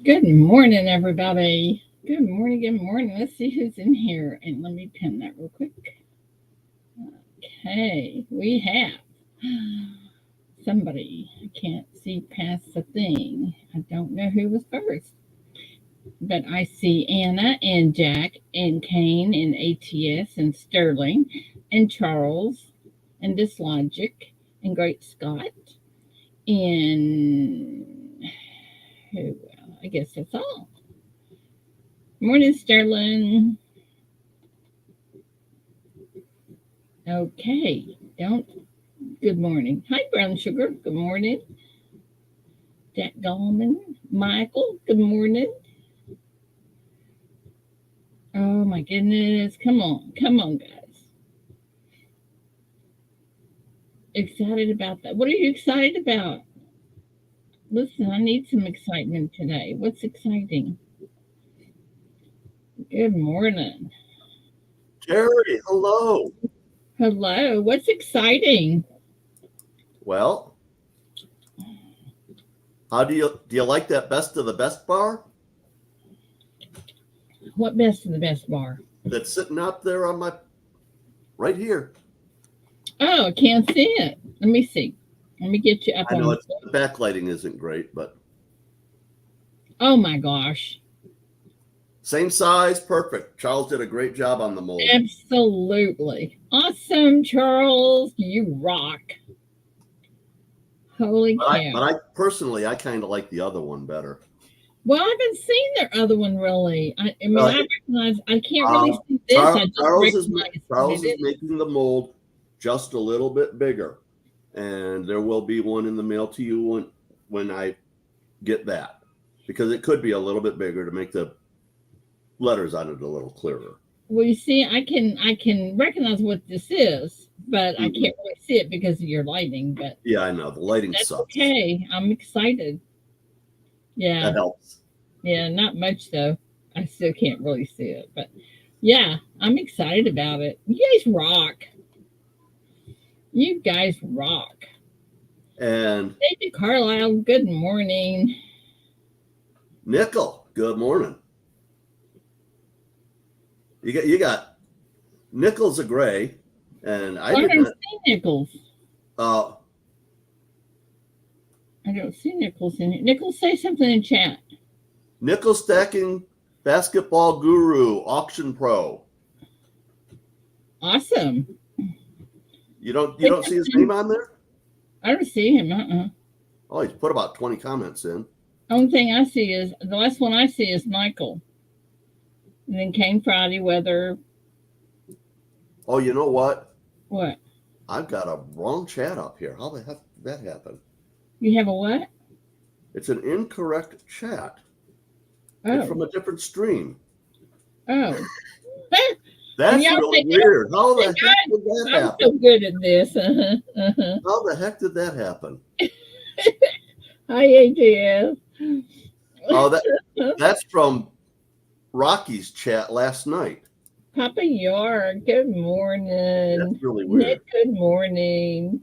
Good morning, everybody. Good morning, good morning. Let's see who's in here. And let me pin that real quick. Okay, we have somebody. I can't see past the thing. I don't know who was first. But I see Anna and Jack and Kane and ATS and Sterling and Charles and Dislogic and Great Scott and who? I guess that's all. Morning, Sterling. Okay, don't. Good morning. Hi, Brown Sugar. Good morning. Jack Goldman. Michael. Good morning. Oh my goodness. Come on, guys. Excited about that. What are you excited about? Listen, I need some excitement today. What's exciting? Good morning. Jerry, hello. Hello. What's exciting? Well, how do you like that best of the best bar What best of the best bar? that's sitting out there on my right here? Oh, I can't see it. Let me see. Let me get you up I know on. it's the backlighting isn't great, but Oh my gosh. same size, perfect. Charles did a great job on the mold. Absolutely. Awesome, Charles. You rock. Holy But I cow. but I personally I kind of like the other one better. Well, I haven't seen their other one really. I mean, Uh, I recognize, I can't really uh, see this. I just Charles is recognize what it Charles is is. making the mold just a little bit bigger, and there will be one in the mail to you when I get that because it could be a little bit bigger to make the letters on it a little clearer. Well, you see, I can recognize what this is, but I Mhm. can't really see it because of your lighting. But Yeah, I know the lighting that's sucks. okay. I'm excited. Yeah, That helps. yeah, not much though. I still can't really see it, but yeah, I'm excited about it. You guys rock. You guys rock. And David Carlisle, good morning. nickel. Good morning. You got nickel's a gray, and I Well, I did don't not. see Nichols. Uh, I don't see Nichols in it. Nichols, say something in chat. nickel stacking basketball guru auction pro. Awesome. You Say don't see his something. name on there? I don't see him. Oh, he's put about 20 comments in. Only thing I see is the last one I see is Michael. And then came Friday, weather. Oh, you know what? What? I've got a wrong chat up here. How the heck did that happen? You have a what? It's an incorrect chat. It's Oh. from a different stream. Oh. And That's y'all really say, y'all weird. How say, the heck God, did that I'm so happen? good at this. Uh-huh. How the heck did that happen? Hi, AJS. Oh, that's from Rocky's chat last night. Papa Yard, good That's morning. really Nick, weird. good morning.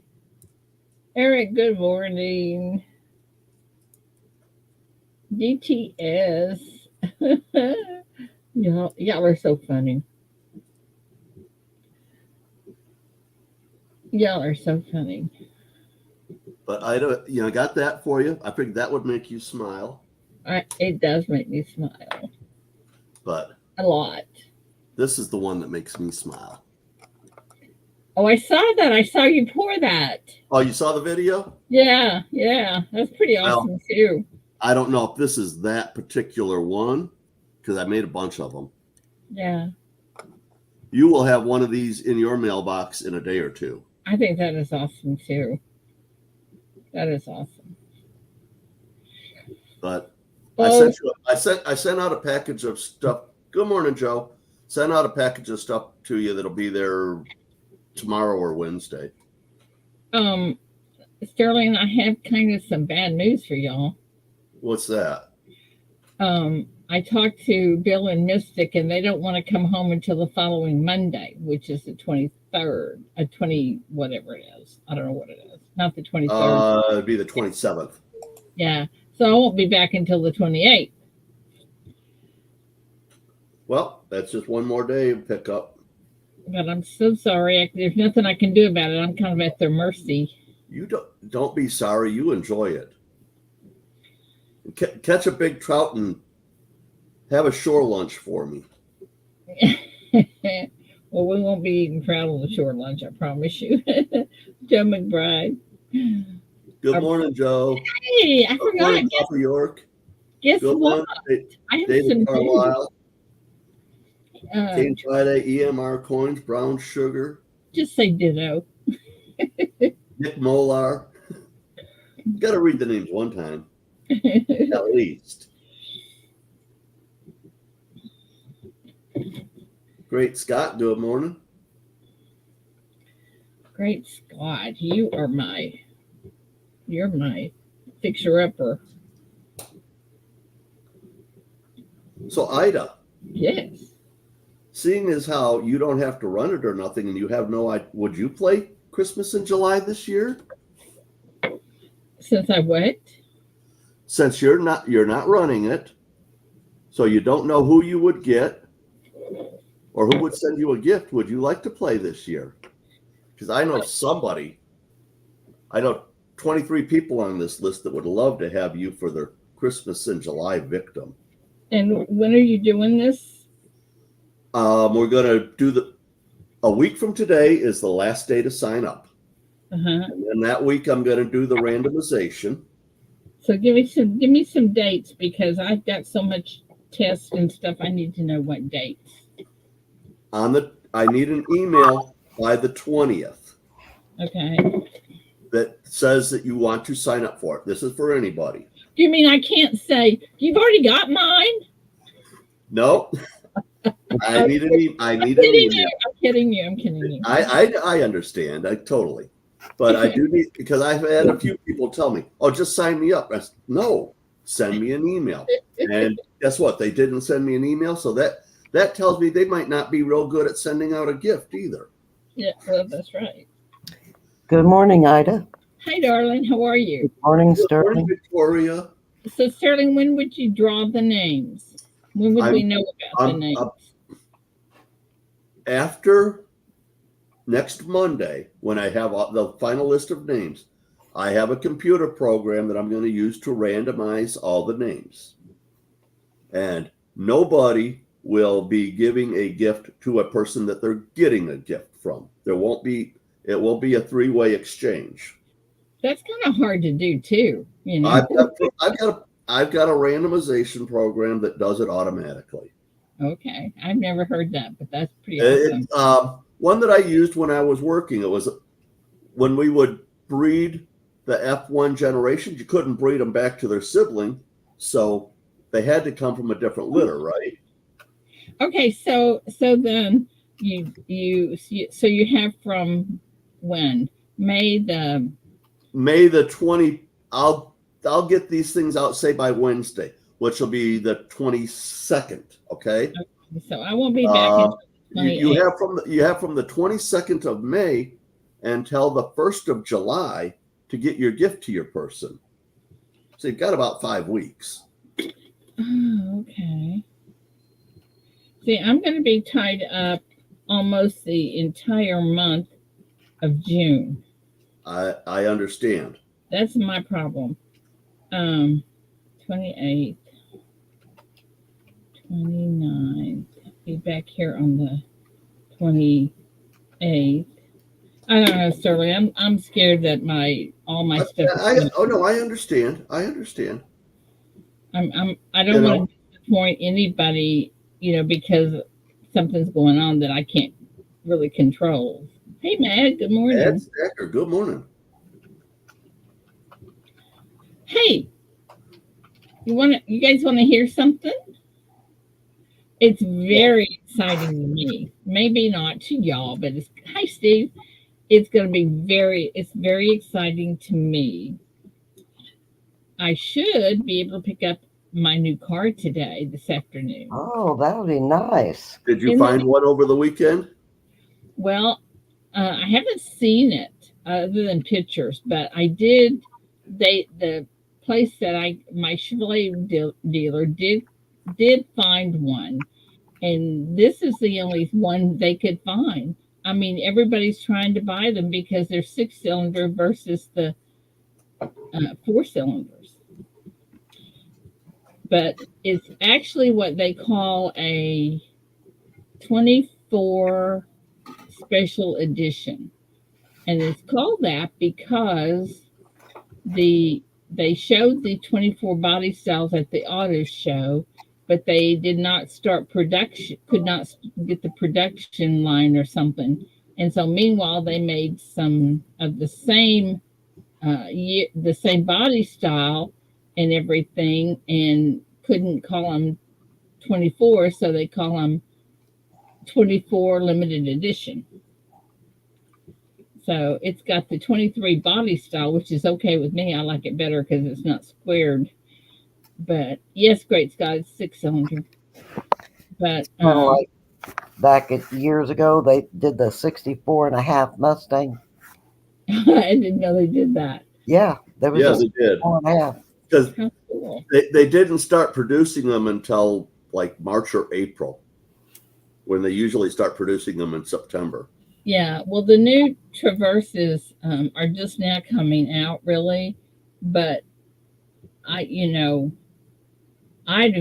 Eric, good morning. DTS. Y'all are so funny. Y'all are so funny. But I don't, got that for you. I figured that would make you smile. It does make me smile But a lot. this is the one that makes me smile. Oh, I saw that. I saw you pour that. Oh, you saw the video? Yeah, yeah. That's pretty Well, awesome too. I don't know if this is that particular one because I made a bunch of them. Yeah. You will have one of these in your mailbox in a day or two. I think that is awesome too. That is awesome. But Oh, I sent out a package of stuff. Good morning, Joe. Sent out a package of stuff to you that'll be there tomorrow or Wednesday. um, Sterling, I have kind of some bad news for y'all. What's that? I talked to Bill and Mystic, and they don't want to come home until the following Monday, which is the 23rd, 20, whatever it is. I don't know what it is. Not the 23rd. It'd be the 27th. Yeah. So I won't be back until the 28th. Well, that's just one more day of pickup. But I'm so sorry. There's nothing I can do about it. I'm kind of at their mercy. You don't be sorry. You enjoy it. Catch a big trout and have a shore lunch for me. Well, we won't be eating trout on the shore lunch, I promise you. Joe McBride. Good morning, Joe. Hey, I Good forgot. morning, Papa York. Guess Good what? morning, I have David some news. Carlisle. Cane Friday, EMR coins, brown sugar. Just say ditto. Nick Molar. Got to read the names one time, at least. Great Scott, good morning. Great Scott, you're my fixer-upper. So, Ida. Yes. Seeing as how you don't have to run it or nothing and you have no idea, would you play Christmas in July this year? Since I what? Since you're not running it, so you don't know who you would get or who would send you a gift, would you like to play this year? Because I know 23 people on this list that would love to have you for their Christmas in July victim. And when are you doing this? We're gonna do a week from today is the last day to sign up. Uh-huh. And then that week I'm gonna do the randomization. So give me some dates because I've got so much tests and stuff. I need to know what dates. I need an email by the 20th. Okay. That says that you want to sign up for it. This is for anybody. Do you mean I can't say you've already got mine? No. I need an email. I'm kidding you. I understand. I totally. But I do need, because I've had a few people tell me, "Oh, just sign me up." I said, "No, send me an email." And guess what? They didn't send me an email, so that tells me they might not be real good at sending out a gift either. Yeah, well, that's right. Good morning, Ida. Hi, darling. How are you? Good morning, Good Sterling. morning, Victoria. So, Sterling, when would you draw the names? When would we know about the names? After next Monday, when I have the final list of names, I have a computer program that I'm going to use to randomize all the names. And nobody will be giving a gift to a person that they're getting a gift from. It will be a three-way exchange. That's kind of hard to do too, you know. I've got a randomization program that does it automatically. Okay, I've never heard that, but that's pretty awesome. One that I used when I was working, it was when we would breed the F1 generations, you couldn't breed them back to their sibling, so they had to come from a different litter, right? Okay, so then you have from when? May the 20th. I'll get these things out, say, by Wednesday, which will be the 22nd. Okay. So I won't be back. You have from the 22nd of May until the 1st of July to get your gift to your person. So you've got about 5 weeks. Oh, okay. See, I'm going to be tied up almost the entire month of June. I understand. That's my problem. 28th, 29th. Be back here on the 28th. I don't know, Sterling. I'm scared that all my stuff. I understand. I don't want to disappoint anybody, because something's going on that I can't really control. Hey, Matt. Good morning. Ed Stacker, good morning. Hey, you guys want to hear something? It's very exciting to me. Maybe not to y'all, but hi, Steve. It's going to be very exciting to me. I should be able to pick up my new car this afternoon. Oh, that'll be nice. Did you find one over the weekend? Well, I haven't seen it other than pictures, but I did. The place that my Chevrolet dealer did find one, And this is the only one they could find. I mean, everybody's trying to buy them because they're 6-cylinder versus the 4 cylinders. But it's actually what they call a 24 special edition. And it's called that because they showed the 24 body styles at the auto show, but they did not start production, could not get the production line or something. And so meanwhile, they made some of the same body style and everything, and couldn't call them 24, so they call them 24 limited edition. So it's got the 23 body style, which is okay with me. I like it better because it's not squared. But yes, Great Scott, it's 6-cylinder. But Kind of like back years ago, they did the 64.5 Mustang. I didn't know they did that. Yeah, there was Yeah, they did. 64.5. Because How cool. they didn't start producing them until like March or April, when they usually start producing them in September. Yeah, well, the new Traverses are just now coming out, really. But I do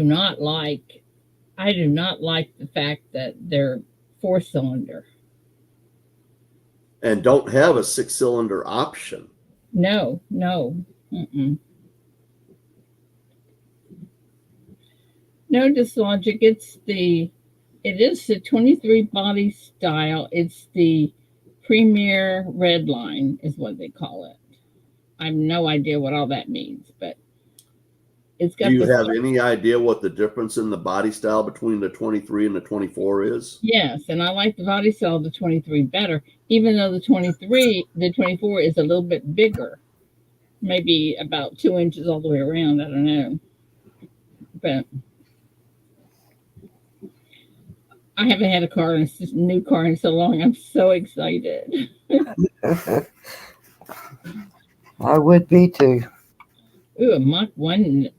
not like the fact that they're 4-cylinder. And don't have a 6-cylinder option. No. Mm-mm. No Dislogic. It is the 23 body style. It's the Premier Red Line is what they call it. I have no idea what all that means, but it's got. Do you have any idea what the difference in the body style between the 23 and the 24 is? Yes, and I like the body style of the 23 better, even though the 24 is a little bit bigger, maybe about 2 inches all the way around. I don't know, but I haven't had a new car in so long. I'm so excited. I would be too. Ooh, a Mach 1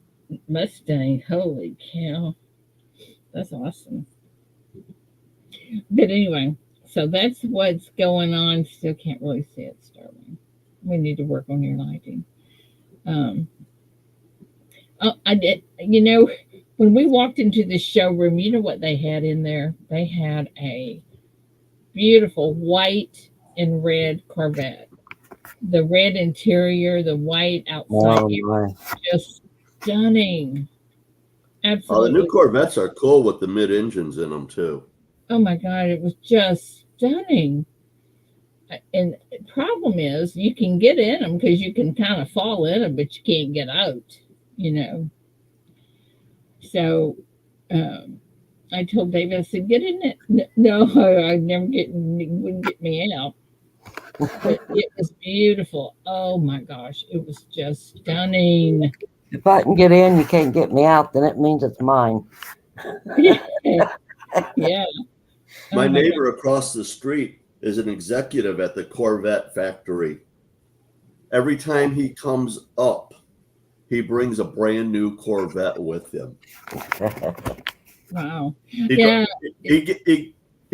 Mustang. Holy cow. That's awesome. But anyway, so that's what's going on. Still can't really see it, Sterling. We need to work on your lighting. I did, when we walked into the showroom, you know what they had in there? They had a beautiful white and red Corvette. The red interior, the white outside, just stunning. Absolutely. The new Corvettes are cool with the mid-engines in them too. Oh my God, it was just stunning. And the problem is you can get in them because you can kind of fall in them, but you can't get out, So I told David, I said, get in it. No, I never wouldn't get me out. But it was beautiful. Oh my gosh, it was just stunning. If I can get in, you can't get me out, then it means it's mine. Yeah. My neighbor across the street is an executive at the Corvette factory. Every time he comes up, he brings a brand new Corvette with him. Wow. He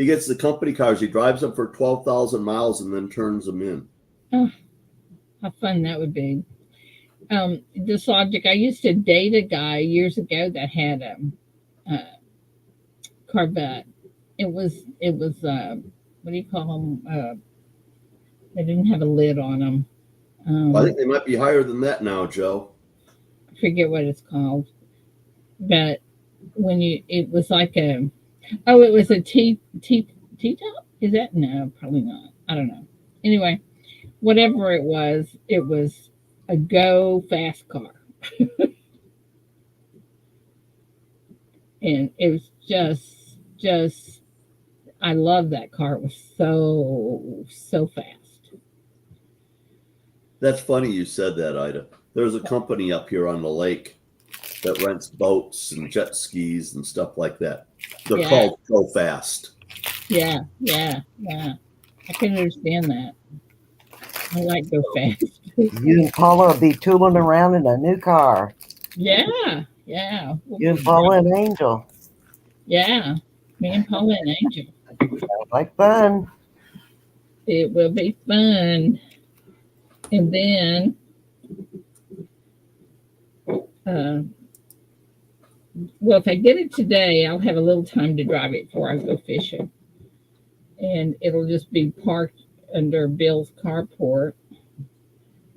gets the company cars. He drives them for 12,000 miles and then turns them in. Oh, how fun that would be. Dislogic. I used to date a guy years ago that had a Corvette. It was what do you call them? They didn't have a lid on them. I think they might be higher than that now, Joe. I forget what it's called, but it was like it was a T-top. Is that? No, probably not. I don't know. Anyway, whatever it was a go fast car. And it was just I love that car. It was so fast. That's funny you said that, Ida. There's a company up here on the lake that rents boats and jet skis and stuff like that. They're called Go Fast. Yeah. I can understand that. I like Go Fast. You and Paula will be tooling around in a new car. Yeah. You and Paula and Angel. Yeah. Me and Paula and Angel. Sounds like fun. It will be fun. And then, uh, well, if I get it today, I'll have a little time to drive it before I go fishing. And it'll just be parked under Bill's carport.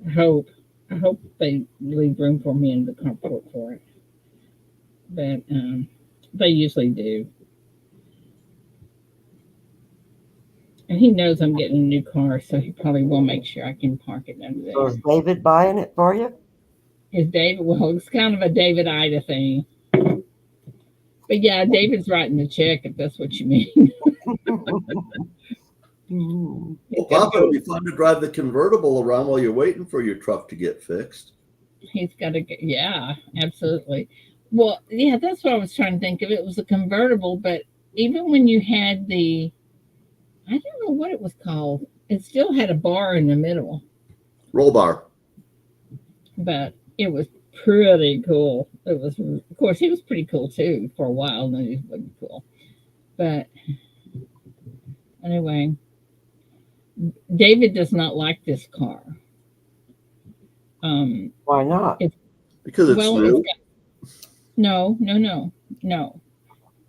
I hope. I hope they leave room for me in the carport for it. But they usually do. And he knows I'm getting a new car, so he probably will make sure I can park it under So there. is David buying it for you? Is David? Well, it's kind of a David Ida thing. But yeah, David's writing the check if that's what you mean. Well, Papa, it'll be fun to drive the convertible around while you're waiting for your truck to get fixed. He's got to, yeah, absolutely. Well, yeah, that's what I was trying to think of. It was a convertible, but even when you had I don't know what it was called, it still had a bar in the middle, Roll bar. but it was pretty cool. It was, of course, he was pretty cool too for a while, and then he wasn't cool. But anyway, David does not like this car. Why not? Because it's new. No.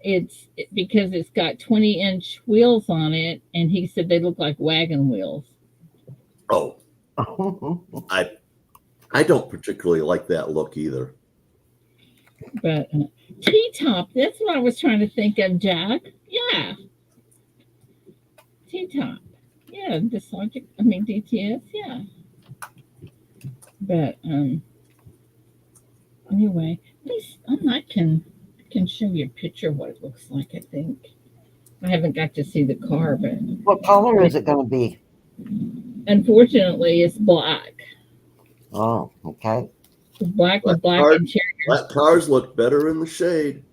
It's because it's got 20-inch wheels on it, and he said they look like wagon wheels. Oh, I don't particularly like that look either. But T-top, that's what I was trying to think of, Jack. Yeah, T-top. Yeah, DTS. Yeah. But anyway, at least I can show you a picture of what it looks like. I think I haven't got to see the car, but What color is it going to be? unfortunately, it's black. Oh, okay. It's black with black interior. Black cars look better in the shade.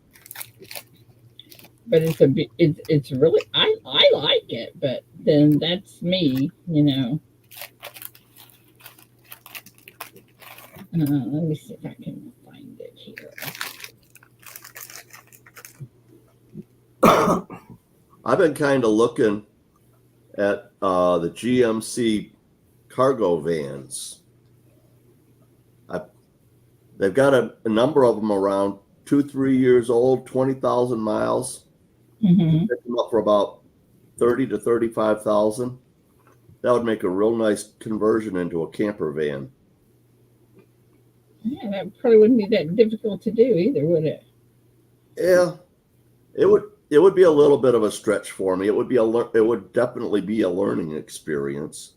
But it's really I like it, but then that's me, you know. Let me see if I can find it here. I've been kind of looking at the GMC cargo vans. They've got a number of them around 2-3 years old, 20,000 miles. Mm-hmm. Pick them up for about 30 to 35,000. That would make a real nice conversion into a camper van. Yeah, that probably wouldn't be that difficult to do either, would it? Yeah, it would be a little bit of a stretch for me. It would definitely be a learning experience.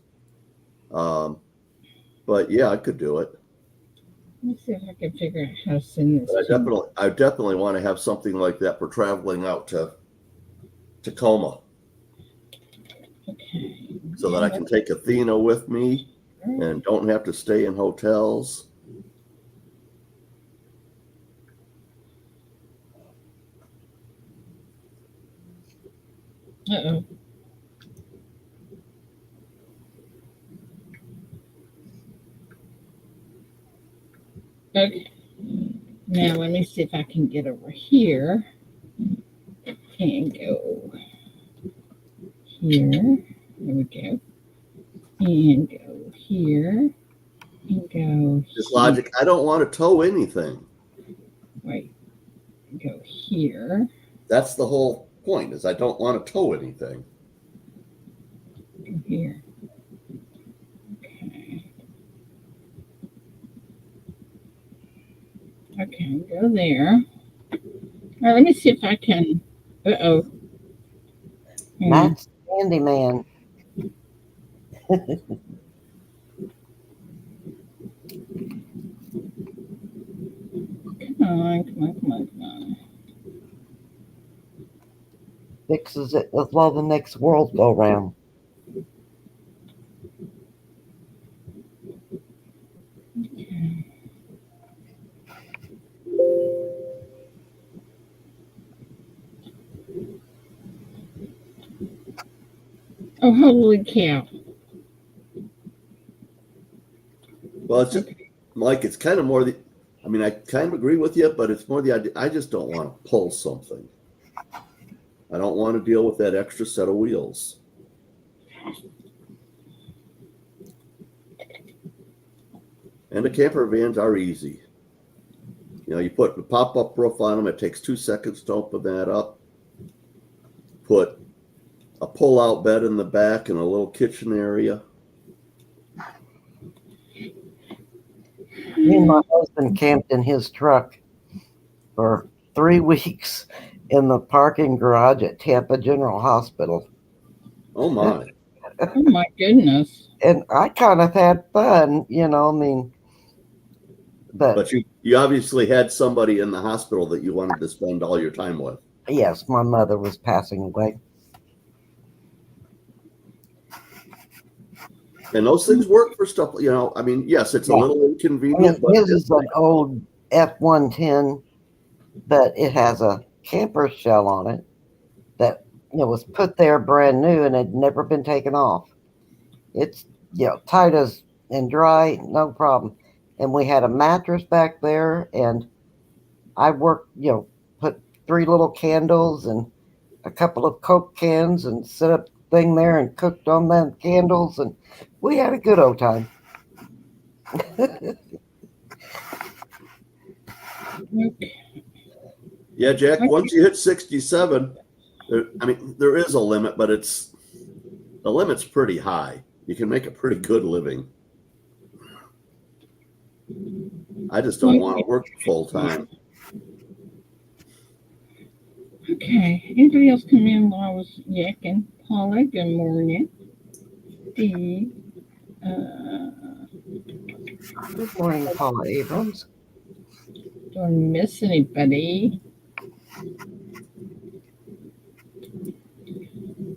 But yeah, I could do it. Let me see if I can figure out how to send this. I definitely want to have something like that for traveling out to Tacoma. Okay. So that I can take Athena with me and don't have to stay in hotels. Uh-oh. Okay. Now let me see if I can get over here and go here. There we go. And go here. And go This logic, I don't want to tow anything. Wait. Go here. That's the whole point, is I don't want to tow anything. Go here. Okay. Okay, go there. All right, let me see if I can. Uh-oh. Matt's handyman. Come on. Fixes it while the next world go round. Okay. Oh, holy cow. Well, it's just, Mike, it's kind of more I kind of agree with you, but it's more the idea. I just don't want to pull something. I don't want to deal with that extra set of wheels. And the camper vans are easy. You put the pop-up roof on them. It takes 2 seconds to open that up. Put a pull-out bed in the back and a little kitchen area. Me and my husband camped in his truck for 3 weeks in the parking garage at Tampa General Hospital. Oh my. Oh my goodness. And I kind of had fun, but you obviously had somebody in the hospital that you wanted to spend all your time with. yes, my mother was passing away. And those things work for stuff, I mean, yes, it's a little inconvenient, but his is an old F-110, but it has a camper shell on it that was put there brand new and had never been taken off. It's tight as and dry, no problem. And we had a mattress back there, and I worked, put 3 little candles and a couple of Coke cans and set up thing there and cooked on them candles, and we had a good old time. Yeah, Jack, once you hit 67, there is a limit, but the limit's pretty high. You can make a pretty good living. I just don't want to work full time. Okay. Anybody else come in while I was yakking? Paula, good morning. Steve. Good morning, Paula Abrams. Don't miss anybody.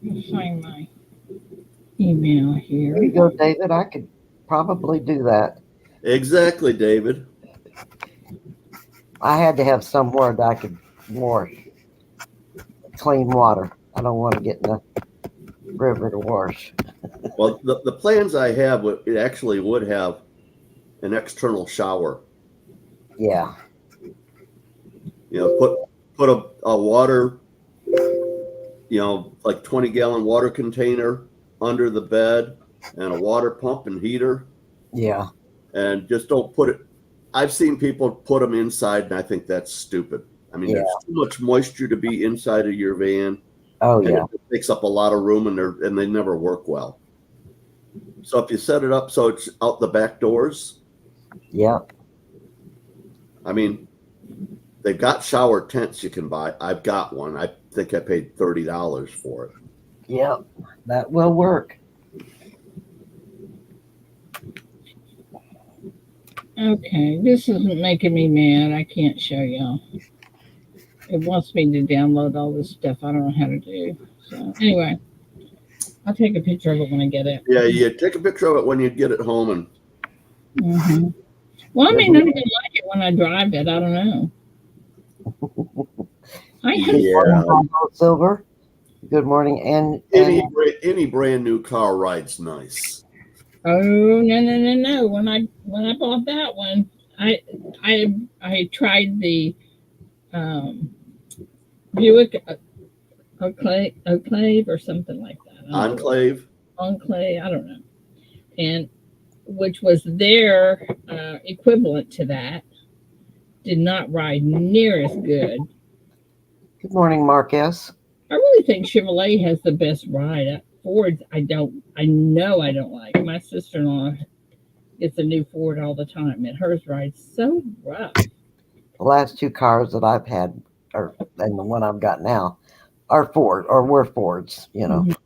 I'll find my email here. There you go, David. I could probably do that. Exactly, David. I had to have somewhere that I could wash clean water. I don't want to get in the river to wash. Well, the plans I have, it actually would have an external shower. Yeah. Put a water, like 20-gallon water container under the bed and a water pump and heater. Yeah. And just don't put it. I've seen people put them inside, and I think that's stupid. I mean, there's too much moisture to be inside of your van. Oh, and yeah. It takes up a lot of room, and they never work well. So if you set it up so it's out the back doors. Yeah. I mean, they've got shower tents you can buy. I've got one. I think I paid $30 for it. Yeah, that will work. Okay, this isn't making me mad. I can't show y'all. It wants me to download all this stuff I don't know how to do. So anyway, I'll take a picture of it when I get it. Yeah, you take a picture of it when you get it home. And Well, I may not even like it when I drive it. I don't know. Silver. Good morning. And any brand new car rides nice. Oh no! When I bought that one, I tried the Buick Enclave or something like that. Enclave. I don't know, and which was their equivalent to that, did not ride near as good. Good morning, Marcus. I really think Chevrolet has the best ride. Ford, I know I don't like. My sister-in-law gets a new Ford all the time, and hers rides so rough. The last 2 cars that I've had, and the one I've got now, are were Fords, And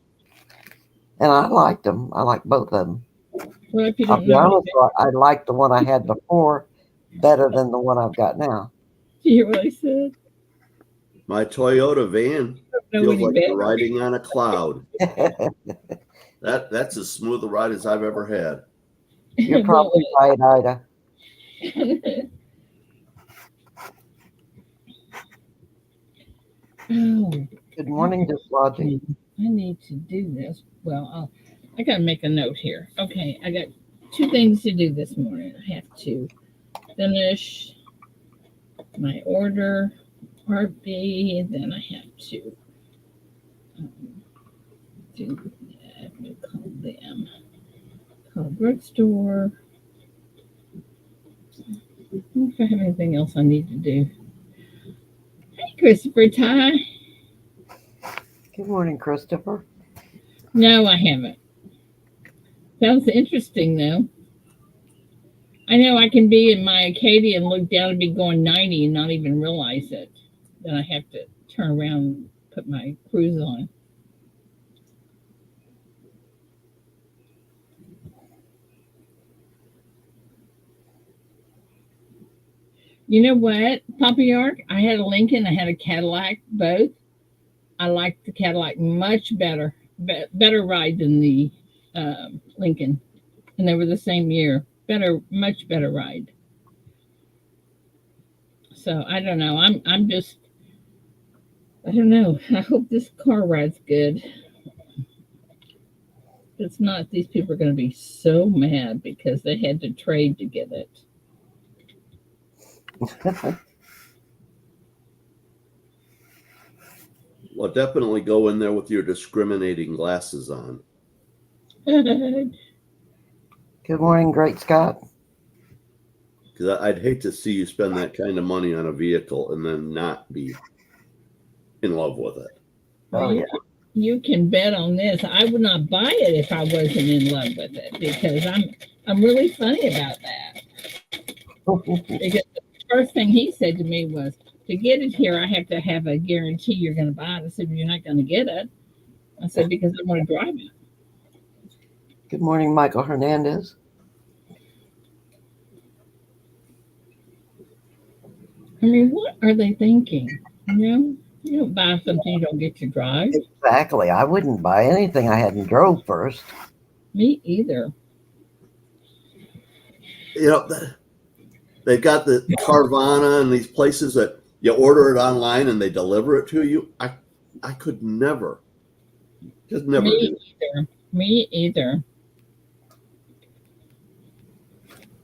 I liked them. I like both of them. Well, if you I'll don't be know, honest, I like the one I had before better than the one I've got now. do you really said? My Toyota van feels like you're riding on a cloud. That's as smooth a ride as I've ever had. You're probably right, Ida. Good morning, Dislodging. I need to do this. Well, I got to make a note here. Okay, I got 2 things to do this morning. I have to finish my order, Part B, and then I have to Let me call them. Call drugstore. I wonder if I have anything else I need to do. Hey, Christopher Ty. Good morning, Christopher. No, I haven't. Sounds interesting, though. I know I can be in my Acadia and look down and be going 90 and not even realize it. Then I have to turn around and put my cruise on. You know what, Papa York? I had a Lincoln, I had a Cadillac, both. I liked the Cadillac much better, better ride than the Lincoln, and they were the same year. Better, much better ride. So I don't know. I'm just I don't know. I hope this car ride's good. If it's not, these people are going to be so mad because they had to trade to get it. Well, definitely go in there with your discriminating glasses on. Good morning, Great Scott. Because I'd hate to see you spend that kind of money on a vehicle and then not be in love with it. Oh, yeah. You can bet on this. I would not buy it if I wasn't in love with it because I'm really funny about that. Because the first thing he said to me was, to get it here, I have to have a guarantee you're going to buy it. I said, you're not going to get it. I said, because I want to drive it. Good morning, Michael Hernandez. I mean, what are they thinking? You don't buy something you don't get to drive. Exactly. I wouldn't buy anything I hadn't drove first. Me either. You know, they've got the Carvana and these places that you order it online and they deliver it to you. I could never, just never Me do. either. Me either.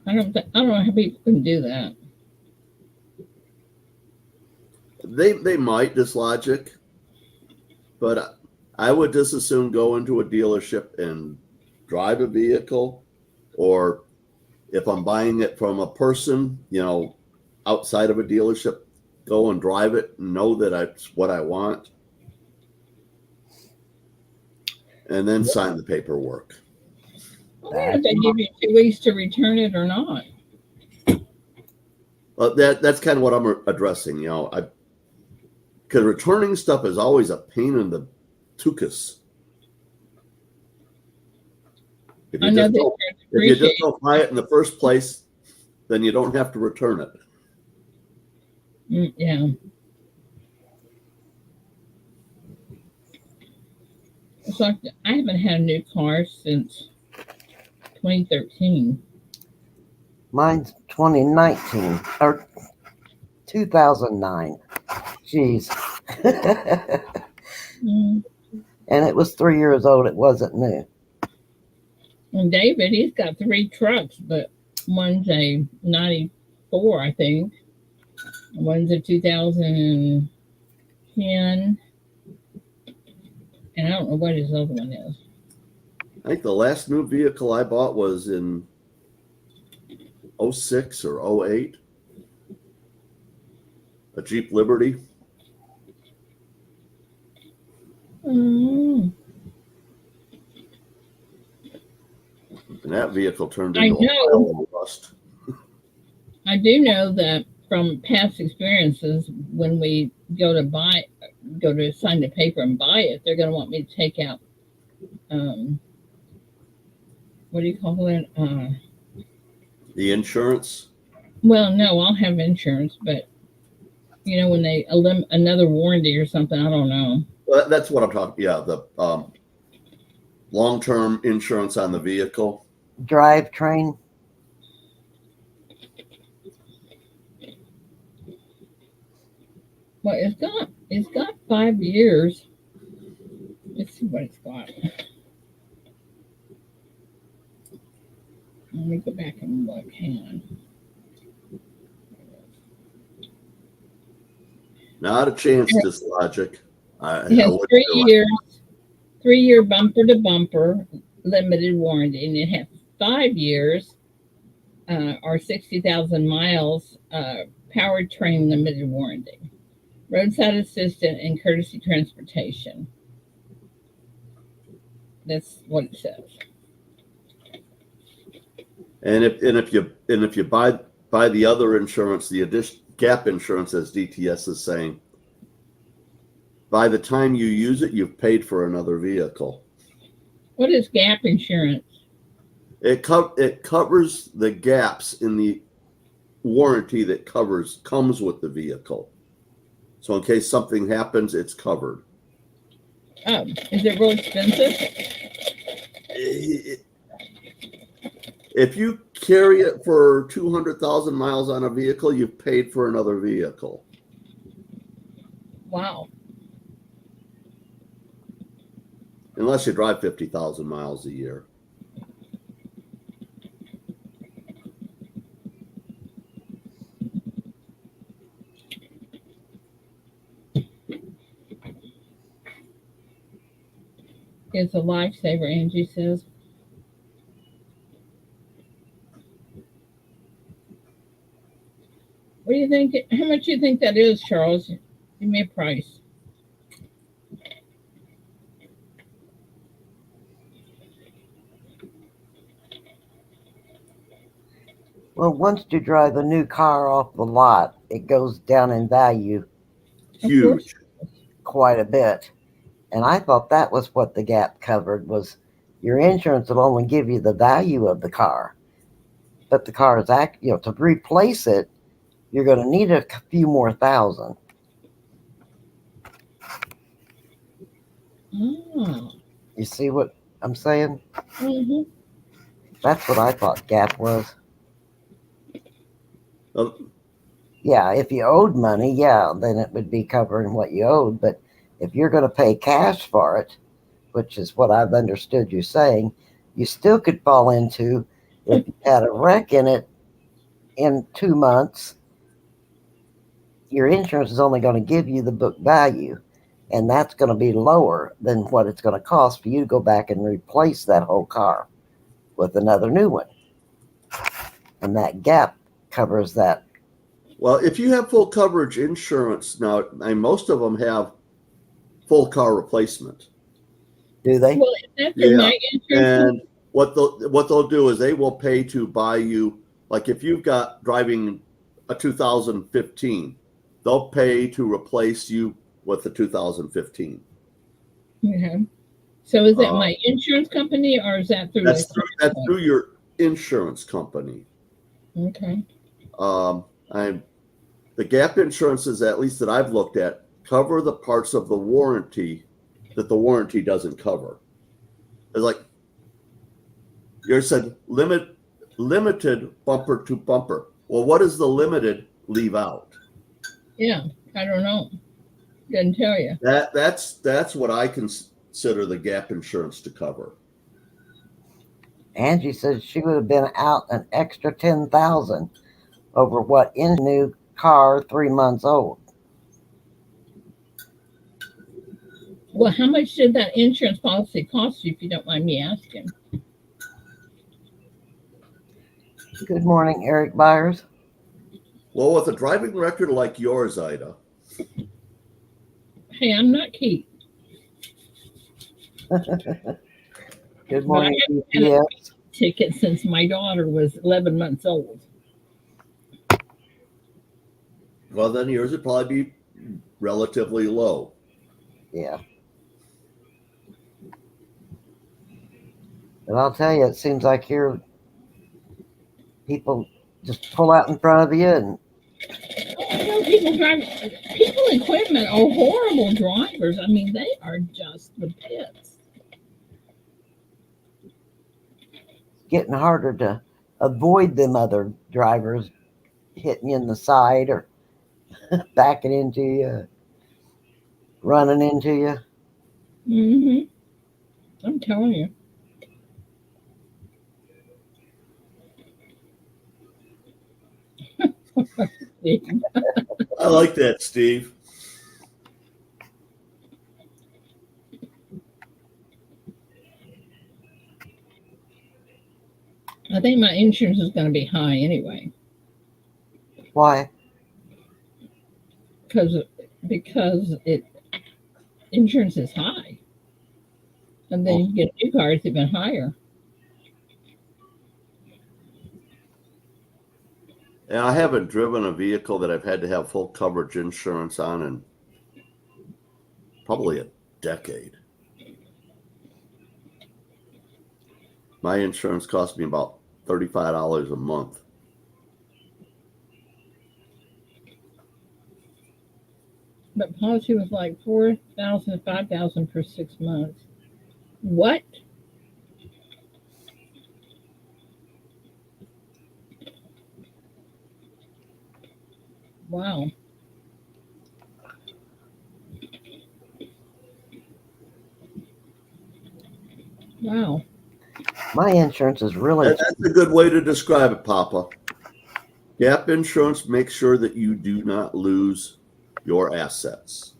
I don't know how people can do that. They might dislogic, but I would just as soon go into a dealership and drive a vehicle, or if I'm buying it from a person, outside of a dealership, go and drive it and know that it's what I want, and then sign the paperwork. Well, if they give you 2 weeks to return it or not. Well, that's kind of what I'm addressing. Because returning stuff is always a pain in the tuchus. If you just don't buy it in the first place, then you don't have to return it. Yeah. It's like I haven't had a new car since 2013. Mine's 2019 or 2009. Jeez. And it was 3 years old. It wasn't new. And David, he's got 3 trucks, but one's a 94, I think. One's a 2010. And I don't know what his other one is. I think the last new vehicle I bought was in 06 or 08. A Jeep Liberty. Mm. And that vehicle turned into a pile of rust. I do know that from past experiences, when we go to sign the paper and buy it, they're going to want me to take out, what do you call it? The insurance? Well, no, I'll have insurance, but when they another warranty or something, I don't know. Well, that's what I'm talking. Yeah, the long-term insurance on the vehicle. Drivetrain. Well, it's got 5 years. Let's see what it's got. Let me go back and look. Hang on. Not a chance, Dislogic. It has 3 3-year bumper to bumper limited warranty, and it has 5 years or 60,000 miles powertrain limited warranty, roadside assistant, and courtesy transportation. That's what it says. And if you buy the other insurance, the gap insurance, as DTS is saying, by the time you use it, you've paid for another vehicle. What is gap insurance? It covers the gaps in the warranty that comes with the vehicle. So in case something happens, it's covered. Oh, is it real expensive? If you carry it for 200,000 miles on a vehicle, you've paid for another vehicle. Wow. Unless you drive 50,000 miles a year. It's a lifesaver, Angie says. What do you think? How much do you think that is, Charles? Give me a price. Well, once you drive a new car off the lot, it goes down in value Huge. quite a bit. And I thought that was what the gap covered, was your insurance will only give you the value of the car. But the car is to replace it, you're going to need a few more thousand. Oh. You see what I'm saying? Mm-hmm. That's what I thought gap was. Uh, Yeah, if you owed money, yeah, then it would be covering what you owed. But if you're going to pay cash for it, which is what I've understood you saying, you still could fall into, if you had a wreck in it in 2 months, your insurance is only going to give you the book value. And that's going to be lower than what it's going to cost for you to go back and replace that whole car with another new one. And that gap covers that. Well, if you have full coverage insurance now, and most of them have full car replacement. Do they? Well, is that through my insurance? And what they'll do is they will pay to buy you, like if you've got driving a 2015, they'll pay to replace you with the 2015. Yeah. So is that my insurance company, or is that through that's through your insurance company? Okay. The gap insurances, at least that I've looked at, cover the parts of the warranty that the warranty doesn't cover. It's like you said, limited bumper to bumper. Well, what does the limited leave out? Yeah, I don't know. Didn't tell you. That's what I consider the gap insurance to cover. Angie says she would have been out an extra 10,000 over what in a new car 3 months old. Well, how much did that insurance policy cost you, if you don't mind me asking? Good morning, Eric Byers. Well, with a driving record like yours, Ida. Hey, I'm not Keith. Good morning, but I haven't had a ticket since my daughter was 11 months old. Well, then yours would probably be relatively low. Yeah. But I'll tell you, it seems like here people just pull out in front of you and People equipment are horrible drivers. I mean, they are just the pits. getting harder to avoid them other drivers hitting you in the side or backing into you, running into you. Mm-hmm. I'm telling you. I like that, Steve. I think my insurance is going to be high anyway Why? because because it insurance is high, and then Well, you get a new car, it's even higher. And I haven't driven a vehicle that I've had to have full coverage insurance on in probably a decade. My insurance cost me about $35 a month. But policy was like 4,000, 5,000 for 6 months. What? Wow. Wow. my insurance is really That's a good way to describe it, Papa. Gap insurance makes sure that you do not lose your assets.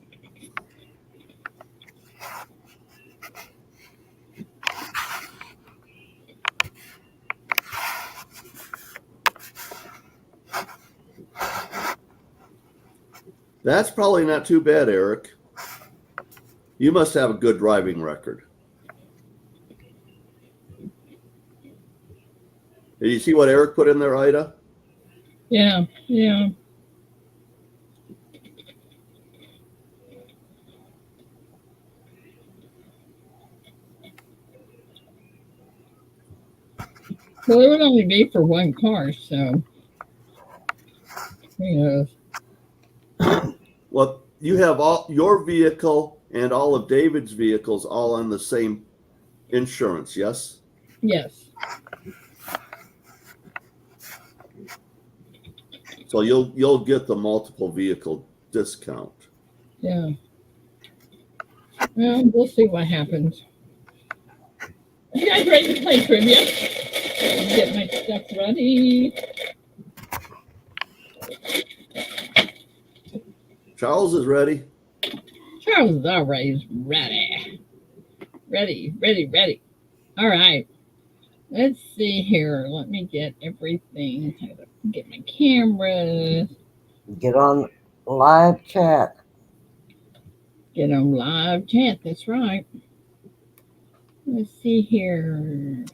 That's probably not too bad, Eric. You must have a good driving record. Did you see what Eric put in there, Ida? Yeah. Yeah. Well, it would only be for one car, so who knows? Well, you have all your vehicle and all of David's vehicles all on the same insurance, yes? Yes. So you'll get the multiple vehicle discount. Yeah. Well, we'll see what happens. You guys ready to play trivia? Get my stuff ready. Charles is ready. Charles is always ready. Ready, ready, ready. All right. Let's see here. Let me get everything. Get my camera. get on live chat. Get on live chat. That's right. Let's see here.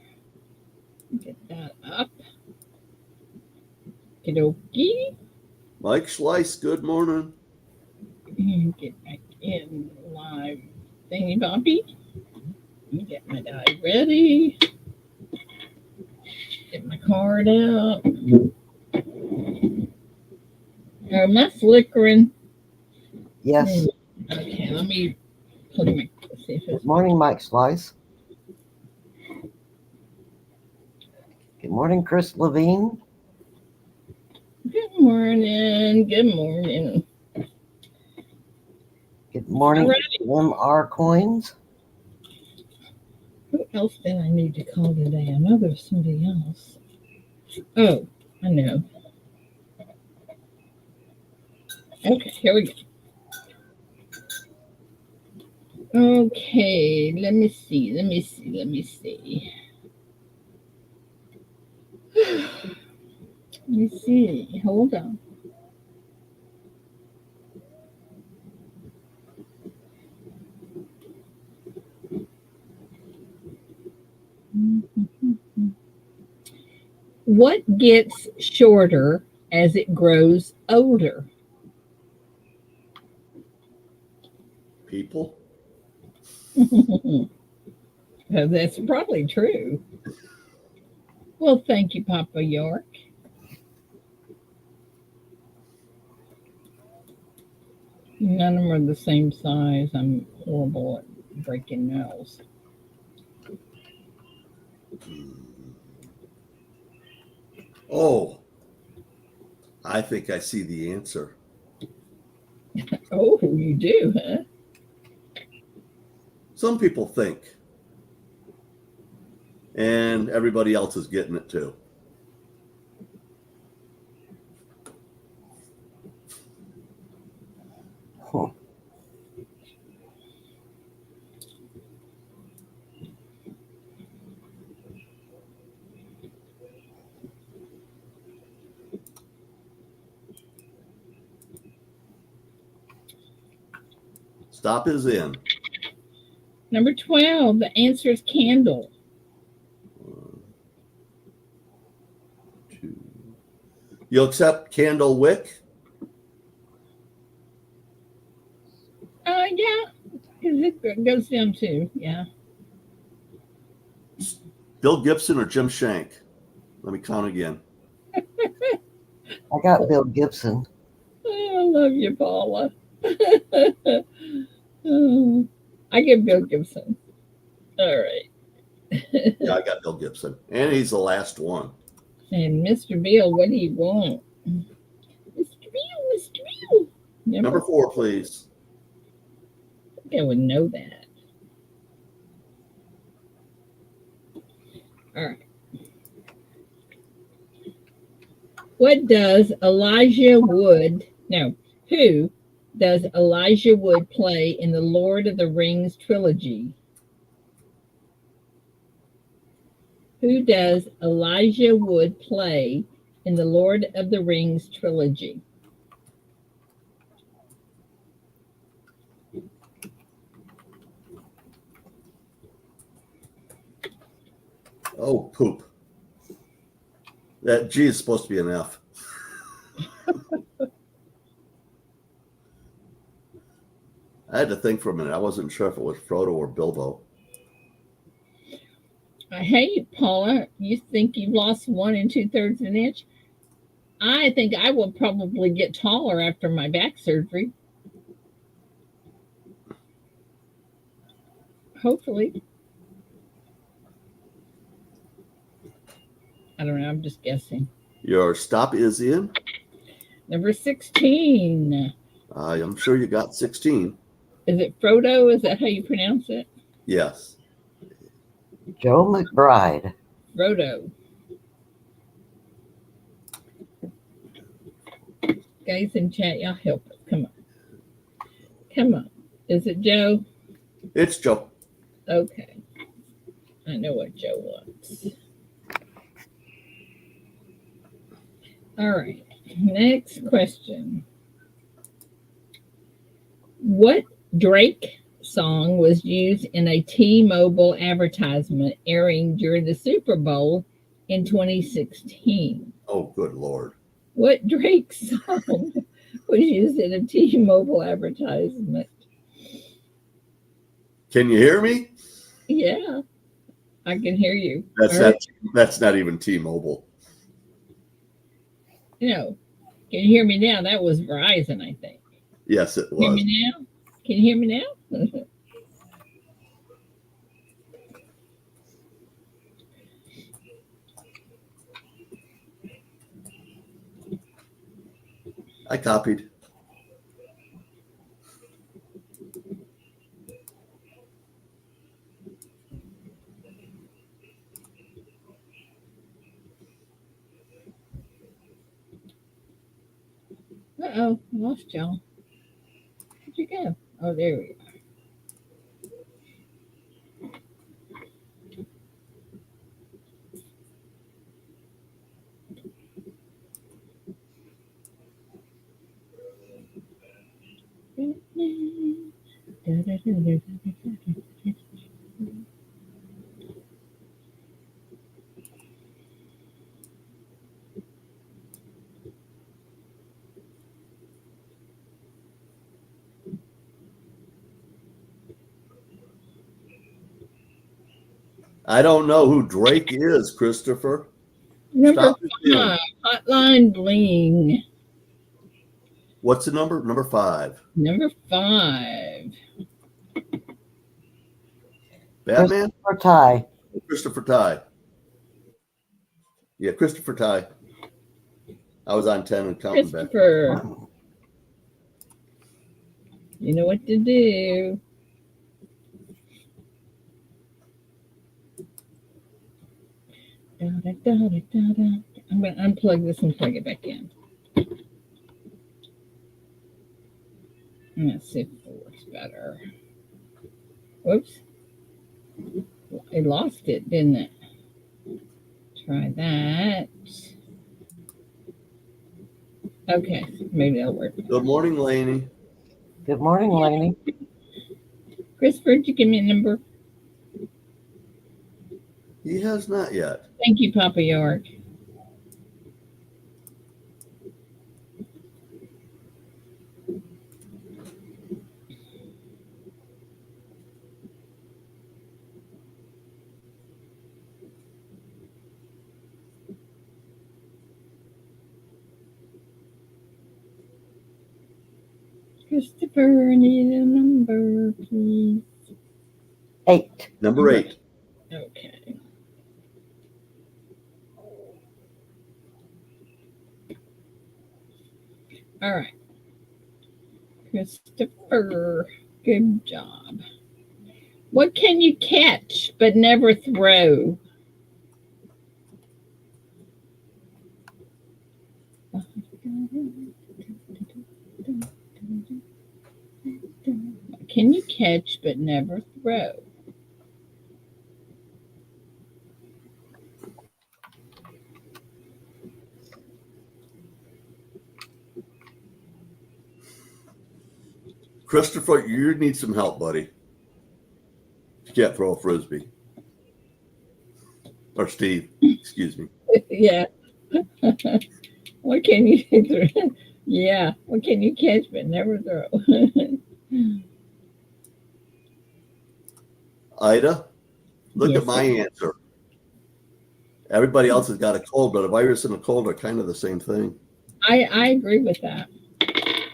Get that up. Okie Mike Schleiss, good morning. dokie. Get back in live thingy boppy. Get my die ready. Get my card out. Am I flickering? Yes. Okay, let me put my. See if Good it's morning, Mike Slice. Good morning, Chris Levine. Good morning. Good morning. Good morning, Alrighty. MR Coins. Who else did I need to call today? I know there's somebody else. Oh, I know. Okay, here we go. Okay, let me see. Let me see. Let me see. Let me see. Hold on. What gets shorter as it grows older? People. That's probably true. Well, thank you, Papa York. None of them are the same size. I'm horrible at breaking nails. Oh, I think I see the answer. Oh, you do, huh? Some people think, and everybody else is getting it too. Huh. Stop is in. Number 12, the answer is candle. 1, 2. You'll accept candle wick? Yeah, it goes down too. Yeah. Bill Gibson or Jim Shank? Let me count again. I got Bill Gibson. Oh, I love you, Paula. Oh, I get Bill Gibson. All right. Yeah, I got Bill Gibson. And he's the last one. And Mr. Bill, what do you want? Mr. Bill, Mr. Bill. Number 4, please. I think I would know that. All right. What does Elijah Wood, no, who does Elijah Wood play in the Lord of the Rings trilogy? Who does Elijah Wood play in the Lord of the Rings trilogy? Oh, poop. That G is supposed to be an F. I had to think for a minute. I wasn't sure if it was Frodo or Bilbo. Hey, Paula, you think you've lost 1 2/3 of an inch? I think I will probably get taller after my back surgery. Hopefully. I don't know. I'm just guessing. Your stop is in. Number 16. I'm sure you got 16. Is it Frodo? Is that how you pronounce it? Yes. Joe McBride. Frodo. Guys in chat, y'all help us. Come on. Come on. Is it Joe? It's Joe. Okay. I know what Joe wants. All right. Next question. What Drake song was used in a T-Mobile advertisement airing during the Super Bowl in 2016? Oh, good Lord. What Drake song was used in a T-Mobile advertisement? Can you hear me? Yeah, I can hear you. That's not even T-Mobile. No, can you hear me now? That was Verizon, I think. Yes, it was. Hear me now? Can you hear me now? I copied. Uh-oh, lost y'all. Where'd you go? Oh, there we are. I don't know who Drake is, Christopher. Number 5, Hotline Bling. What's the number? Number 5. Number 5. Batman? Christopher Ty. Christopher Ty. Yeah, Christopher Ty. I was on 10 and counting back. Christopher. You know what to do. I'm going to unplug this and plug it back in. Let's see if it works better. Whoops. It lost it, didn't it? Try that. Okay, maybe that'll work. Good morning, Lainey. Good morning, Lainey. Christopher, did you give me a number? He has not yet. Thank you, Papa York. Christopher, I need a number, please. 8. Number 8. Okay. All right. Christopher, good job. What can you catch but never throw? What can you catch but never throw? Christopher, you need some help, buddy. You can't throw a frisbee. Or Steve, excuse me. Yeah. What can you throw? Yeah. What can you catch but never throw? Ida, look Yes, at my answer. Everybody else has got a cold, but a virus and a cold are kind of the same thing. I agree with that.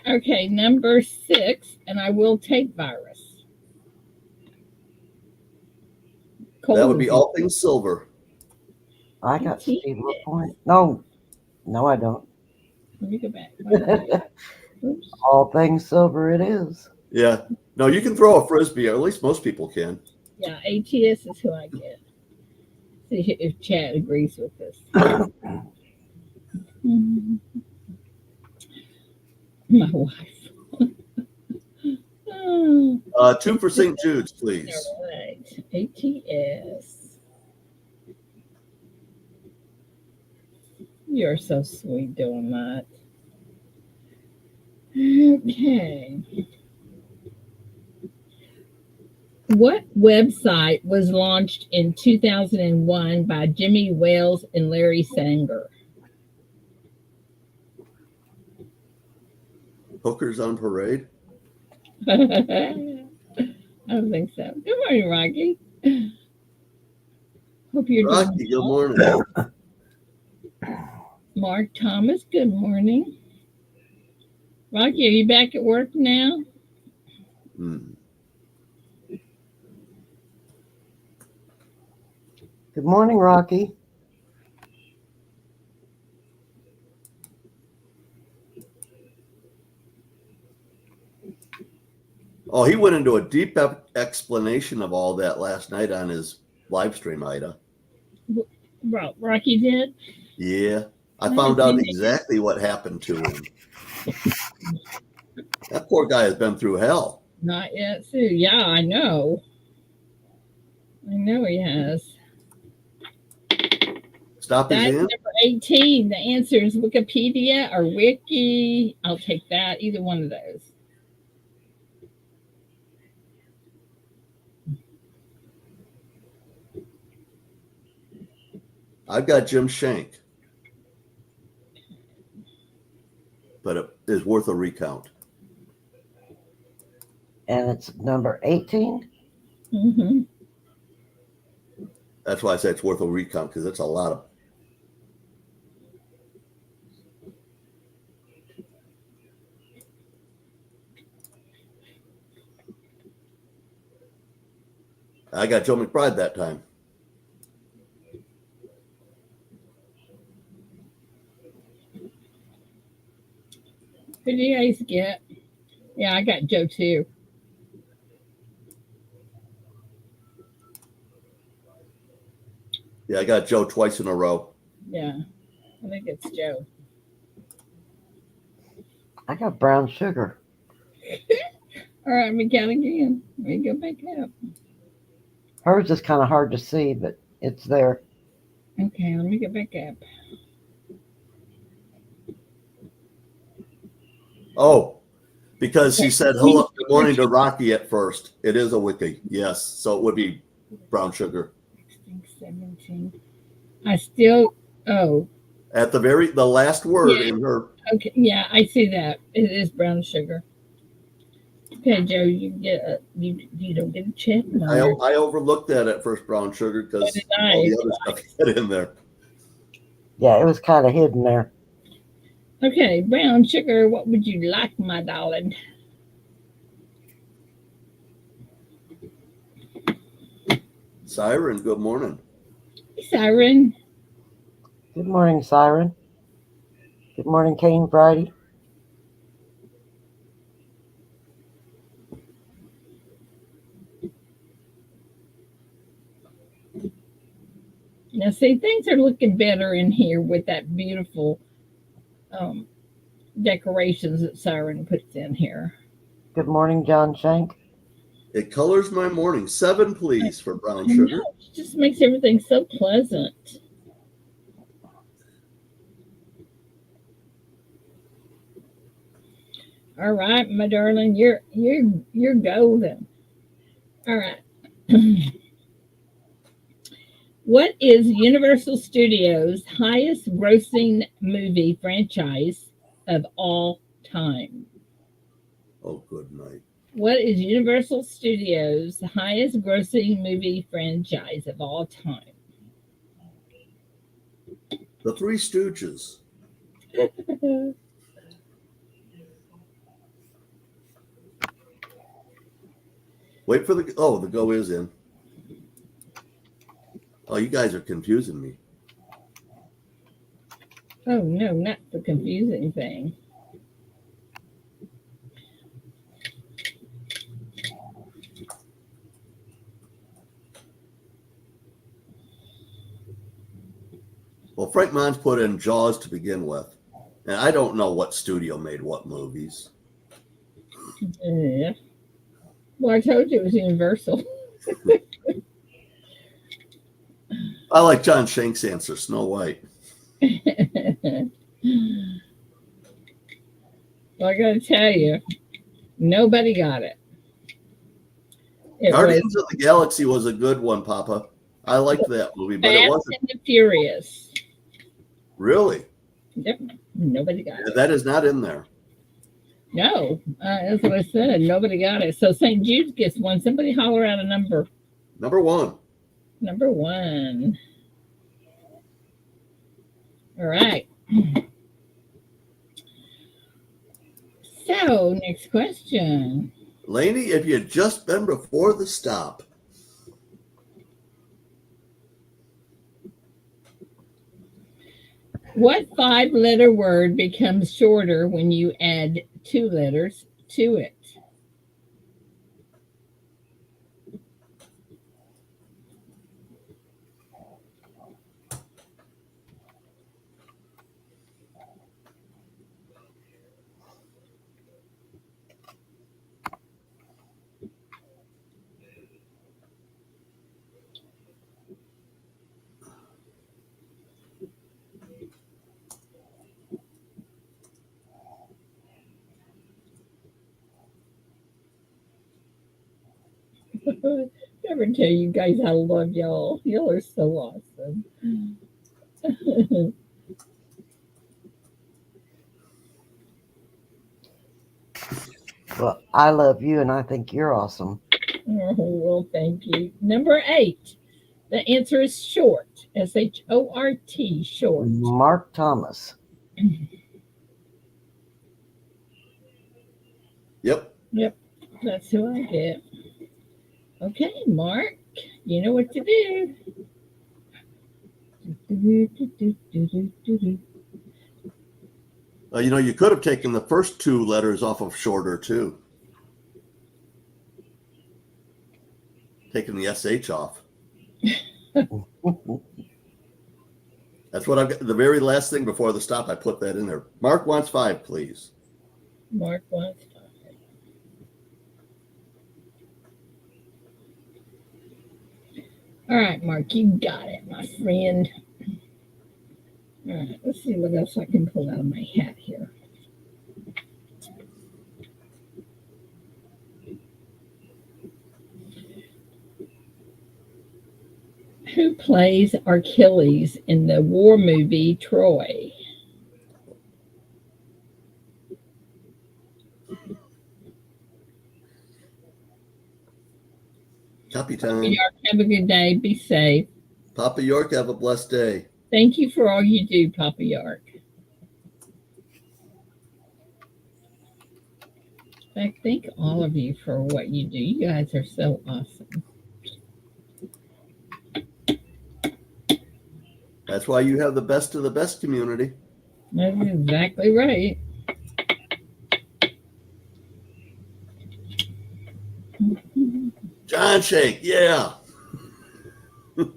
Okay, number 6, and I will take virus. Cold That would be disease. all things silver. I got Steve LaPointe. No, I don't. Let me go back. Oops. All things silver it is. Yeah. No, you can throw a frisbee, or at least most people can. Yeah, ATS is who I get. See if Chad agrees with this. My wife. Oh, 2 for St. Jude's, please. all right. ATS. You're so sweet doing that. Okay. What website was launched in 2001 by Jimmy Wales and Larry Sanger? Hookers on Parade. I don't think so. Good morning, Rocky. Hope you're Rocky, doing good well. morning. Mark Thomas, good morning. Rocky, are you back at work now? Good morning, Rocky. Oh, he went into a deep explanation of all that last night on his live stream, Ida. Rocky did? Yeah. I found out exactly what happened to him. That poor guy has been through hell. Not yet, Sue. Yeah, I know. I know he has. Stop his That's hand? number 18. The answer is Wikipedia or Wiki. I'll take that. Either one of those. I've got Jim Shank, but it is worth a recount. And it's number 18? Mm-hmm. That's why I say it's worth a recount, because it's a lot of. I got Joe McBride that time. Who do you guys get? Yeah, I got Joe too. Yeah, I got Joe twice in a row. Yeah, I think it's Joe. I got brown sugar. All right, let me count again. Let me go back up. Hers is kind of hard to see, but it's there. Okay, let me get back up. Oh, Because he said hello, good morning to Rocky at first. It is a wiki, yes. So it would be brown sugar. 17. I still, oh. At the last word Yeah. in her. Okay, yeah, I see that. It is brown sugar. Okay, Joe, you get you don't get a check mark. I overlooked that at first, brown sugar, because all the other stuff you had in there. Yeah, it was kind of hidden there. Okay, brown sugar, what would you like, my darling? Siren, good morning. Hey, Siren. Good morning, Siren. Good morning, Kane Friday. Now, see, things are looking better in here with that beautiful decorations that Siren puts in here. Good morning, John Shank. It colors my morning. 7, please, for brown I sugar. know, it just makes everything so pleasant. All right, my darling, you're golden. All right. What is Universal Studios' highest grossing movie franchise of all time? Oh, good night. What is Universal Studios' highest grossing movie franchise of all time? The Three Stooges. Wait for the go is in. Oh, you guys are confusing me. Oh no, not the confusing thing. Well, Frank Mons put in Jaws to begin with. And I don't know what studio made what movies. Yeah. Well, I told you it was Universal. I like John Shank's answer, Snow White. Well, I got to tell you, nobody got it. Guardians of the Galaxy was a good one, Papa. I liked that movie, but it wasn't. Fast and the Furious. Really? Yep. Nobody got it. That is not in there. No, that's what I said. Nobody got it. So St. Jude's gets one. Somebody holler out a number. Number 1. Number 1. All right. So, next question. Laney, if you had just been before the stop. What 5-letter word becomes shorter when you add 2 letters to it? Never tell you guys I love y'all. Y'all are so awesome. Well, I love you, and I think you're awesome. Oh, well, thank you. Number 8. The answer is short. SHORT. Short. Mark Thomas. Yep. Yep. That's who I get. Okay, Mark. You know what to do. You could have taken the first 2 letters off of shorter, too. Taking the SH off. That's what I've got. The very last thing before the stop, I put that in there. Mark wants 5, please. Mark wants 5. All right, Mark, you got it, my friend. All right, let's see what else I can pull out of my hat here. Who plays Achilles in the war movie Troy? Copy time. Have a good day. Be safe. Papa York, have a blessed day. Thank you for all you do, Papa York. I thank all of you for what you do. You guys are so awesome. That's why you have the best of the best community. That's exactly right. John Shake, yeah. The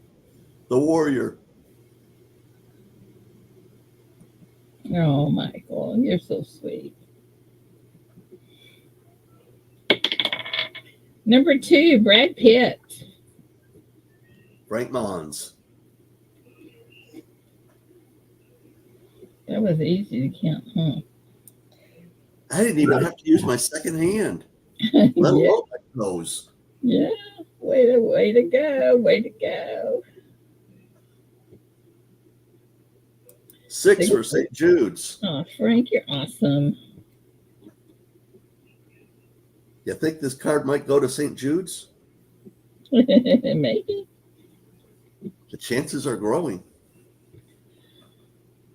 warrior. Oh, Michael, you're so sweet. Number 2, Brad Pitt. Frank Mons. That was easy to count, huh? I didn't even have to use my second hand, let Yeah, alone my toes. yeah. Way to go. Way to go. 6 for St. Jude's. Oh, Frank, you're awesome. You think this card might go to St. Jude's? Maybe. The chances are growing.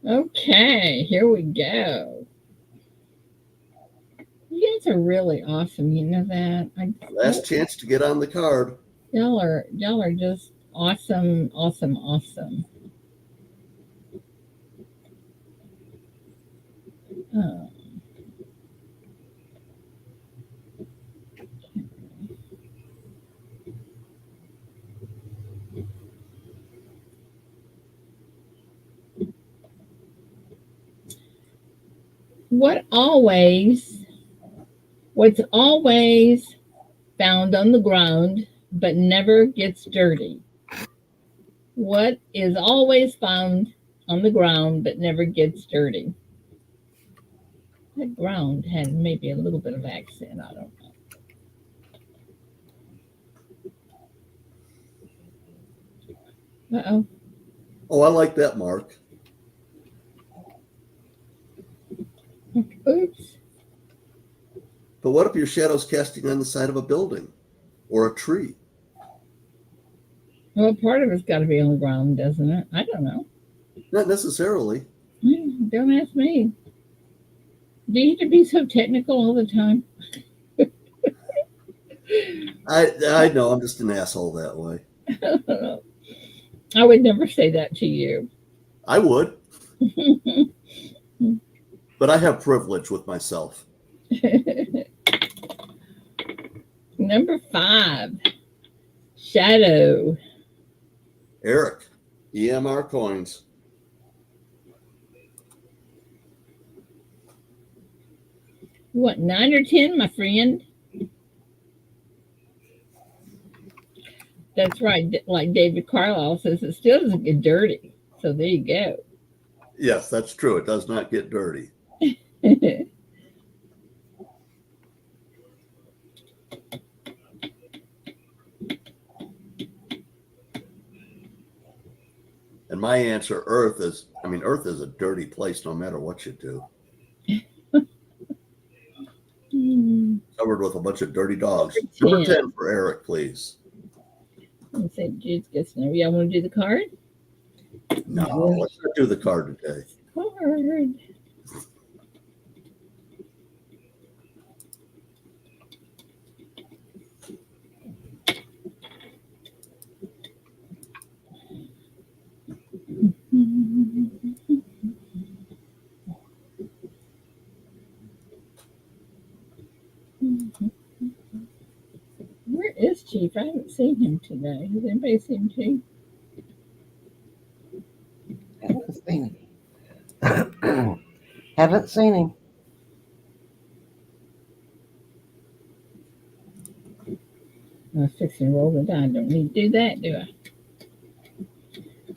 Okay, here we go. You guys are really awesome. You know that. Last chance to get on the card. Y'all are just awesome, awesome, awesome. Oh. What's always found on the ground but never gets dirty? What is always found on the ground but never gets dirty? That ground had maybe a little bit of accent. I don't know. Uh-oh. Oh, I like that, Mark. Oops. But what if your shadow's casting on the side of a building or a tree? Well, part of it's got to be on the ground, doesn't it? I don't know. Not necessarily. Don't ask me. Do you have to be so technical all the time? I know, I'm just an asshole that way. I would never say that to you. I would. But I have privilege with myself. Number 5, Shadow. Eric, EMR coins. You want 9 or 10, my friend? That's right. Like David Carlisle says, it still doesn't get dirty. So there you go. Yes, that's true. It does not get dirty. And my answer, Earth is a dirty place no matter what you do. Covered with a bunch of dirty dogs. Number 10 for Eric, please. Let's say Jude's gets no. Y'all want to do the card? No, let's not do the card today. Card. Where is Chief? I haven't seen him today. Has anybody seen Chief? Haven't seen him. Haven't seen him. I was fixing to roll the die. I don't need to do that, do I?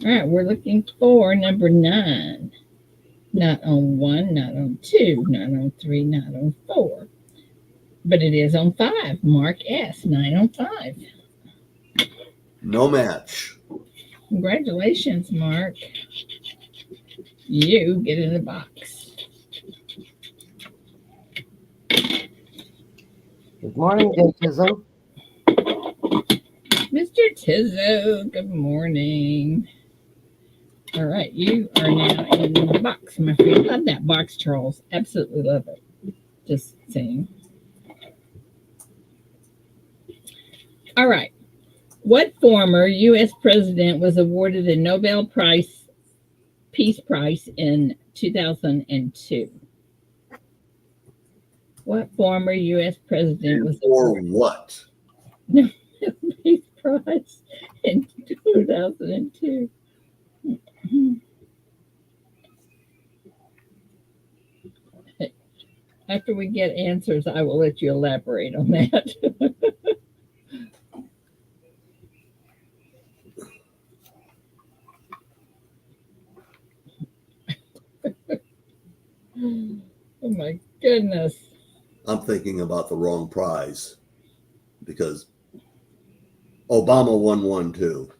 All right, we're looking for number 9. Not on 1, not on 2, not on 3, not on 4. But it is on 5. Mark S. 9 on 5. No match. Congratulations, Mark. You get in the box. Good morning, Jatism. Mr. Tizzo, good morning. All right, you are now in the box, my friend. Love that box, Charles. Absolutely love it. Just saying. All right. What former U.S. president was awarded the Nobel Peace Prize in 2002? What former U.S. president was Or awarded what? the Nobel Peace Prize in 2002? After we get answers, I will let you elaborate on that. Oh my goodness. I'm thinking about the wrong prize because Obama won one too.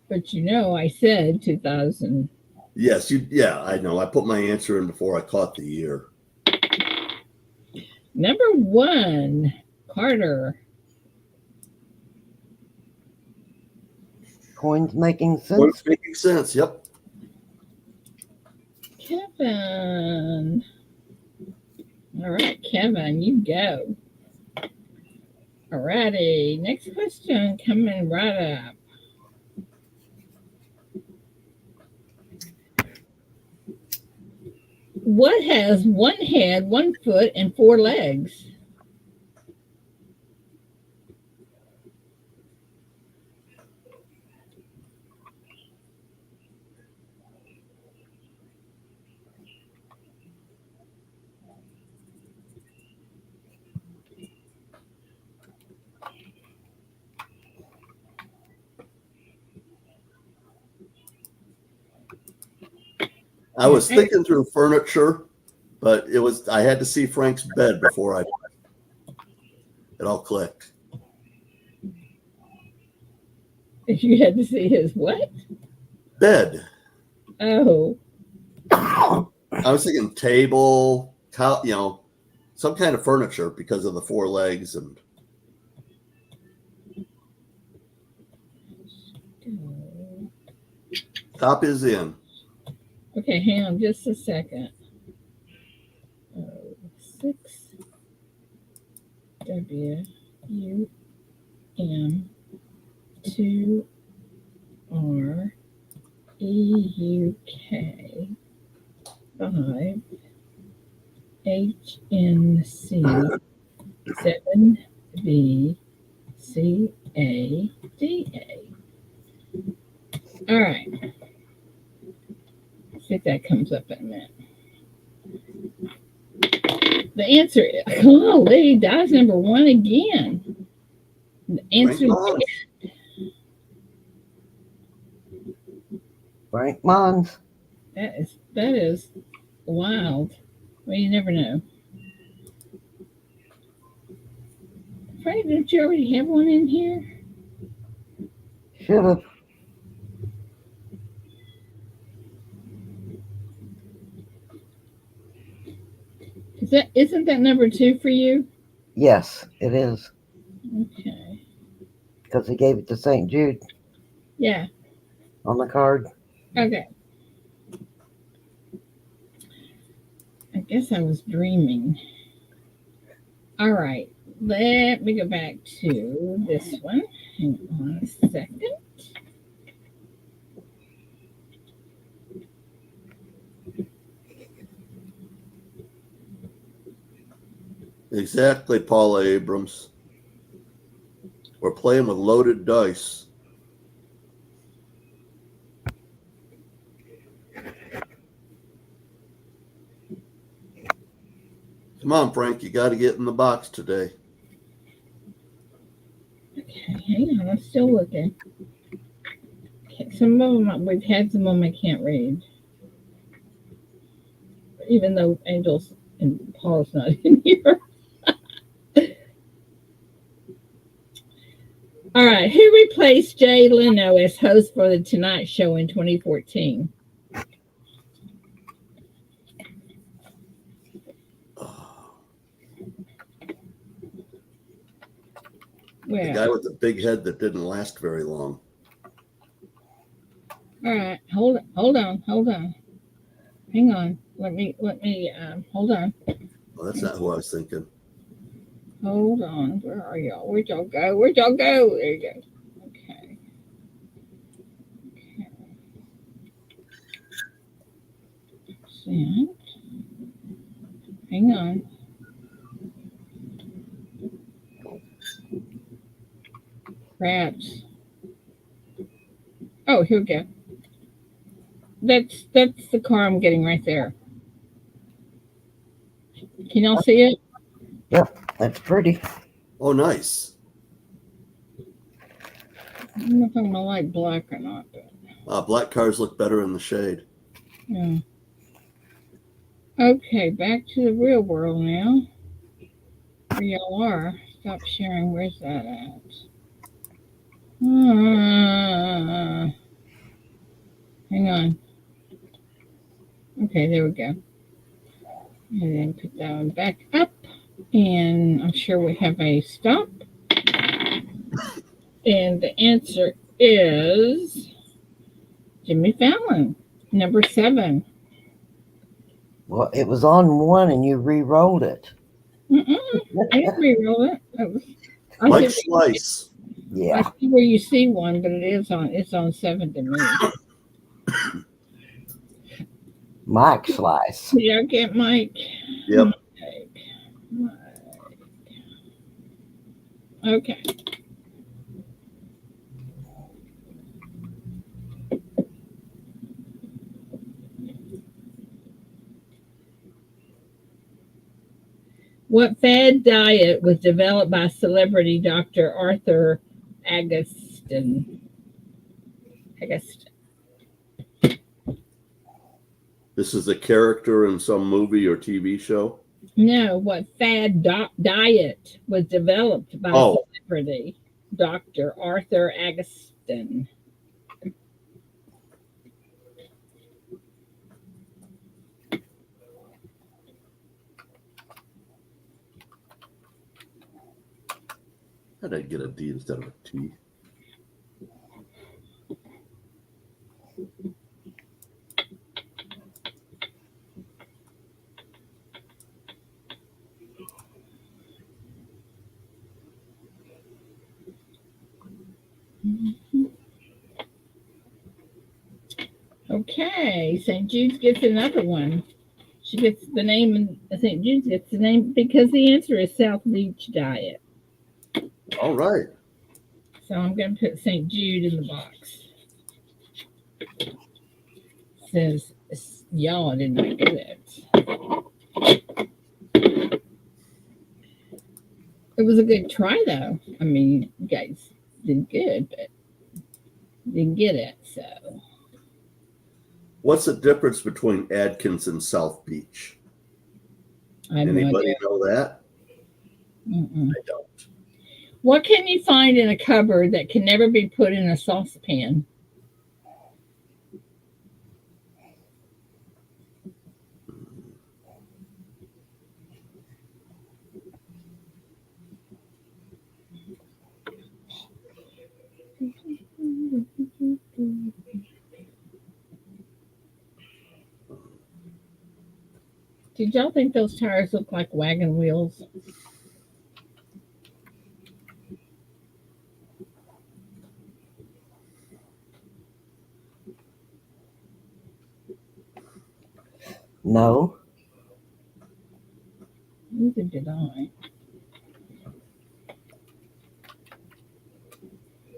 But you know, I said 2000. Yes, yeah, I know. I put my answer in before I caught the year. Number one, Carter. Coins making What's sense. making sense? Yep. Kevin. All right, Kevin, you go. All righty. Next question coming right up. What has one head, 1 foot, and 4 legs? I was thinking through furniture, but I had to see Frank's bed before it all clicked. You had to see his what? Bed. Oh. I was thinking table, some kind of furniture because of the 4 legs and. Top is in. Okay, hang on just a second. 6 W U M 2 R E U K 5 H N C 7 B C A D A. All right. See if that comes up in a minute. The answer is, golly, that's number one again. The answer is Frank Mons. that is wild. Well, you never know. Frank, don't you already have one in here? Should have. Isn't that number two for you? Yes, it is. Okay. Because he gave it to St. Jude. Yeah. On the card. Okay. I guess I was dreaming. All right. Let me go back to this one. Hang on a second. Exactly, Paula Abrams. We're playing with loaded dice. Come on, Frank, you got to get in the box today. Okay, hang on. I'm still looking. Okay, some of them, we've had some of them I can't read. Even though Angel's And Paul's not in here. All right. Who replaced Jay Leno as host for The Tonight Show in 2014? The guy with the big head that didn't last very long. All right. Hold on. Hang on. Let me hold on. Well, that's not who I was thinking. Hold on. Where are y'all? Where'd y'all go? There you go. Okay. Sent. Hang on. Rats. Oh, here we go. That's the car I'm getting right there. Can y'all see it? Yep, that's pretty. Oh, nice. I don't know if I'm gonna like black or not. But, Black cars look better in the shade. yeah. Okay, back to the real world now. Where y'all are. Stop sharing. Where's that at? Hang on. Okay, there we go. And then put that one back up. And I'm sure we have a stop. And the answer is Jimmy Fallon, number 7. Well, it was on 1 and you re-rolled it. I didn't re-roll it. Mike Slice. Yeah. I see where you see 1, but it's on 7 to me. Mike Slice. Did I get Mike? Yep. Mike. Okay. What fad diet was developed by celebrity Dr. Arthur Agaston? This is a character in some movie or TV show? No, what fad diet was developed by celebrity Dr. Arthur Agaston? How did I get a D instead of a T? Okay, St. Jude's gets another one. She gets the name, and St. Jude's gets the name because the answer is South Beach diet. All right. So I'm going to put St. Jude in the box. Says y'all did not get it. It was a good try, though. I mean, you guys did good, but didn't get it. So, what's the difference between Adkins and South Beach? Anybody know that? I don't. What can you find in a cupboard that can never be put in a saucepan? Did y'all think those tires look like wagon wheels? No. Neither did I.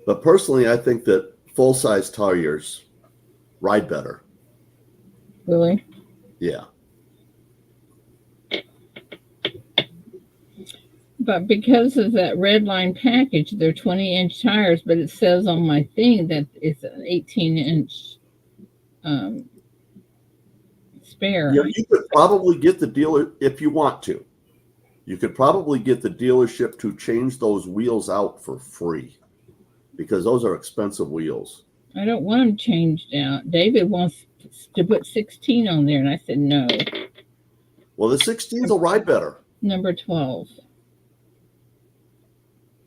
But personally, I think that full-size tires ride better. Really? Yeah. But because of that red line package, they're 20-inch tires, but it says on my thing that it's an 18-inch spare. You could probably get the dealer, if you want to, you could probably get the dealership to change those wheels out for free because those are expensive wheels. I don't want them changed out. David wants to put 16 on there, and I said no. Well, the 16s will ride better. Number 12.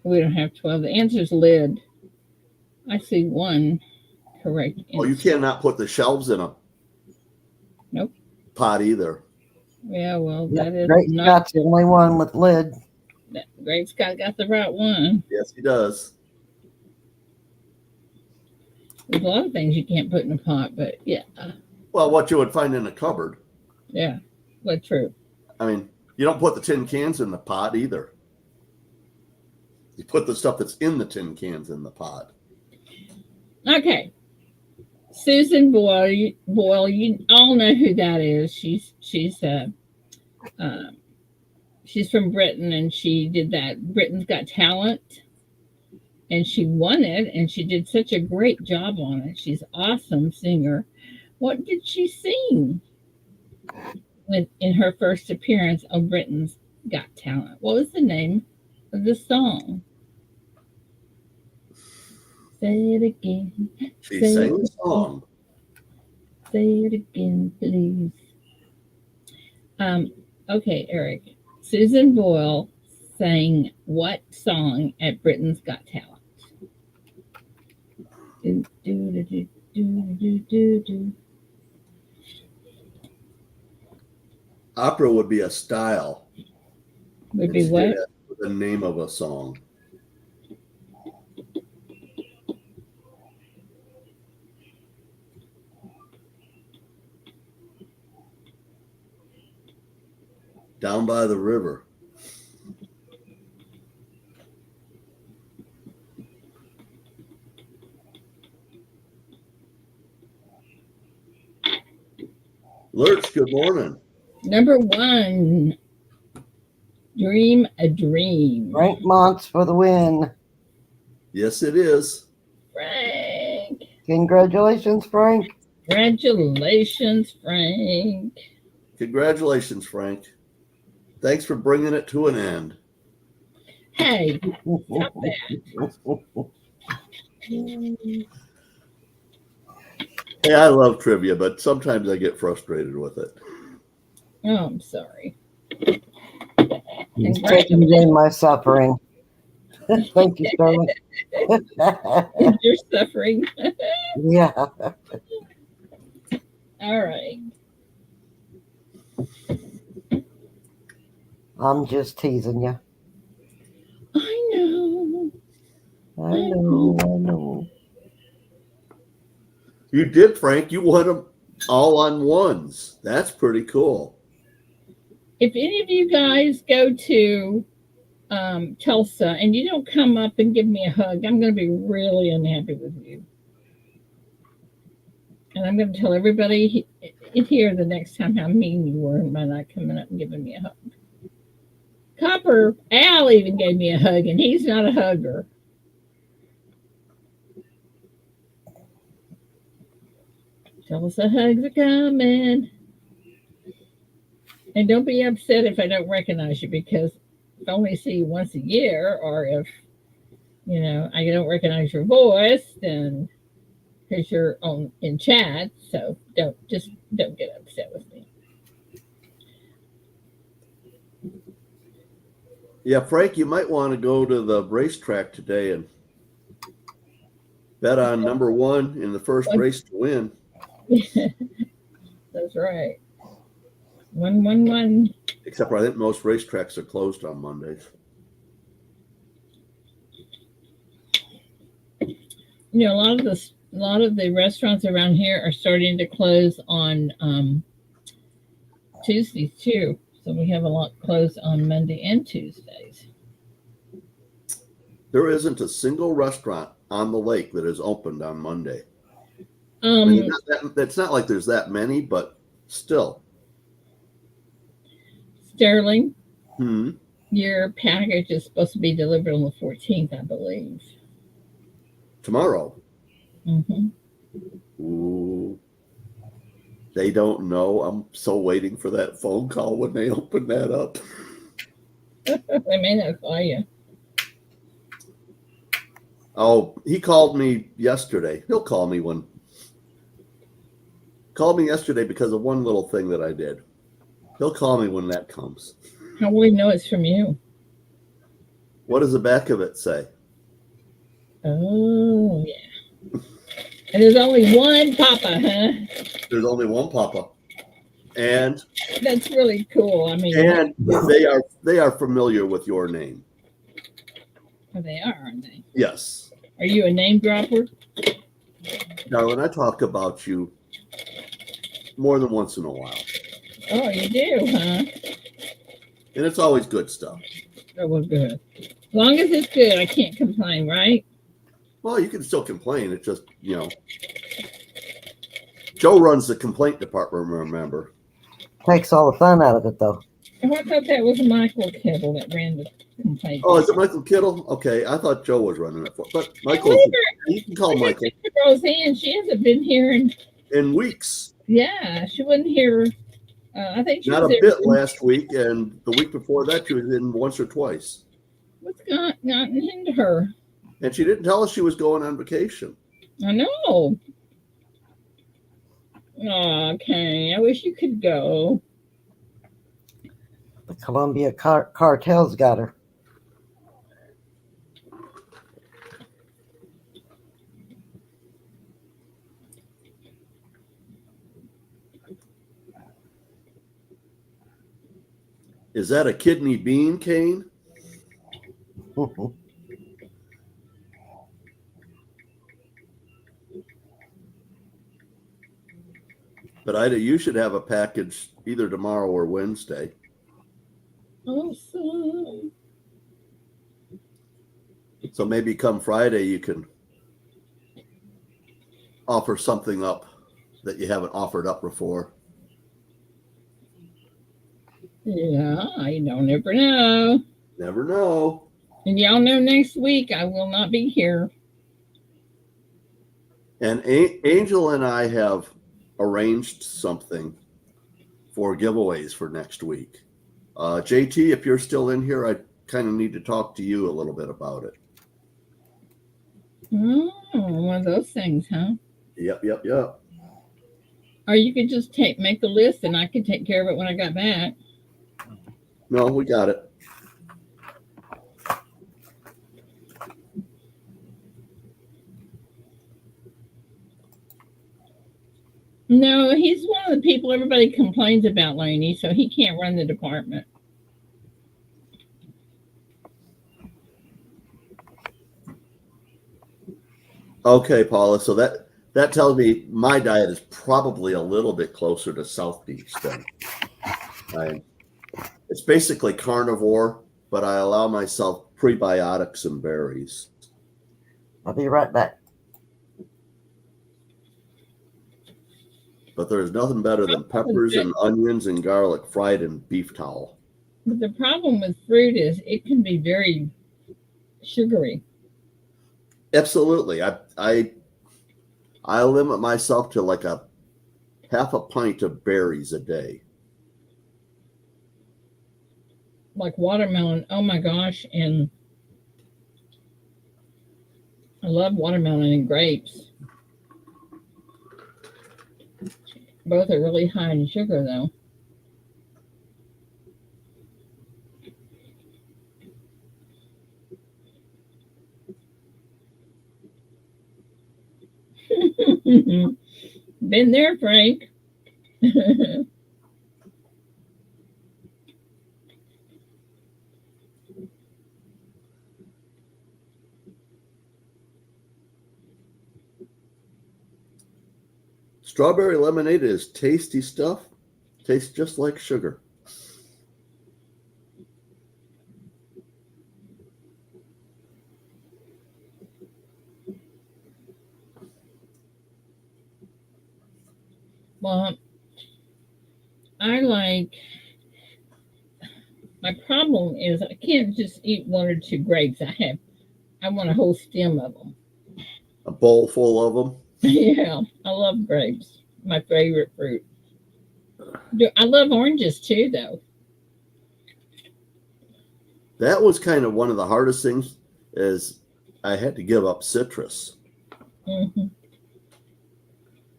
We don't have 12. The answer's lid. I see one correct answer. Oh, you cannot put the shelves in a Nope. pot either. Yeah, well, Yep, that is Great not. Scott's the only one with lid. Great Scott got the right one. Yes, he does. There's a lot of things you can't put in a pot, but yeah. Well, what you would find in a cupboard. Yeah, but true. I mean, you don't put the tin cans in the pot either. You put the stuff that's in the tin cans in the pot. Okay. Susan Boyle, you all know who that is. She's from Britain, and she did that Britain's Got Talent, and she won it, and she did such a great job on it. She's an awesome singer. What did she sing in her first appearance on Britain's Got Talent? What was the name of the song? Say it again. She sang the song. Say it again, please. Okay, Eric. Susan Boyle sang what song at Britain's Got Talent? Do, do, do, do, do, do, do. Opera would be a style. Would be what? The name of a song. Down by the river. Lurch, good morning. Number 1. Dream a Dream. Frank Montz for the win. Yes, it is. Frank. Congratulations, Frank. Congratulations, Frank. Congratulations, Frank. Thanks for bringing it to an end. Hey, stop that. Hey, I love trivia, but sometimes I get frustrated with it. Oh, I'm sorry. He's taking away my suffering. Thank you, Sterling. You're suffering. Yeah. All right. I'm just teasing you. I know. I know. You did, Frank. You won them all on ones. That's pretty cool. If any of you guys go to Tulsa and you don't come up and give me a hug, I'm going to be really unhappy with you. And I'm going to tell everybody here the next time how mean you were by not coming up and giving me a hug. Copper Al even gave me a hug, and he's not a hugger. Tulsa hugs are coming. And don't be upset if I don't recognize you, because if I only see you once a year, or if, I don't recognize your voice, then because you're in chat, so don't get upset with me. Yeah, Frank, you might want to go to the racetrack today and bet on number 1 in the first race to win. That's right. 1-1-1. Except for I think most racetracks are closed on Mondays. A lot of the restaurants around here are starting to close on Tuesdays too. So we have a lot closed on Monday and Tuesdays. There isn't a single restaurant on the lake that is opened on Monday. It's not like there's that many, but still. Sterling, Hmm. your package is supposed to be delivered on the 14th, I believe. Tomorrow. Mm-hmm. Ooh. They don't know. I'm so waiting for that phone call when they open that up. They may not call you. Oh, he called me yesterday. He'll call me when. Called me yesterday because of one little thing that I did. He'll call me when that comes. How will we know it's from you? What does the back of it say? Oh, yeah. And there's only one Papa, huh? There's only one Papa. And That's really cool. I mean, and they are familiar with your name. oh, they are, aren't they? Yes. Are you a name dropper? Darling, I talk about you more than once in a while. Oh, you do, huh? And it's always good stuff. Oh, well, good. As long as it's good, I can't complain, right? Well, you can still complain. It's just, Joe runs the complaint department, remember? Takes all the fun out of it, though. Oh, I thought that was Michael Kittle that ran the complaint. Oh, is it Michael Kittle? Okay, I thought Joe was running it for. But Michael, you can call Michael. Roseanne, she hasn't been here in weeks. Yeah, she wasn't here. I think she not was a bit last week, and the week before that she was in once or twice. What's gotten into her? And she didn't tell us she was going on vacation. I know. Oh, okay, I wish you could go. The Columbia cartel's got her. Is that a kidney bean, Kane? But you should have a package either tomorrow or Wednesday. Awesome. So maybe come Friday you can offer something up that you haven't offered up before. Yeah, I don't ever know. Never know. And y'all know next week I will not be here. And Angel and I have arranged something for giveaways for next week. JT, if you're still in here, I kind of need to talk to you a little bit about it. Oh, one of those things, huh? Yep. Or you could just make a list and I could take care of it when I got back. No, we got it. No, he's one of the people everybody complains about, Lainey, so he can't run the department. Okay, Paula. So that tells me my diet is probably a little bit closer to South Beach then. It's basically carnivore, but I allow myself prebiotics and berries. I'll be right back. But there's nothing better than peppers and onions and garlic fried in beef towel. But the problem with fruit is it can be very sugary. Absolutely. I limit myself to like a half a pint of berries a day. Like watermelon. Oh my gosh. And I love watermelon and grapes. Both are really high in sugar, though. Been there, Frank. Strawberry lemonade is tasty stuff. Tastes just like sugar. Well, my problem is I can't just eat one or two grapes. I want a whole stem of them. A bowl full of them. Yeah, I love grapes. My favorite fruit. I love oranges too, though. That was kind of one of the hardest things is I had to give up citrus. Hmm.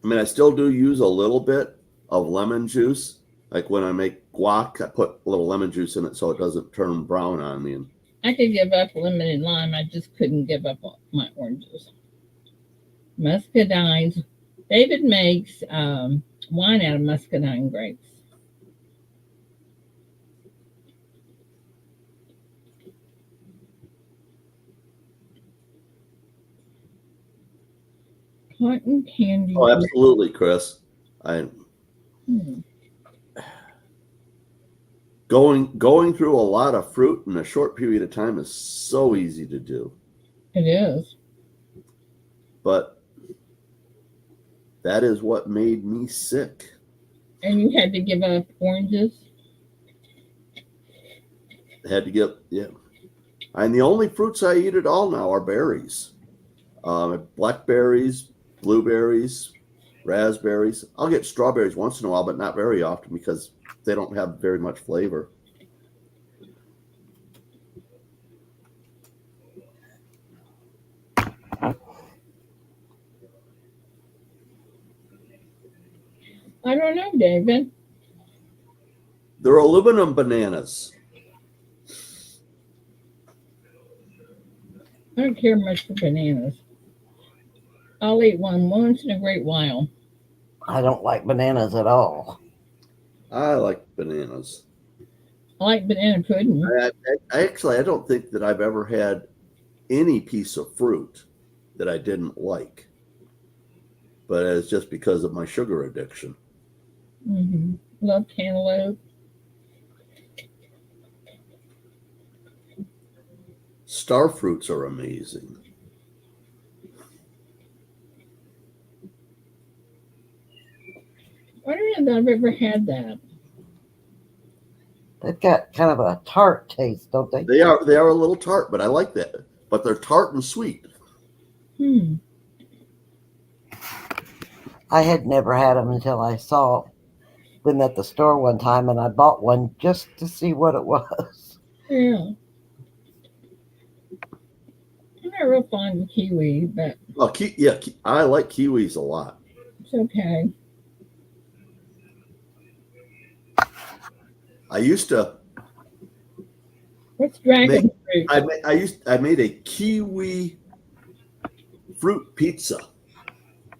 I mean, I still do use a little bit of lemon juice. Like when I make guac, I put a little lemon juice in it so it doesn't turn brown on me. And I could give up lemon and lime. I just couldn't give up my oranges. Muscadines. David makes wine out of muscadine grapes. Cotton candy. oh, absolutely, Chris. I Hmm, going through a lot of fruit in a short period of time is so easy to do, it is. but that is what made me sick. And you had to give up oranges. I had to get yeah. And the only fruits I eat at all now are berries. Blackberries, blueberries, raspberries. I'll get strawberries once in a while, but not very often because they don't have very much flavor. I don't know, David. They're aluminum bananas. I don't care much for bananas. I'll eat one once in a great while. I don't like bananas at all. I like bananas. I like banana pudding. I don't think that I've ever had any piece of fruit that I didn't like, but it's just because of my sugar addiction. Love cantaloupe. Star fruits are amazing. I don't know that I've ever had that. They've got kind of a tart taste, don't they? They are a little tart, but I like that. But they're tart and sweet. Hmm. I had never had them until I saw them at the store one time, and I bought one just to see what it was. Yeah. I'm not real fond of kiwi, but Well, I like kiwis a lot. it's okay. I used to What's make dragon fruit? I made a kiwi fruit pizza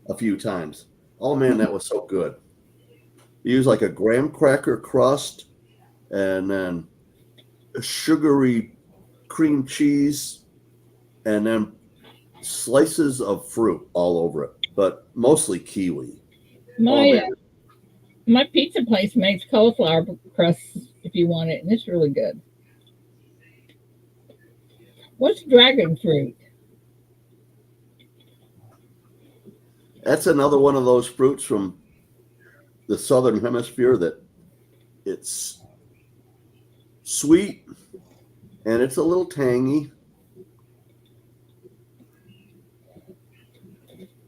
a few times. Oh man, that was so good. You use like a graham cracker crust and then a sugary cream cheese and then slices of fruit all over it, but mostly kiwi. Oh My man, my pizza place makes cauliflower crust if you want it, and it's really good. What's dragon fruit? that's another one of those fruits from the southern hemisphere that it's sweet and it's a little tangy,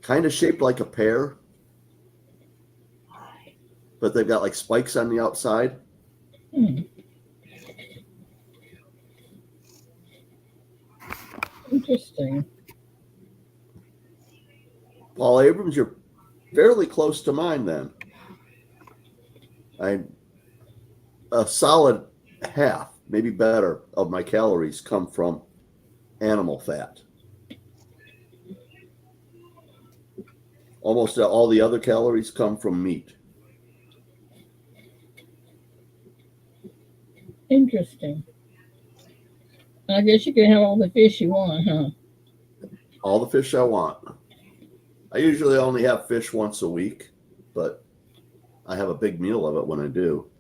kind of shaped like a pear, but they've got like spikes on the outside. Hmm. Interesting. Paul Abrams, you're fairly close to mine then. I a solid half, maybe better, of my calories come from animal fat. Almost all the other calories come from meat. Interesting. I guess you can have all the fish you want, huh? All the fish I want. I usually only have fish once a week, but I have a big meal of it when I do.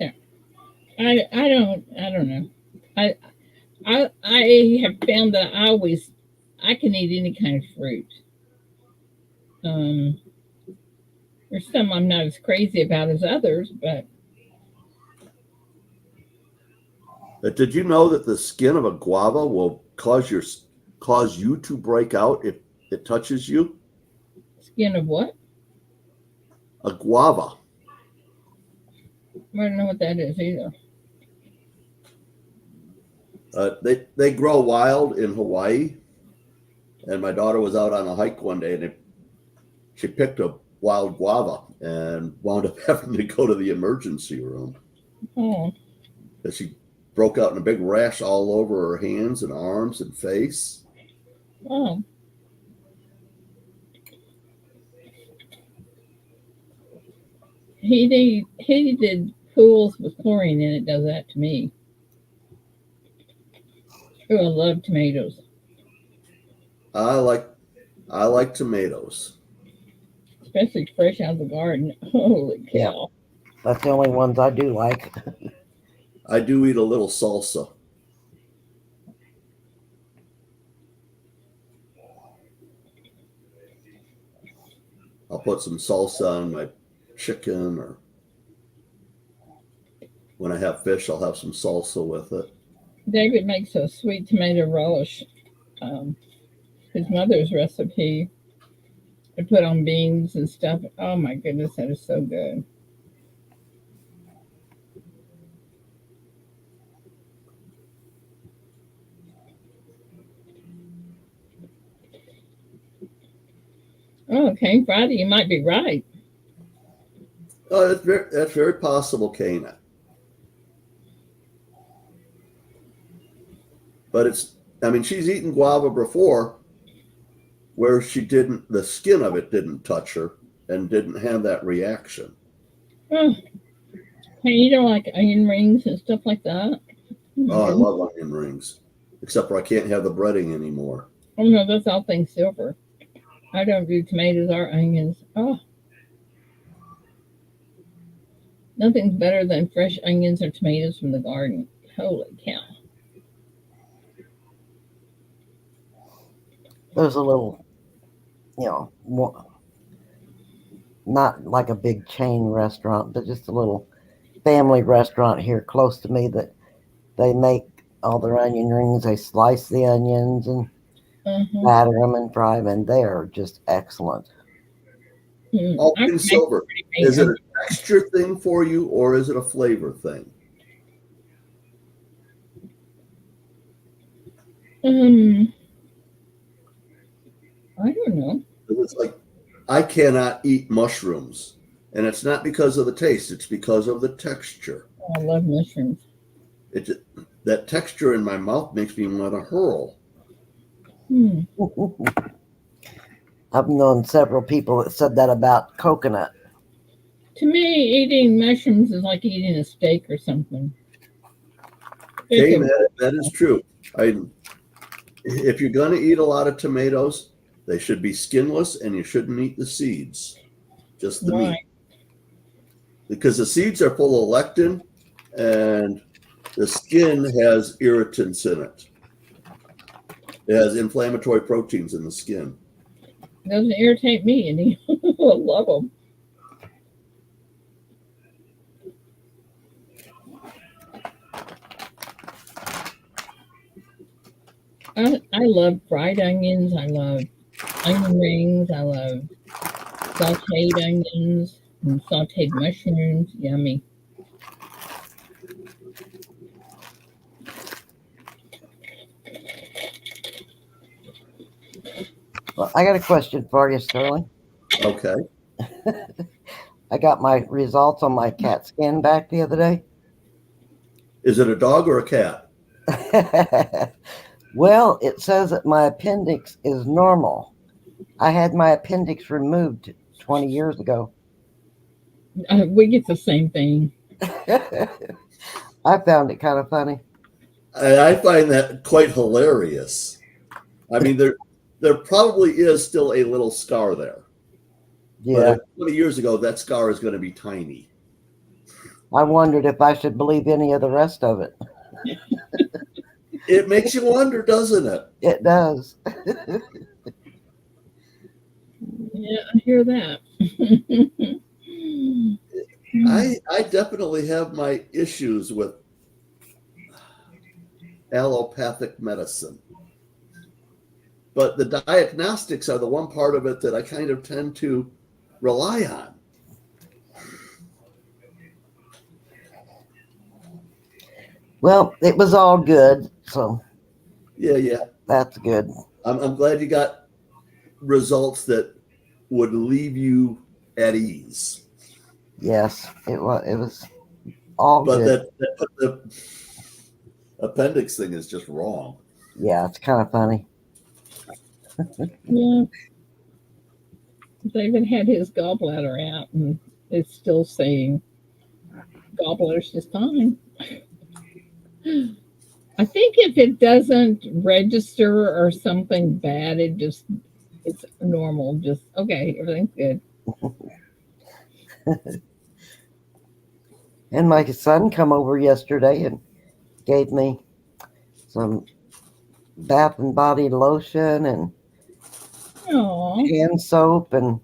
Yeah. I don't know. I I have found that I can eat any kind of fruit. Um, there's some I'm not as crazy about as others, but Did you know that the skin of a guava will cause you to break out if it touches you? Skin of what? A guava. I don't know what that is either. They grow wild in Hawaii, and my daughter was out on a hike one day, and she picked a wild guava and wound up having to go to the emergency room. Oh, She broke out in a big rash all over her hands and arms and face. oh. He did pools with chlorine in it. Does that to me. Oh, I love tomatoes, I like tomatoes. especially fresh out of the garden. Holy Yeah, cow! that's the only ones I do like. I do eat a little salsa. I'll put some salsa on my chicken, or when I have fish, I'll have some salsa with it. David makes a sweet tomato relish. Um, his mother's recipe to put on beans and stuff. Oh my goodness, that is so good. Oh, okay, Friday, you might be right. Oh, that's very possible, Kana. But I mean, she's eaten guava before where the skin of it didn't touch her and didn't have that reaction. Oh, hey, you don't like onion rings and stuff like that? Oh my Oh, I goodness. love onion rings, except for I can't have the breading anymore. Oh no, that's all things silver. I don't do tomatoes or onions. Oh, nothing's better than fresh onions or tomatoes from the garden. Holy cow! There's a little, you know, not like a big chain restaurant, but just a little family restaurant here close to me that they make all their onion rings. They slice the onions and Uh-huh. batter them and fry them, and they are just excellent. All I can things make silver. pretty Is it onion. a texture thing for you, or is it a flavor thing? Um, I don't know. It's like I cannot eat mushrooms, and it's not because of the taste; it's because of the texture. I love mushrooms. It that texture in my mouth makes me want to hurl. Hmm. I've known several people that said that about coconut. To me, eating mushrooms is like eating a steak or something. It's Okay, a that is true. If you're going to eat a lot of tomatoes, they should be skinless, and you shouldn't eat the seeds, just the meat, right. because the seeds are full of lectin, and the skin has irritants in it. It has inflammatory proteins in the skin. Doesn't irritate me any. I love them. I love fried onions. I love onion rings. I love sauteed onions and sauteed mushrooms. Yummy. Well, I got a question for you, Sterling. Okay. I got my results on my CAT scan back the other day. Is it a dog or a cat? Well, it says that my appendix is normal. I had my appendix removed 20 years ago. We get the same thing. I found it kind of funny. I find that quite hilarious. I mean, there probably is still a little scar there, Yeah, but 20 years ago, that scar is going to be tiny. I wondered if I should believe any of the rest of it. It makes you wonder, doesn't it? It does. Yeah, I hear that. I definitely have my issues with allopathic medicine. But the diagnostics are the one part of it that I kind of tend to rely on. Well, it was all good, so Yeah. that's good. I'm glad you got results that would leave you at ease. Yes, it was all But good. the appendix thing is just wrong. Yeah, it's kind of funny. Yeah. David had his gallbladder out, and it's still saying gallbladder's just fine. I think if it doesn't register or something bad, it's normal. Just okay, everything's good. And my son come over yesterday and gave me some bath and body lotion and Oh, hand soap and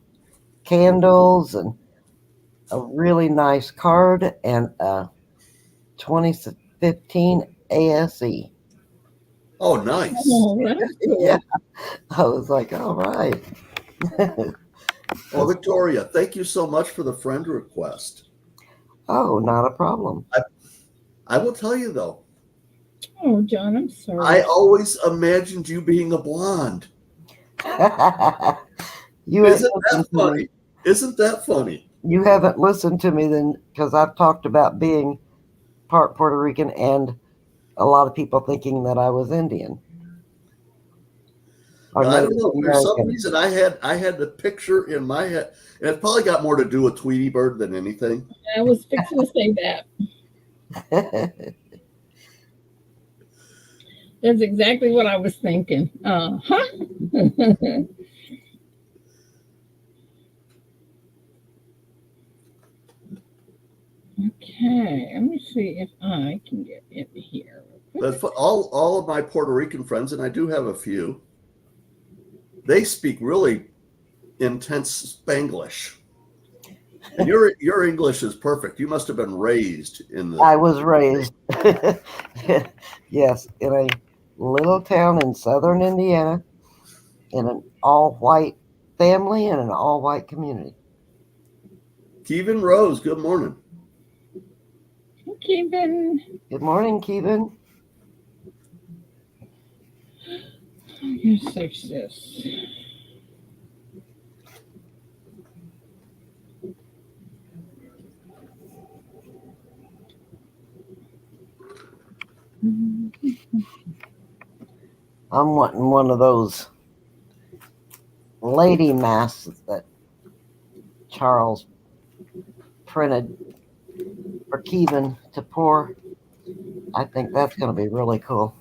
candles and a really nice card and a 2015 ASE. Oh, nice. oh, that's cool. Yeah, I was like, all right. Oh, Victoria, thank you so much for the friend request. Oh, not a problem. I will tell you though, Oh, John, I'm sorry. I always imagined you being a blonde. You Isn't that funny? Isn't that funny? You haven't listened to me then, because I've talked about being part Puerto Rican and a lot of people thinking that I was Indian. Or I don't Native know. For some American. reason, I had the picture in my head, and it probably got more to do with Tweety Bird than anything. I was fixing to say that. That's exactly what I was thinking. Huh? Okay, let me see if I can get in here. But for all of my Puerto Rican friends, and I do have a few, they speak really intense Spanglish. And your English is perfect. You must have been raised in the. I was raised, yes, in a little town in southern Indiana, in an all-white family and an all-white community. Kevin Rose, good morning. Kevin. Good morning, Kevin. I'm going to search this. I'm wanting one of those lady masks that Charles printed for Kevin to pour. I think that's going to be really cool.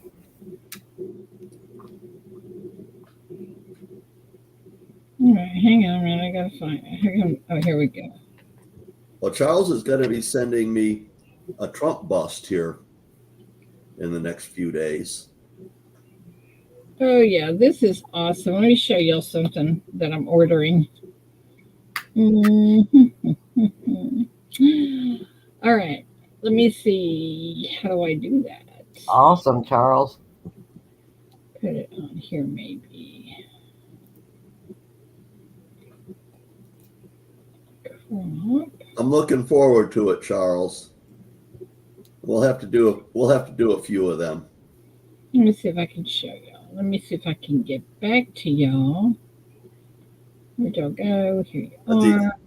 All right, hang on a minute. I got to find it. Oh, here we go. Well, Charles is going to be sending me a Trump bust here in the next few days. Oh, yeah, this is awesome. Let me show y'all something that I'm ordering. All right, let me see. How do I do that? Awesome, Charles. Put it on here, maybe. I'm looking forward to it, Charles. We'll have to do a few of them. Let me see if I can show y'all. Let me see if I can get back to y'all. Where'd y'all go? Here you are.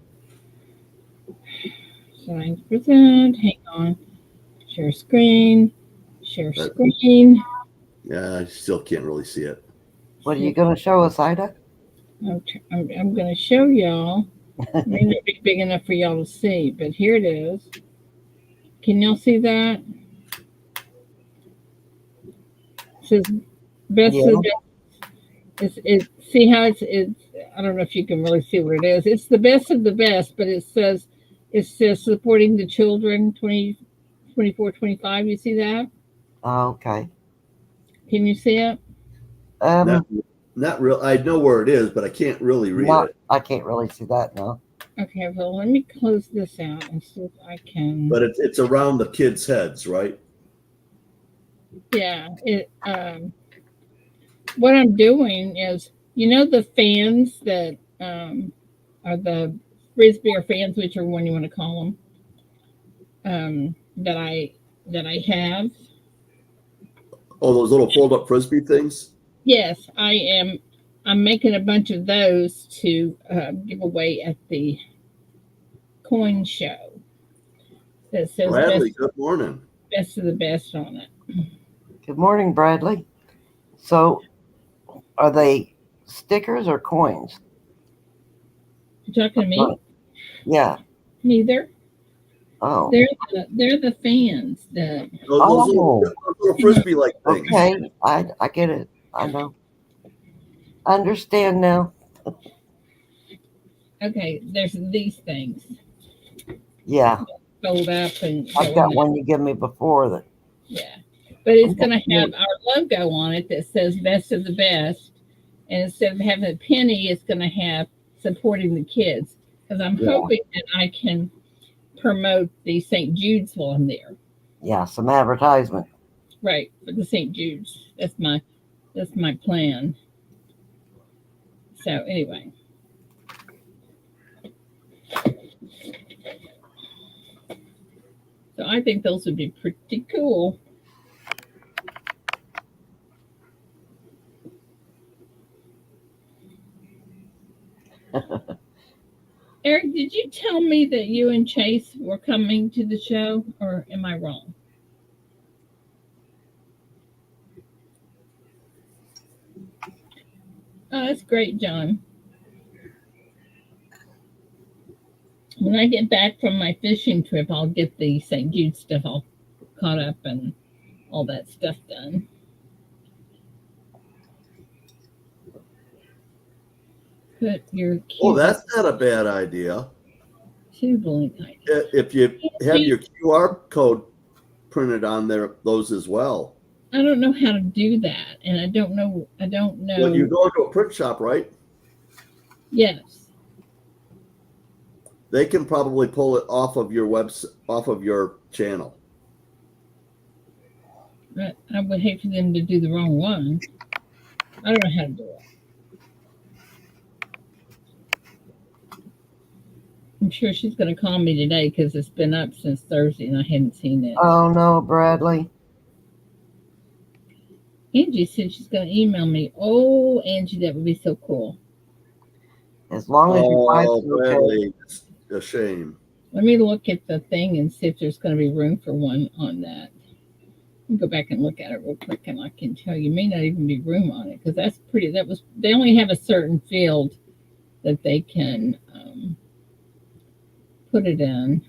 Sign present. Hang on. Share screen. Share screen. Yeah, I still can't really see it. What are you going to show us, Ida? I'm going to show y'all. It may not be big enough for y'all to see, but here it is. Can y'all see that? It says best of the best. See how it's I don't know if you can really see what it is. It's the best of the best, but it says supporting the children 24, 25. You see that? Okay. Can you see it? Not real. I know where it is, but I can't really read it. I can't really see that now. Okay, well, let me close this out and see if I can. But it's around the kids' heads, right? Yeah. What I'm doing is, the fans that are the frisbee or fans, which are one you want to call them, that I have. Oh, those little fold up frisbee things. Yes, I am. I'm making a bunch of those to give away at the coin show that says Bradley, good morning. best of the best on it. Good morning, Bradley. So, are they stickers or coins? You talking to me? Yeah. Neither. Oh. They're the fans. The Oh. Those little frisbee like things. Okay. I get it. I know. I understand now. Okay. There's these things Yeah. fold up and I've go in got there. one you give me before that. Yeah, but it's going to have our logo on it that says best of the best, and instead of having a penny, it's going to have supporting the kids, because I'm Yeah. hoping that I can promote the St. Jude's while I'm there. Yeah. Some advertisement. Right, for the St. Jude's. That's my plan. So anyway, so I think those would be pretty cool. Eric, did you tell me that you and Chase were coming to the show, or am I wrong? Oh, that's great, John. When I get back from my fishing trip, I'll get the St. Jude stuff all caught up and all that stuff done. Put your Oh, QR that's not a bad idea. tubing ID. If you have See, your QR code printed on there, those as well. I don't know how to do that, and I don't know. I don't Well, you know. go to a print shop, right? Yes, They can probably pull it off of your off of your channel. I would hate for them to do the wrong one. I don't know how to do it. I'm sure she's going to call me today because it's been up since Thursday and I hadn't seen it. Oh no, Bradley. Angie said she's going to email me. Oh, Angie, that would be so cool. As long as your wife's Oh, okay. Bradley, it's a shame. Let me look at the thing and see if there's going to be room for one on that. Go back and look at it real quick, and I can tell you may not even be room on it because that's pretty. They only have a certain field that they can put it in.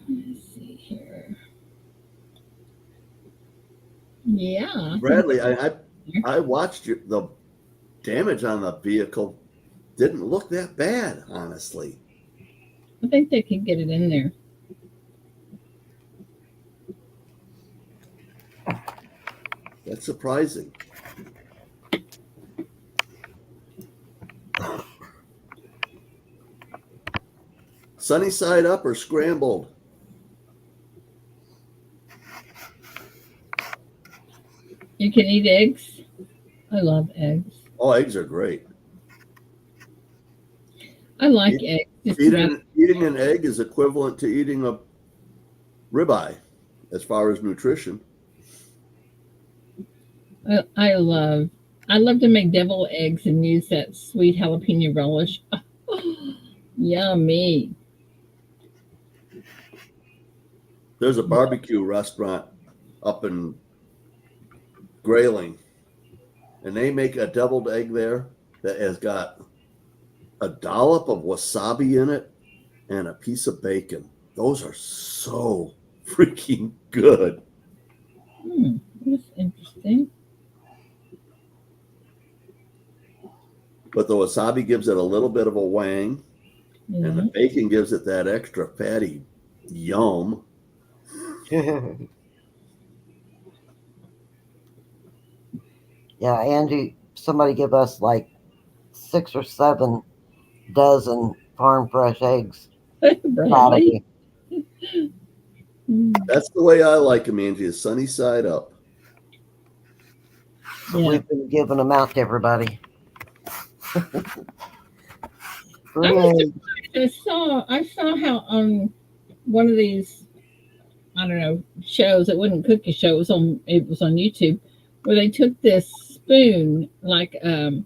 Let's see here. Yeah, Bradley, I watched the damage on the vehicle. Didn't look that bad, honestly. I think they can get it in there. That's surprising. Sunny side up or scrambled? You can eat eggs. I love eggs. Oh, eggs are great. I like eggs. Eating an egg is equivalent to eating a ribeye as far as nutrition. I love to make devil eggs and use that sweet jalapeno relish. Yummy. There's a barbecue restaurant up in Grayling, and they make a deviled egg there that has got a dollop of wasabi in it and a piece of bacon. Those are so freaking good. That's interesting. But the wasabi gives it a little bit of a wang, and the bacon gives it that extra fatty yum. Yeah, Angie, somebody give us like 6 or 7 dozen farm fresh eggs. Bradley. That's the way I like them, Angie, is sunny side up. Yeah. We've been giving them out to everybody. I saw how on one of these, I don't know, shows, it wasn't cookie show, it was on YouTube, where they took this spoon like a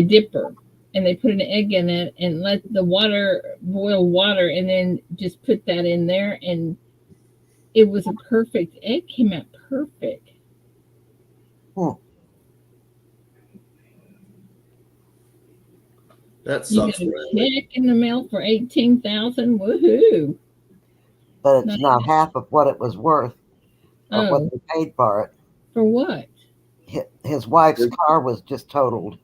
dipper, and they put an egg in it and let the water boil water, and then just put that in there, and it was a perfect egg, came out perfect. That You sucks. got a check in the mail for 18,000. Woohoo! But it's not half of what it was worth, or what Oh, they paid for it. for what? His wife's car was just totaled,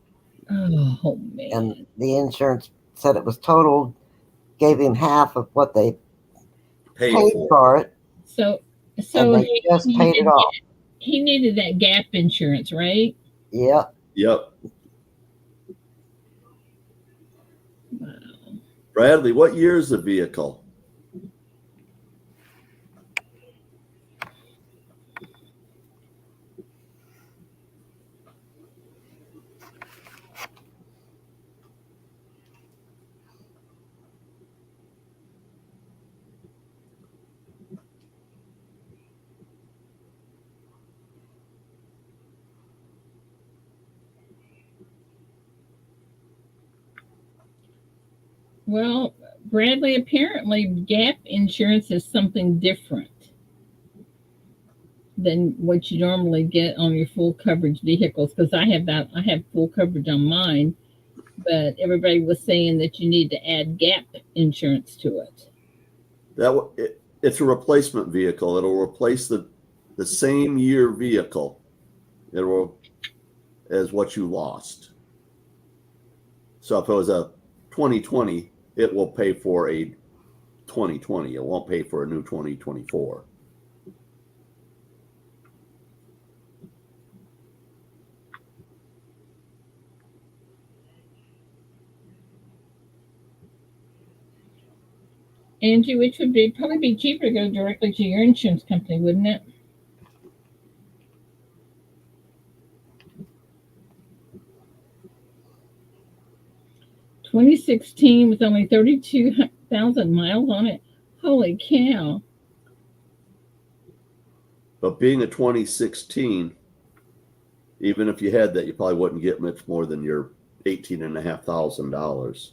Oh man! and the insurance said it was totaled, gave him half of what they paid for it. So and they just paid it off. He needed that gap insurance, right? Yep. Yep. Wow. Bradley, what year is the vehicle? Well, Bradley, apparently gap insurance is something different than what you normally get on your full coverage vehicles, because I have full coverage on mine, but everybody was saying that you need to add gap insurance to it. It's a replacement vehicle. It'll replace the same year vehicle. It will as what you lost. So if it was a 2020, it will pay for a 2020. It won't pay for a new 2024. Angie, which would probably be cheaper to go directly to your insurance company, wouldn't it? $2016 with only 32,000 miles on it. Holy cow! But being a 2016, even if you had that, you probably wouldn't get much more than your $18,500.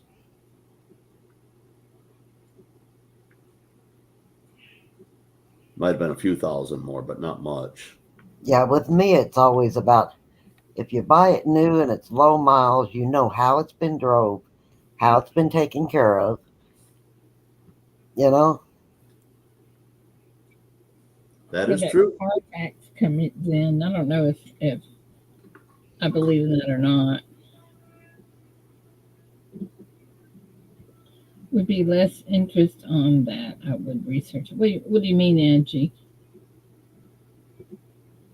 Might have been a few thousand more, but not much. Yeah, with me, it's always about, if you buy it new and it's low miles, you know how it's been drove, how it's been taken care of. You know? That is true. Car tax comes in. I don't know if I believe in that or not. Would be less interest on that. I would research it. What do you mean, Angie?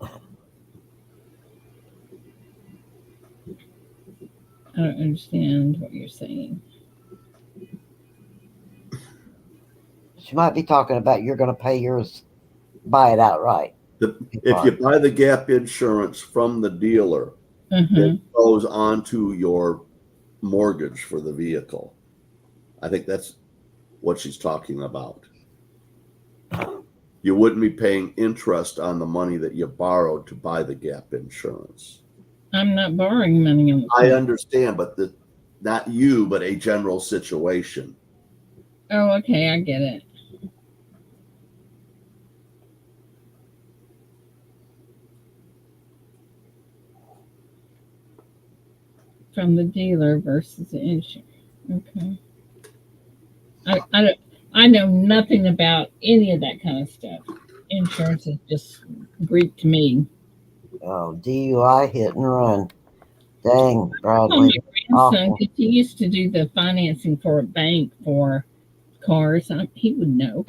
I don't understand what you're saying. She might be talking about you're going to pay yours, buy it outright. If you buy the gap insurance from the dealer, it goes onto your mortgage for the vehicle. I think that's what she's talking about. You wouldn't be paying interest on the money that you borrowed to buy the gap insurance. I'm not borrowing money on I understand, but not you, but a general situation. Oh, okay, I get it. From the dealer versus the insurance. Okay. I know nothing about any of that kind of stuff. Insurance is just Greek to me. Oh, DUI, hit and run. Dang, Bradley. Oh, my grandson, because he used to do the financing for a bank for cars. He would know.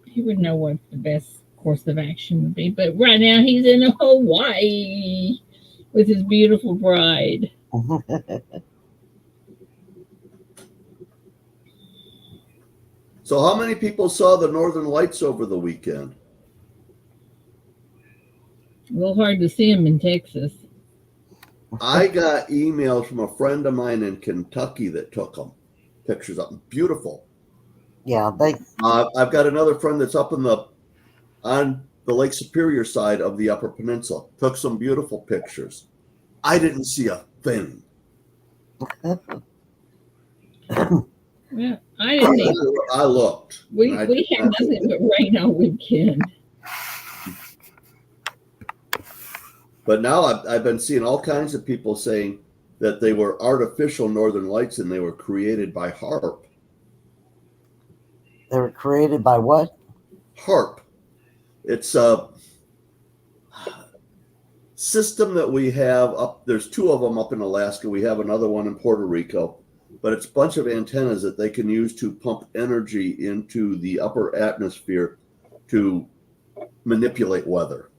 He would know what the best course of action would be. But right now he's in Hawaii with his beautiful bride. So how many people saw the Northern Lights over the weekend? A little hard to see them in Texas. I got emails from a friend of mine in Kentucky that took them. Pictures of them. Beautiful. Yeah, I've got another friend that's up on the Lake Superior side of the Upper Peninsula. Took some beautiful pictures. I didn't see a thing. Yeah, I didn't think I looked. we had nothing but rain all weekend. But now I've been seeing all kinds of people saying that they were artificial Northern Lights and they were created by HAARP. They were created by what? HAARP. It's a system that we have up. There's two of them up in Alaska. We have another one in Puerto Rico. But it's a bunch of antennas that they can use to pump energy into the upper atmosphere to manipulate weather.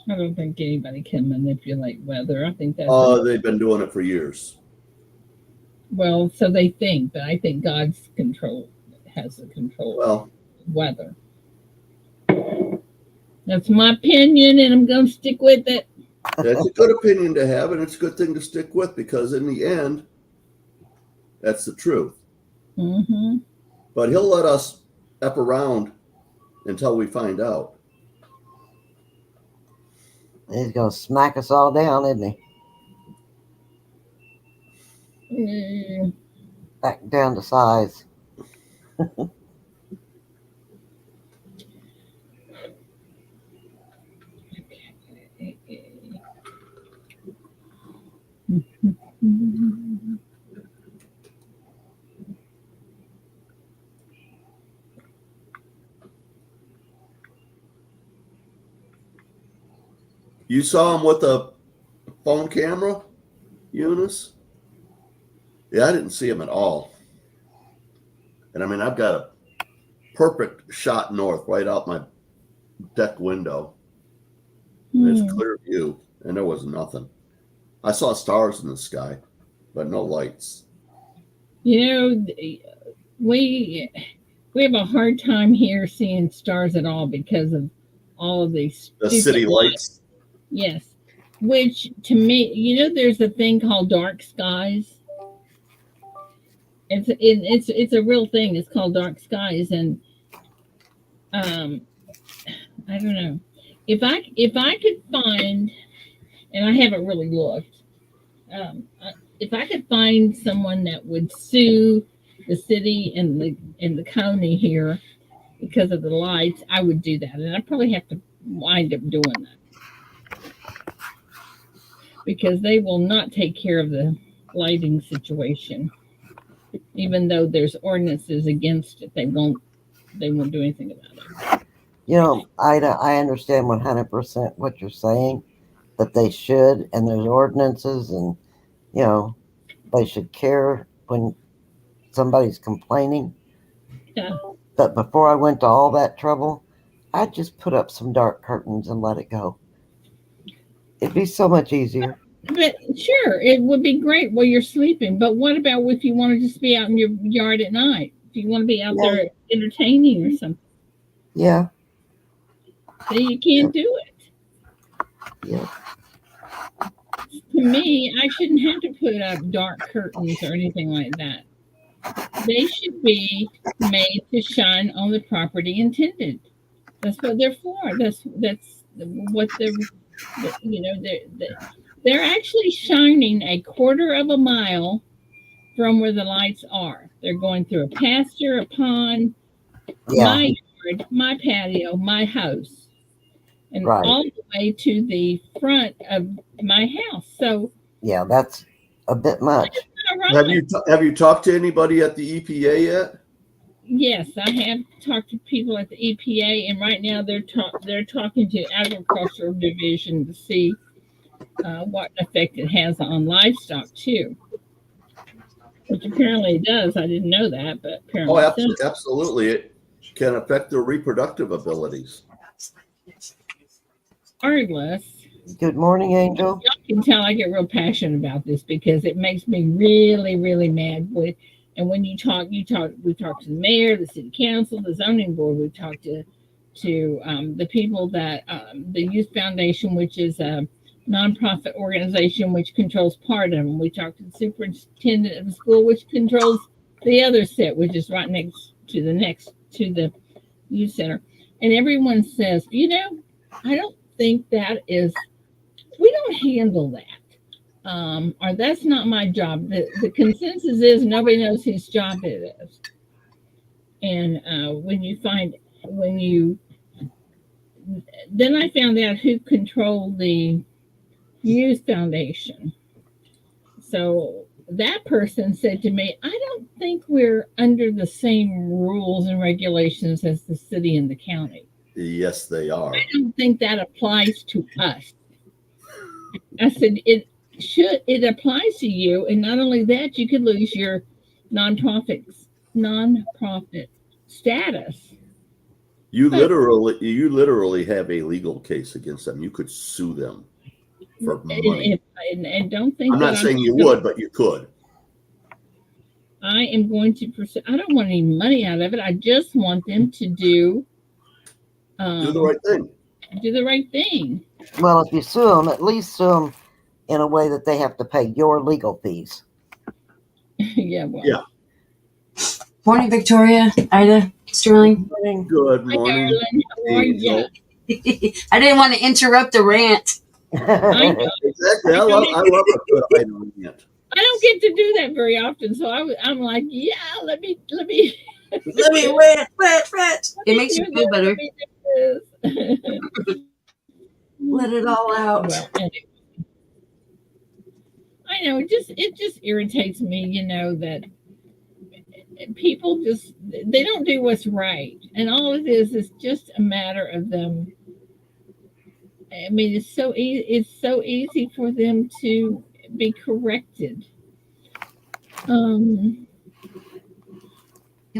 I don't think anybody can manipulate weather. I think that's They've been doing it for years. well, so they think, but I think God's has the control Well, of weather. That's my opinion, and I'm going to stick with it. that's a good opinion to have, and it's a good thing to stick with because in the end, that's the truth. Mm-hmm. But he'll let us F around until we find out. He's going to smack us all down, isn't he? Mm. Back down to size. You saw him with a phone camera, Eunice? Yeah, I didn't see him at all. And I mean, I've got a perfect shot north right out my deck window. It's clear view, and there was nothing. I saw stars in the sky, but no lights. You know, we have a hard time here seeing stars at all because of all of these The city lights. Yes, which to me, you know, there's a thing called dark skies. It's a real thing. It's called dark skies, and I don't know if I could find, and I haven't really looked. If I could find someone that would sue the city and the county here because of the lights, I would do that, and I probably have to wind up doing that because they will not take care of the lighting situation, even though there's ordinances against it. They won't do anything about it. You know, Ida, I understand 100% what you're saying, that they should, and there's ordinances, and, you know, they should care when somebody's complaining. Yeah. But before I went to all that trouble, I'd just put up some dark curtains and let it go. It'd be so much easier. But sure, it would be great while you're sleeping. But what about if you want to just be out in your yard at night? If you want to be out there entertaining or something? Yeah. So you can't do it. Yeah. To me, I shouldn't have to put up dark curtains or anything like that. They should be made to shine on the property intended. That's what they're for. That's what they're actually shining a quarter of a mile from where the lights are. They're going through a pasture, a pond, my yard, my patio, my house, and all the way to the front of my house. So yeah, that's a bit much. Have you talked to anybody at the EPA yet? Yes, I have talked to people at the EPA, and right now they're talking to Agricultural Division to see what effect it has on livestock too. Which apparently it does. I didn't know that, but apparently absolutely. It can affect their reproductive abilities. Regardless. Good morning, Angel. Y'all can tell I get real passionate about this because it makes me really, really mad. And when we talk to the mayor, the city council, the zoning board. We talked to the people that the Youth Foundation, which is a nonprofit organization which controls part of them. We talked to the superintendent of the school, which controls the other set, which is right next to the youth center. And everyone says, I don't think we don't handle that. Or that's not my job. The consensus is nobody knows whose job it is. And then I found out who controlled the Youth Foundation. So that person said to me, I don't think we're under the same rules and regulations as the city and the county. Yes, they are. I don't think that applies to us. I said, it applies to you, and not only that, you could lose your nonprofit status. You literally have a legal case against them. You could sue them for money. And don't think I'm not saying you would, but you could. I am going to pursue. I don't want any money out of it. I just want them to do the right thing. Do the right thing. Well, if you sue them, at least sue them in a way that they have to pay your legal fees. Yeah. Well. Yeah. Morning, Victoria. Ida, Sterling. Good morning. Hi, darling. How are you? I didn't want to interrupt the rant. I know. Exactly. I love a good rant. I don't get to do that very often, so I'm like, yeah, let me Let me rant. It makes you feel better. Let it all out. Well, anyway. I know it just irritates me, that people they don't do what's right, and all it is just a matter of them. I mean, it's so easy for them to be corrected. Eric,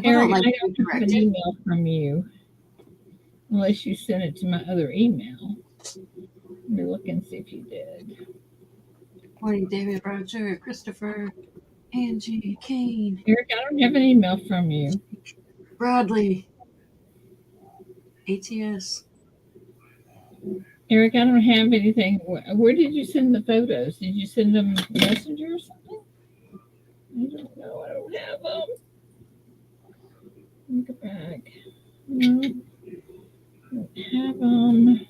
I don't have an email from you unless you sent it to my other email. Let me look and see if you did. Morning, David, Roger, Christopher, Angie, Kane. Eric, I don't have an email from you. Bradley, ATS. Eric, I don't have anything. Where did you send the photos? Did you send them Messenger or something? I don't know. I don't have them. Let me go back. No, I don't have them.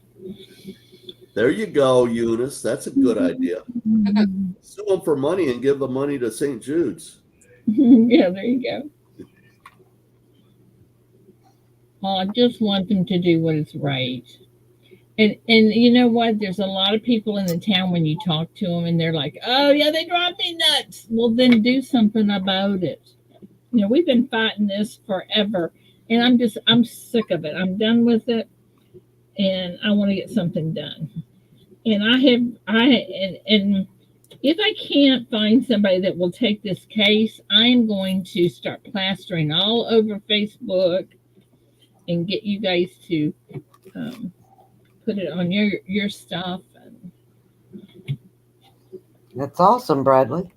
There you go, Eunice. That's a good idea. Sue them for money and give the money to St. Jude's. Yeah, there you go. Well, I just want them to do what is right. And you know what? There's a lot of people in the town when you talk to them and they're like, oh, yeah, they drive me nuts. Well, then do something about it. We've been fighting this forever. And I'm sick of it. I'm done with it. And I want to get something done. And and if I can't find somebody that will take this case, I'm going to start plastering all over Facebook and get you guys to put it on your stuff. That's awesome, Bradley.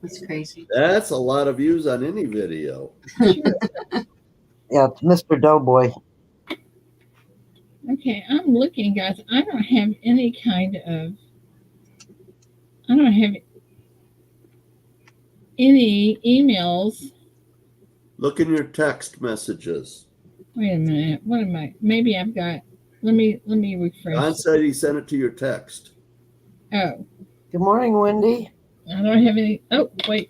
That's crazy. That's a lot of views on any video. Yeah, it's Mr. Doughboy. Okay, I'm looking, guys. I don't have any emails. Look in your text messages. Wait a minute. What am I? Maybe I've got. Let me refresh. John said he sent it to your text. Oh. Good morning, Wendy. I don't have any. Oh, wait.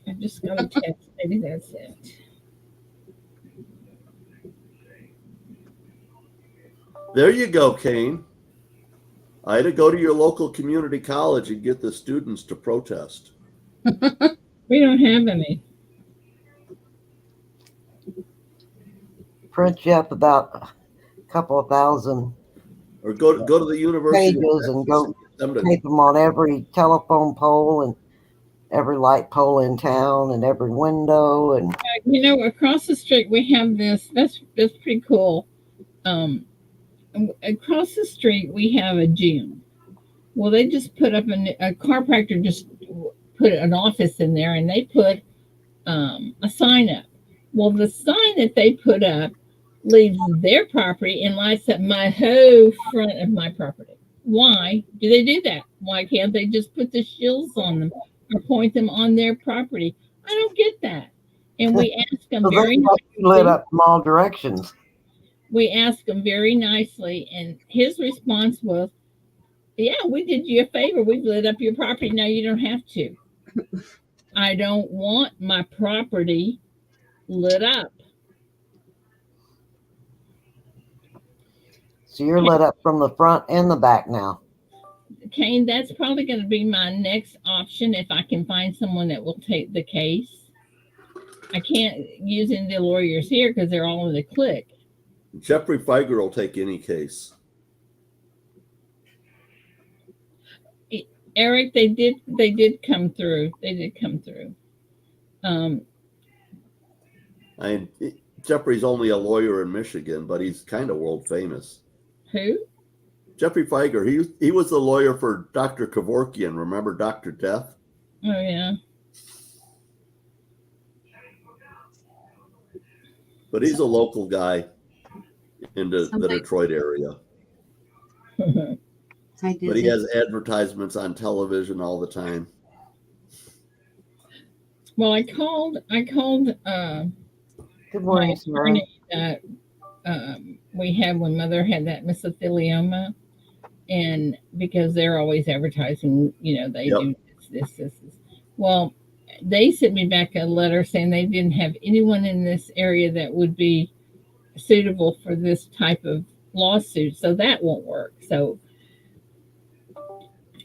I just got a text. Maybe that's it. There you go, Kane. I had to go to your local community college and get the students to protest. We don't have any. Print you up about a couple of thousand. Or go to the university pages and go tape them on every telephone pole and every light pole in town and every window. And across the street we have this. That's pretty cool. Across the street we have a gym, Well, they just put up a chiropractor just put an office in there, and they put a sign up. Well, the sign that they put up leaves their property and lights up my whole front of my property. Why do they do that? Why can't they just put the shields on them or point them on their property? I don't get that. And we ask them So they very got you lit nicely. up from all directions. We asked him very nicely, and his response was, "Yeah, we did you a favor. We lit up your property. Now you don't have to. I don't want my property lit up." So you're lit up from the front and the back now. Kane, that's probably going to be my next option if I can find someone that will take the case. I can't use any of the lawyers here because they're all in the click. Jeffrey Feiger will take any case. Eric, they did come through. They did come through. Jeffrey's only a lawyer in Michigan, but he's kind of world famous. Who? Jeffrey Feiger. He was the lawyer for Dr. Kevorkian. Remember Dr. Death? Oh yeah. But he's a local guy in the Detroit area. But he has advertisements on television all the time. Well, I called Good morning, attorney that we had when Mother had that mesothelioma, and because they're always advertising, they do this. Well, they sent me back a letter saying they didn't have anyone in this area that would be suitable for this type of lawsuit, so that won't work. So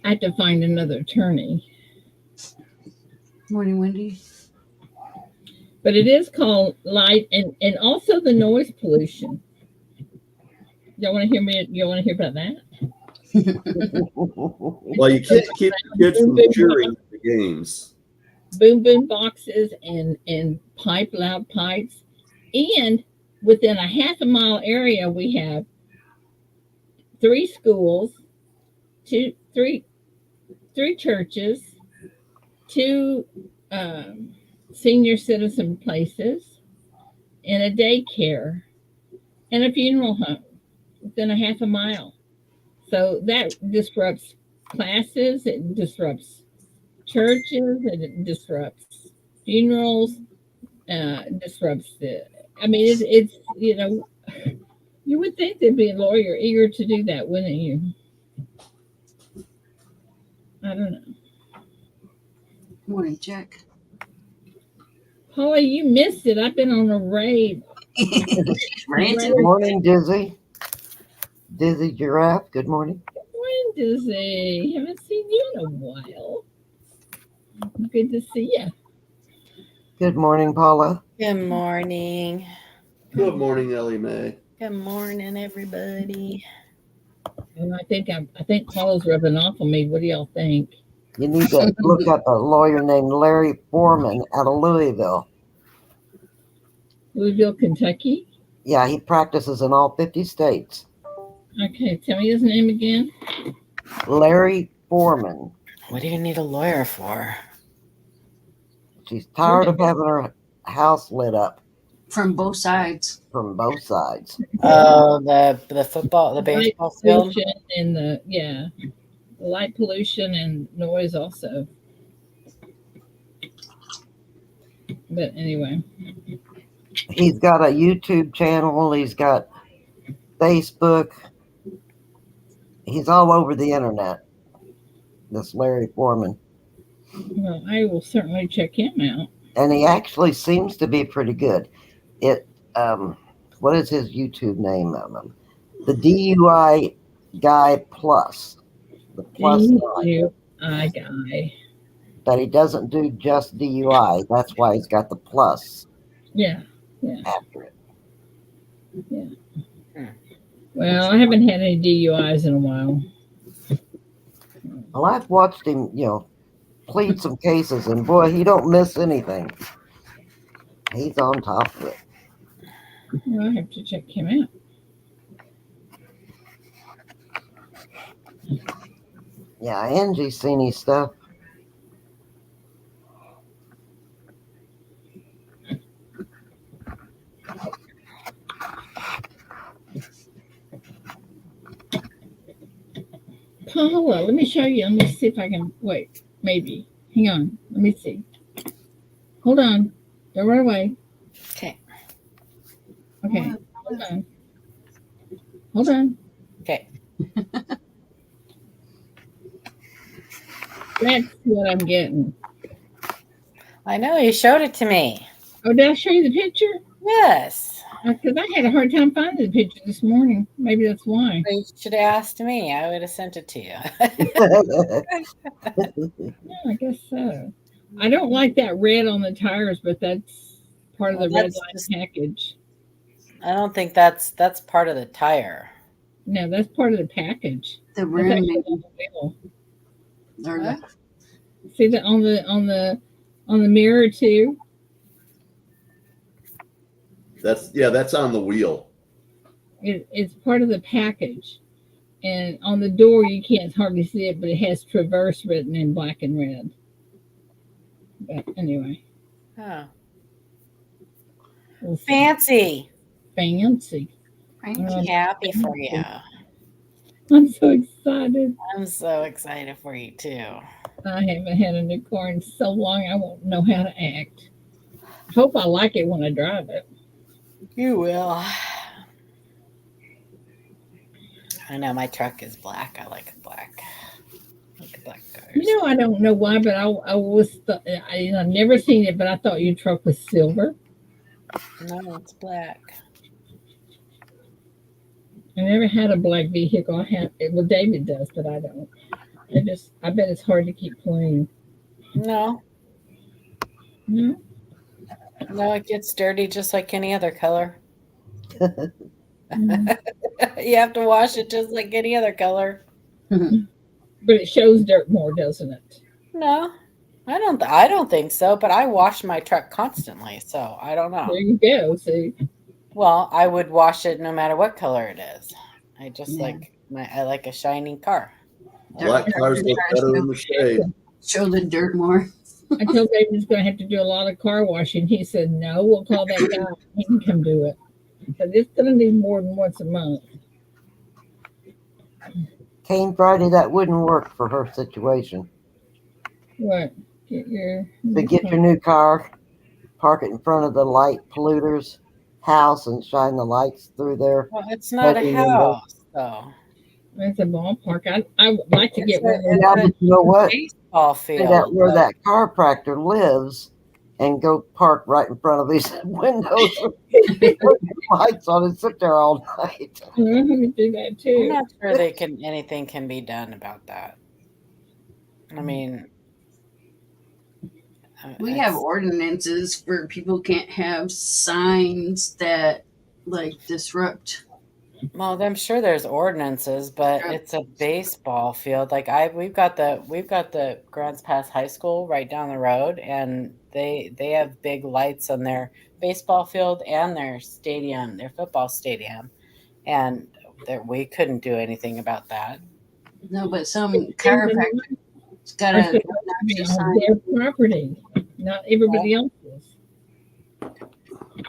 I have to find another attorney. Morning, Wendy. But it is called light and also the noise pollution. Y'all want to hear me? You want to hear about that? Well, you can't keep kids from cheering the games. Boom boom boxes and loud pipes, and within a half a mile area we have 3 schools, three churches, 2 senior citizen places, and a daycare, and a funeral home within a half a mile. So that disrupts classes, it disrupts churches, it disrupts funerals, disrupts it's you would think there'd be a lawyer eager to do that, wouldn't you? I don't know. Morning, Jack. Paula, you missed it. I've been on a raid. Good morning, Dizzy. Dizzy Giraffe, good morning. Good morning, Dizzy. Haven't seen you in a while. Good to see you. Good morning, Paula. Good morning. Good morning, Ellie Mae. Good morning, everybody. And I think Paula's rubbing off on me. What do y'all think? You need to look up a lawyer named Larry Foreman out of Louisville. Louisville, Kentucky? Yeah, he practices in all 50 states. Okay, tell me his name again. Larry Foreman. What do you need a lawyer for? She's tired of having her house lit up From both sides. from both sides. Oh, the football, the baseball Light field. pollution and the light pollution and noise also. But anyway, He's got a YouTube channel. He's got Facebook. He's all over the internet. This Larry Foreman. well, I will certainly check him out. And he actually seems to be pretty good. What is his YouTube name? The DUI Guy Plus. The plus sign. DUI guy. But he doesn't do just DUI. That's why he's got the plus Yeah. after it. Well, I haven't had any DUIs in a while. Well, I've watched him, plead some cases, and boy, he don't miss anything. He's on top of it. Well, I have to check him out. Yeah, Angie's seen his stuff. Paula, let me show you. Let me see if I can wait. Maybe. Hang on. Let me see. Hold on. Don't run away. Okay. Okay. Hold on. Hold on. Okay. That's what I'm getting. I know you showed it to me. Oh, did I show you the picture? Yes. Because I had a hard time finding the picture this morning. Maybe that's why. You should have asked me. I would have sent it to you. Yeah, I guess so. I don't like that red on the tires, but that's part of Well, the red that's light just- package. I don't think that's part of the tire. No, that's part of the package. The That's rim actually maybe. on the wheel. Or Huh? See that on the mirror too? That's on the wheel. It's part of the package. And on the door you can't hardly see it, but it has Traverse written in black and red. But anyway, Oh. we'll see. Fancy. Fancy. Happy for you. I'm so excited. I'm so excited for you too. I haven't had a new car in so long I won't know how to act. I hope I like it when I drive it. You will. I know my truck is black. I like it black. I like black cars. You know, I don't know why, but I've never seen it, but I thought your truck was silver. No, it's black. I never had a black vehicle. Well, David does, but I don't. I bet it's hard to keep clean. No. No? No, it gets dirty just like any other color. Mm. You have to wash it just like any other color. But it shows dirt more, doesn't it? No, I don't think so. But I wash my truck constantly, so I don't know. There you go. See, Well, I would wash it no matter what color it is. I just Yeah. I like a shiny car. Black cars look better in the shade. Show the dirt more. I told David he's going to have to do a lot of car washing. He said, "No, we'll call that guy. He can come do it." But it's going to be more than once a month. Cane Friday, that wouldn't work for her situation. What? Get your To get your new car, park it in front of the light polluter's house and shine the lights through there. Well, it's not a Open window. house, though. It's a ballpark. I would like to get one of those. Yeah, but you know what? Baseball Find field. out where that chiropractor lives and go park right in front of these windows with lights on and sit there all night. I could do that I'm too. not sure anything can be done about that. I mean, We have ordinances where people can't have signs that like disrupt. Well, I'm sure there's ordinances, but Yeah. it's a baseball field. Like we've got the Grants Pass High School right down the road, and they have big lights on their baseball field and their stadium, their football stadium, and we couldn't do anything about that. No, but some chiropractor's got Are a supposed to be on their property, not everybody else's.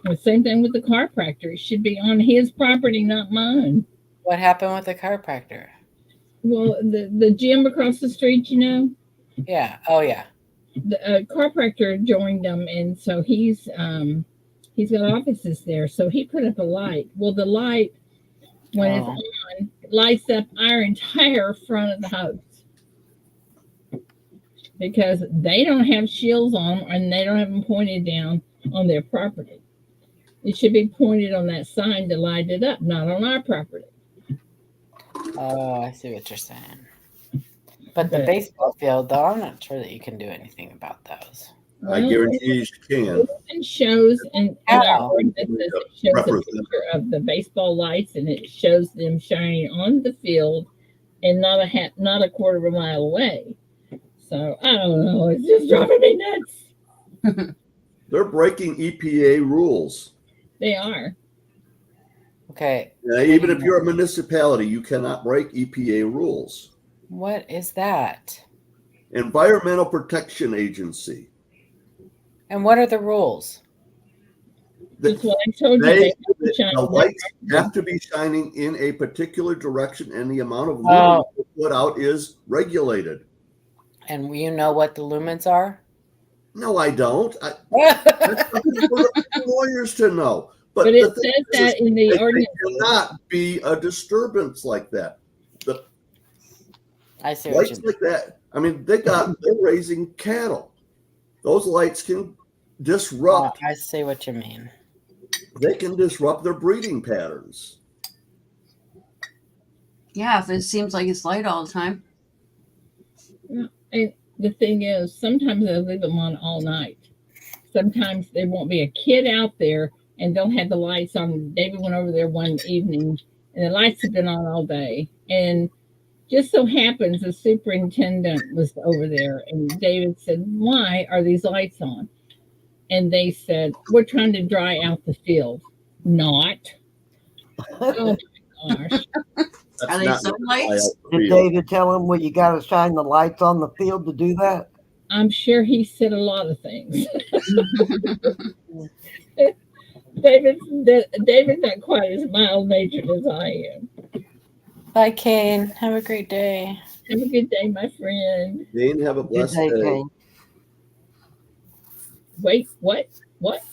The same thing with the chiropractor. It should be on his property, not mine. What happened with the chiropractor? Well, the gym across the street, you know, Yeah. Oh, yeah. the chiropractor joined them, and so he's got offices there. So he put up a light. Well, the light, when it's on, lights up our entire front of the house because they don't have shields on and they don't have them pointed down on their property. It should be pointed on that sign to light it up, not on our property. Oh, I see what you're saying. But the baseball field, though, I'm not sure that you can do anything about those. I guarantee you can. It shows in our ordinances, it shows a Represent. picture of the baseball lights, and it shows them shining on the field, and not a quarter of a mile away. So I don't know. It's just driving me nuts. They're breaking EPA rules. They are. Okay. Even if you're a municipality, you cannot break EPA rules. What is that? Environmental Protection Agency. And what are the rules? That's what I told you. They, They have to shine the their lights property. have to be shining in a particular direction, and the amount of lumens Oh. put out is regulated. And you know what the lumens are? No, I don't. That's something for the lawyers to know. But the it thing says is, that in the they ordinance. cannot be a disturbance like that. The I see what you lights mean. like that. I mean, they're raising cattle. Those lights can disrupt. I see what you mean. They can disrupt their breeding patterns. Yeah, if it seems like it's light all the time. And the thing is, sometimes they'll leave them on all night. Sometimes there won't be a kid out there, and they'll have the lights on. David went over there one evening, and the lights have been on all day. And just so happens the superintendent was over there, and David said, "Why are these lights on?" And they said, "We're trying to dry out the field." Not. Oh my gosh. Are they sunlights? Did David tell him, well, you got to shine the lights on the field to do that? I'm sure he said a lot of things. David's not quite as mild-natured as I am. Bye, Kane. Have a great day. Have a good day, my friend. Dane, have a Good blessed day, day. Kane. Wait, what? What's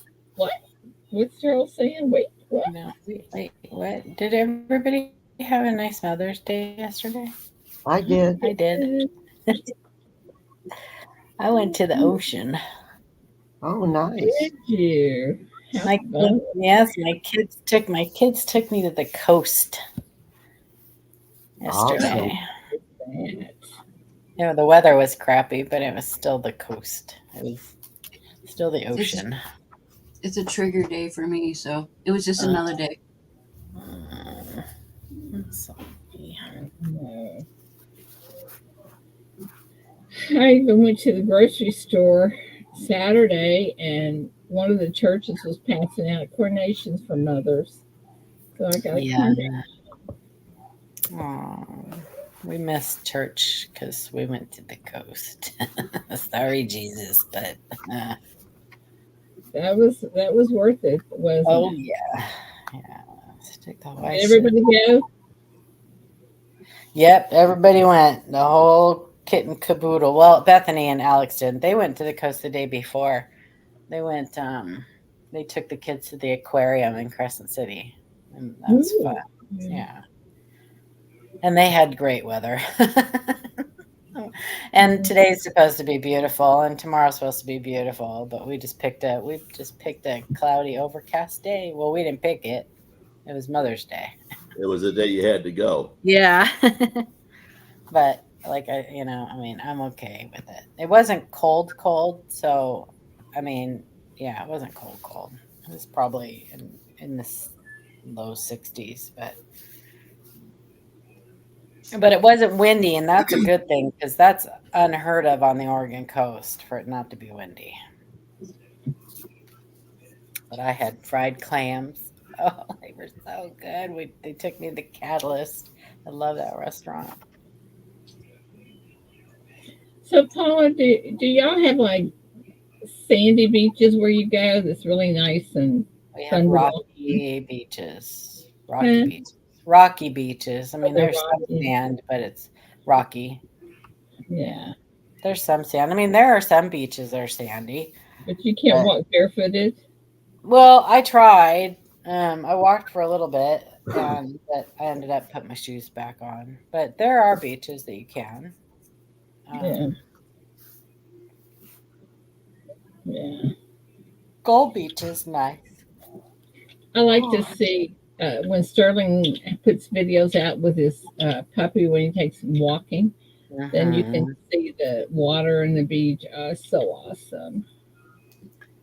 Cheryl saying? Wait, what? No, wait, what? Did everybody have a nice Mother's Day yesterday? I did. I did. I went to the ocean. Oh, nice. Did you? My kids took me to the coast yesterday. Awesome. You know, the weather was crappy, but it was still the coast. It was still the ocean. It's a trigger day for me, so it was just another day. No. I even went to the grocery store Saturday, and one of the churches was passing out coronations for mothers. So I got a coronation. We missed church because we went to the coast. Sorry, Jesus, but that was worth it, wasn't it? Yeah. Stick the Did everybody go? Yep, everybody went. The whole kit and caboodle. Well, Bethany and Alex didn't. They went to the coast the day before. They went. They took the kids to the aquarium in Crescent City, and that was fun. Yeah. And they had great weather. And today's supposed to be beautiful, and tomorrow's supposed to be beautiful. But we just picked a cloudy, overcast day. Well, we didn't pick it. It was Mother's Day. It was the day you had to go. Yeah. But I'm okay with it. It wasn't cold. So, it wasn't cold. It was probably in the low 60s, but it wasn't windy, and that's a good thing because that's unheard of on the Oregon coast for it not to be windy. But I had fried clams. Oh, they were so good. They took me to Catalyst. I love that restaurant. So, Paula, do y'all have like sandy beaches where you go that's really nice and we have rocky beaches? Rocky beaches. I mean, there's some sand, but it's rocky. Yeah. There's some sand. I mean, there are some beaches that are sandy. But you can't walk barefooted? Well, I tried. I walked for a little bit, but I ended up putting my shoes back on. But there are beaches that you can. Yeah. Gold Beach is nice. I like to see when Sterling puts videos out with his puppy when he takes him walking. Then you can see the water and the beach. So awesome.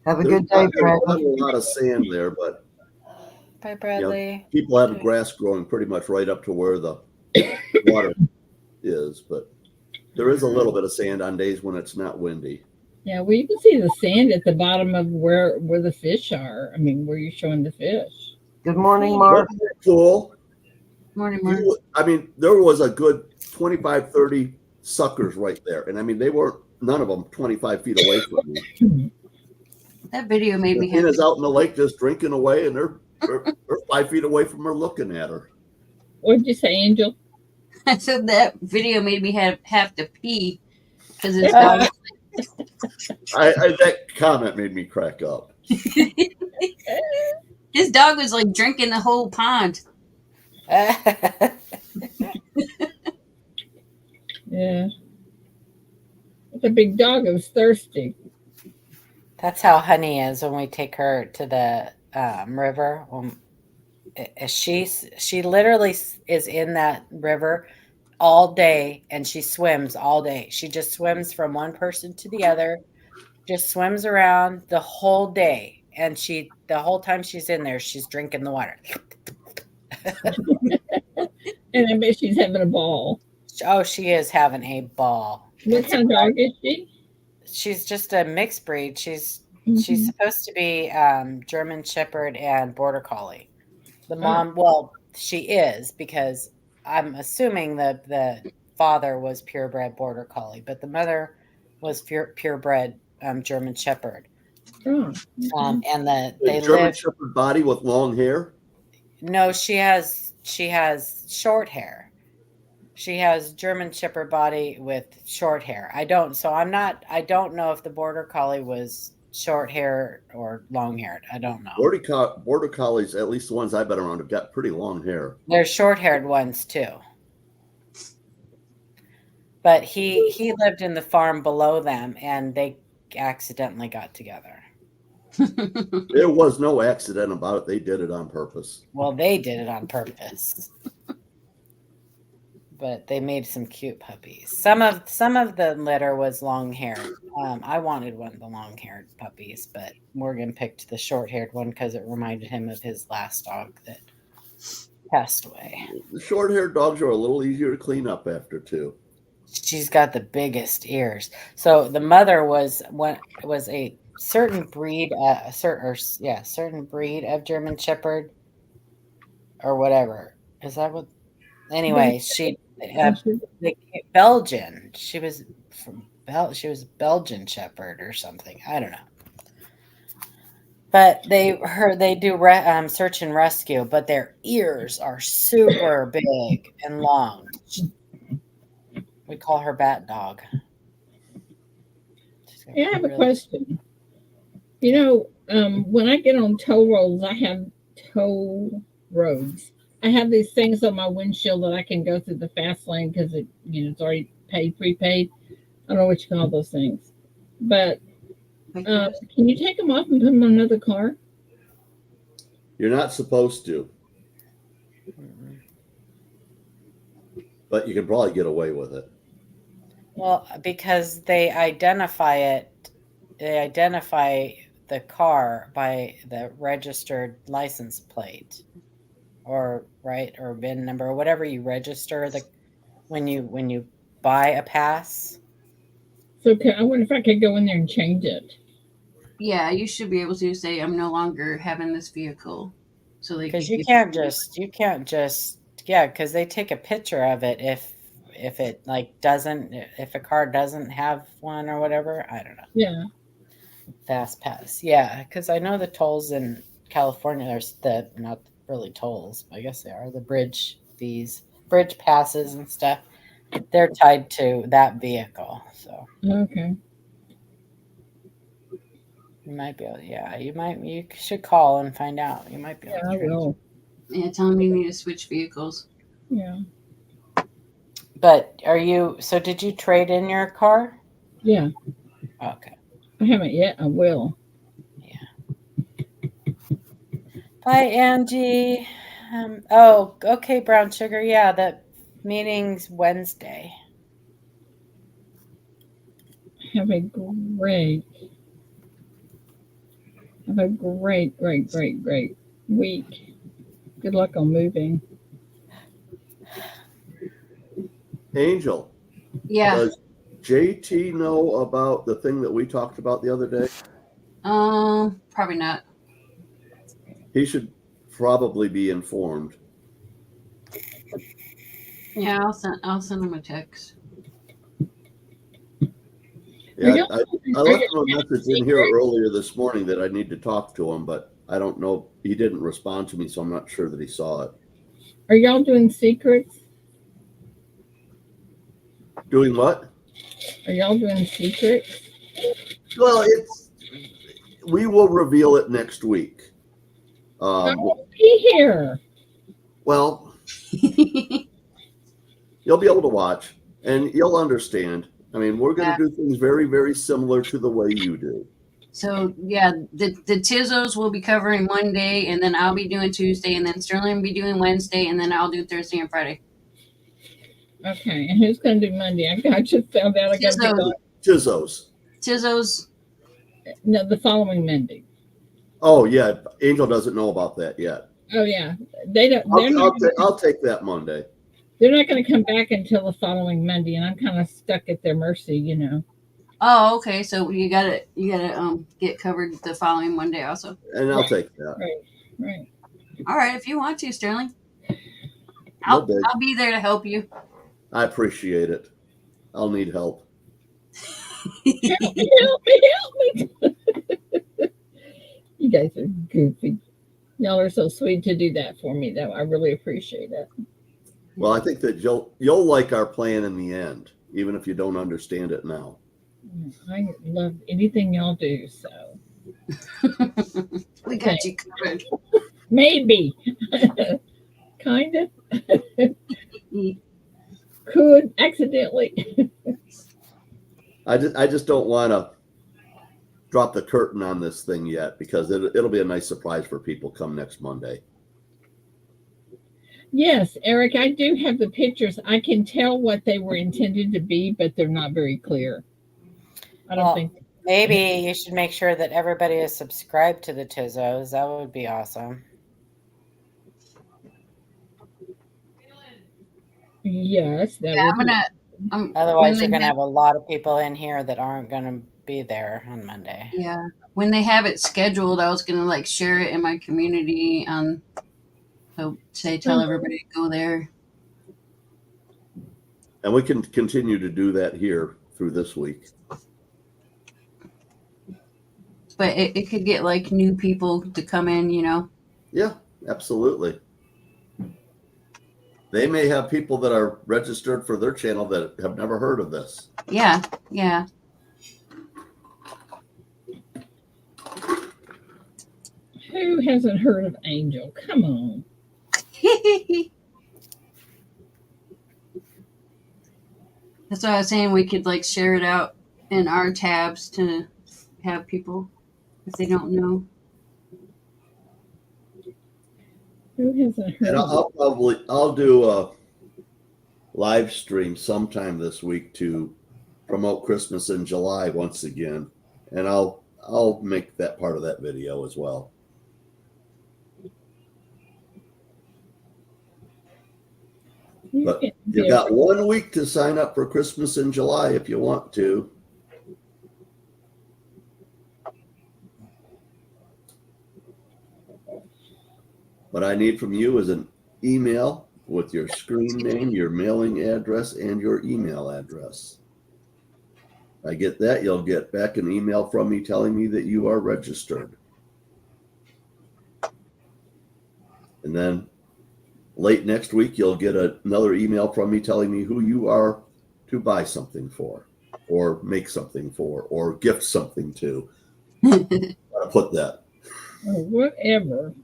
Have a good day, Bradley. There's not a lot of sand there, but bye, Bradley. People have grass growing pretty much right up to where the water is, but there is a little bit of sand on days when it's not windy. Yeah, well, you can see the sand at the bottom of where the fish are. I mean, where you're showing the fish. Good morning, Mark. Cool. Morning, morning. I mean, there was a good 25, 30 suckers right there. And I mean, they weren't, none of them 25 feet away from me. That video made me Tina's happy. out in the lake just drinking away, and they're 5 feet away from her looking at her. What did you say, Angel? I said that video made me have to pee because his dog. That comment made me crack up. His dog was like drinking the whole pond. Yeah. It's a big dog. It was thirsty. That's how Honey is when we take her to the river. She literally is in that river all day, and she swims all day. She just swims from one person to the other, just swims around the whole day, and the whole time she's in there, she's drinking the water. And I bet she's having a ball. Oh, she is having a ball. What kind of dog is she? She's just a mixed breed. She's Mhm. supposed to be German Shepherd and Border Collie. The Oh. mom, well, she is, because I'm assuming the father was purebred Border Collie, but the mother was purebred German Shepherd. Oh, okay. And A they German live. Shepherd body with long hair. No, she has short hair. She has German Shepherd body with short hair. I don't know if the Border Collie was short hair or long haired. I don't know. Border Collies, at least the ones I've been around, have got pretty long hair. There's short haired ones too. But he lived in the farm below them, and they accidentally got together. There was no accident about it. They did it on purpose. Well, they did it on purpose. But they made some cute puppies. Some of the litter was long haired. I wanted one of the long haired puppies, but Morgan picked the short haired one because it reminded him of his last dog that passed away. The short haired dogs are a little easier to clean up after too. She's got the biggest ears. So the mother was a certain breed, certain breed of German Shepherd or whatever. Is that what? Anyway, Belgian. She was she was Belgian Shepherd or something. I don't know. But they do search and rescue, but their ears are super big and long. We call her Bat Dog. Yeah, I have a question. You know, when I get on toll roads, I have these things on my windshield that I can go through the fast lane because it's already prepaid. I don't know what you call those things, but can you take them off and put them on another car? You're not supposed to, but you can probably get away with it. Well, because they identify the car by the registered license plate, or VIN number, or whatever you register when you buy a pass. So I wonder if I could go in there and change it. Yeah, you should be able to say I'm no longer having this vehicle. So because you can't just because they take a picture of it if it if a car doesn't have one or whatever. I don't know. Yeah. Fast pass. Yeah, because I know the tolls in California, there's not really tolls, I guess they are, the bridge passes and stuff. They're tied to that vehicle. So okay. You might be able you should call and find out. You might be able to. I will. Yeah, tell them you need to switch vehicles. Yeah. But did you trade in your car? Yeah. Okay. I haven't yet. I will. Yeah. Bye, Angie. Okay, Brown Sugar. Yeah, the meeting's Wednesday. Have a great week. Good luck on moving. Angel. Yeah. Does JT know about the thing that we talked about the other day? Probably not. He should probably be informed. Yeah, I'll send him a text. Yeah, I Are left you him a message in here earlier this morning that I need to talk to him, but I don't know. He didn't respond to me, so I'm not sure that he saw it. are y'all doing secrets? Doing what? Are y'all doing secrets? Well, we will reveal it next week. I'll be here. Well, you'll be able to watch and you'll understand. I mean, we're going to do things very, very similar to the way you do. So yeah, the Tizzos will be covering Monday, and then I'll be doing Tuesday, and then Sterling will be doing Wednesday, and then I'll do Thursday and Friday. Okay, and who's going to do Monday? I just found out I got to be gone. Tizzos. No, the following Monday. Oh yeah, Angel doesn't know about that yet. Oh yeah, they don't. I'll take that Monday. They're not going to come back until the following Monday, and I'm kind of stuck at their mercy, you know. Oh, okay. So you gotta get covered the following Monday also. And I'll take that. Right. All right, if you want to, Sterling. I'll be there to help you. I appreciate it. I'll need help. Help me. You guys are goofy. Y'all are so sweet to do that for me, though. I really appreciate it. Well, I think that you'll like our plan in the end, even if you don't understand it now. I love anything y'all do, so. We got you covered. Maybe. Kind of. Could accidentally. I just don't want to drop the curtain on this thing yet because it'll be a nice surprise for people come next Monday. Yes, Eric, I do have the pictures. I can tell what they were intended to be, but they're not very clear. I don't think. Maybe you should make sure that everybody is subscribed to the Tizzos. That would be awesome. Yes, that would otherwise, you're going to have a lot of people in here that aren't going to be there on Monday. Yeah. When they have it scheduled, I was going to share it in my community. So tell everybody to go there. And we can continue to do that here through this week. But it could get new people to come in, you know? Yeah, absolutely. They may have people that are registered for their channel that have never heard of this. Yeah. Who hasn't heard of Angel? Come on. That's why I was saying we could share it out in our tabs to have people if they don't know. Who hasn't heard? And I'll do a live stream sometime this week to promote Christmas in July once again, and I'll make that part of that video as well. But you've got 1 week to sign up for Christmas in July if you want to. What I need from you is an email with your screen name, your mailing address, and your email address. I get that, you'll get back an email from me telling me that you are registered. And then late next week, you'll get another email from me telling me who you are to buy something for, or make something for, or gift something to. How to put that? Or whatever.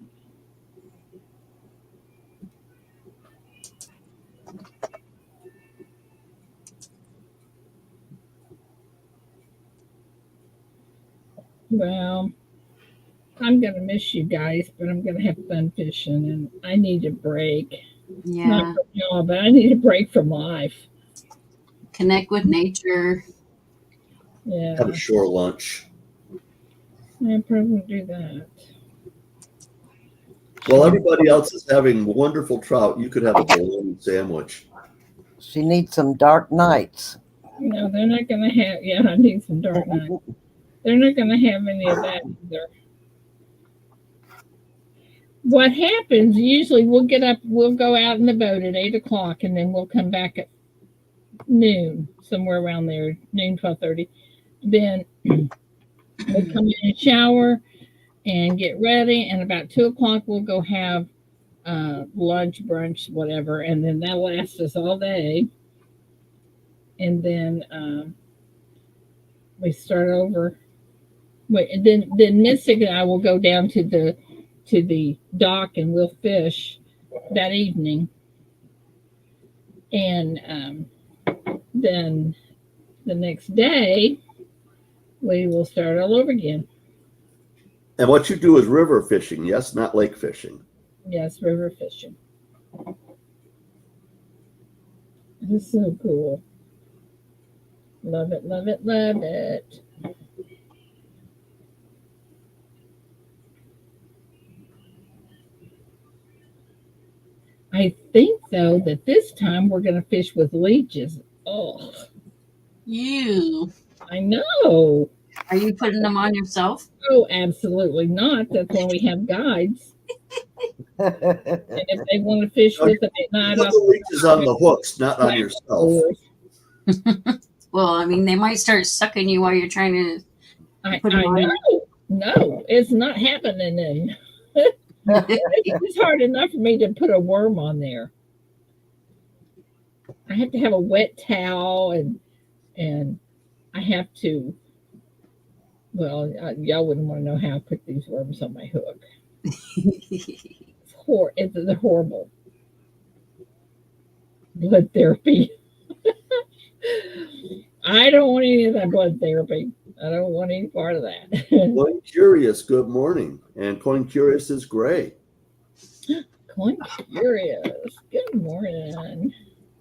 Well, I'm going to miss you guys, but I'm going to have fun fishing, and I need a break. Yeah. Not from y'all, but I need a break from life. Connect with nature. Yeah. Have a shore lunch. I probably do that. While everybody else is having wonderful trout, you could have a bologna sandwich. She needs some dark nights. No, they're not going to have. Yeah, I need some dark nights. They're not going to have any of that either. what happens usually, we'll get up, we'll go out in the boat at 8 o'clock, and then we'll come back at noon, somewhere around there, noon, 12:30. Then we'll come in and shower and get ready, and about 2 o'clock we'll go have lunch, brunch, whatever, and then that lasts us all day. And then we start over. Wait, and then Mystic and I will go down to the dock, and we'll fish that evening. And then the next day we will start all over again. And what you do is river fishing, yes, not lake fishing. Yes, river fishing. It's so cool. Love it, love it, love it. I think, though, that this time we're going to fish with leeches. Oh, You. I know. Are you putting them on yourself? Oh, absolutely not. That's why we have guides. And if they want to fish No, with them at night, Put the leeches on the hooks, not on yourself. Well, I mean, they might start sucking you while you're trying to. I Put 'em on know. No, it's not happening. And it's hard enough for me to put a worm on there. I have to have a wet towel, and I have to. Well, y'all wouldn't want to know how I put these worms on my hook. It's horrible. Blood therapy. I don't want any of that blood therapy. I don't want any part of that. Coin Curious, good morning. And Coin Curious is gray. Coin Curious, good morning.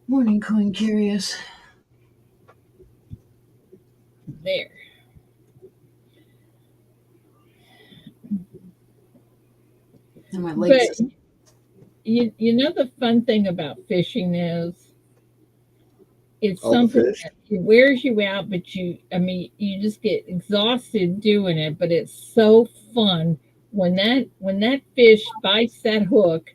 Morning, Coin Curious. There. And my legs. But you know the fun thing about fishing is it's All the something fish. that wears you out, but you just get exhausted doing it, but it's so fun when that fish bites that hook,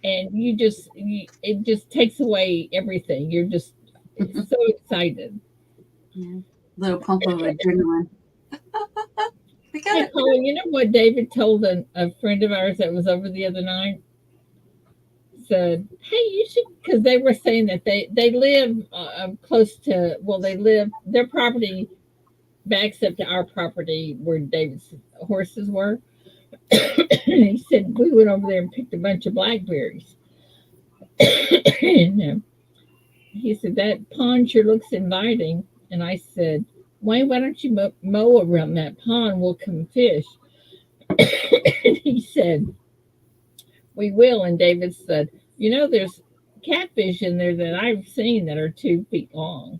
and it just takes away everything. You're just so excited. Yeah. Little pump of adrenaline. We got Hey, it. Paul, you know what David told a friend of ours that was over the other night? Said, hey, you should, because they were saying that they live close to, well, their property backs up to our property where David's horses were. And he said, we went over there and picked a bunch of blackberries. And he said, that pond sure looks inviting. And I said, Wayne, why don't you mow around that pond? We'll come fish. And he said, we will. And David said, there's catfish in there that I've seen that are 2 feet long.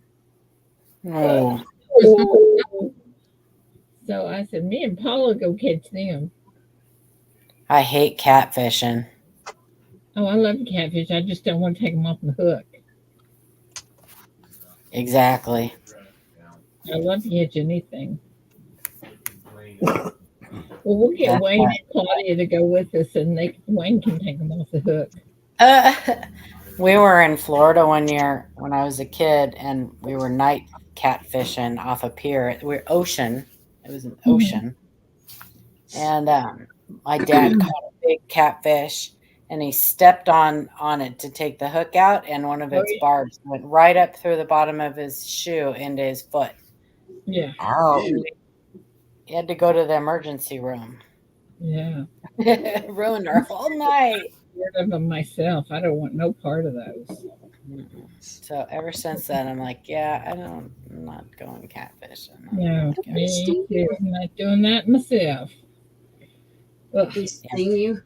Oh, So I said, me and Paula go catch them. I hate catfishing. Oh, I love catfish. I just don't want to take them off the hook. Exactly. I love to catch anything. Well, we'll get That's Wayne right. and Claudia to go with us, and Wayne can take them off the hook. We were in Florida one year when I was a kid, and we were night catfishing off a pier. We're ocean. It was an ocean. And my dad caught a big catfish, and he stepped on it to take the hook out, and one of its barbs went right up through the bottom of his shoe into his foot. Yeah. Ow. He had to go to the emergency room. Yeah. Ruined our whole night. Scared of them myself. I don't want no part of those. So ever since then, I'm like, I'm not going catfishing. No, me too. I'm not doing that myself. Ugh. They sting you.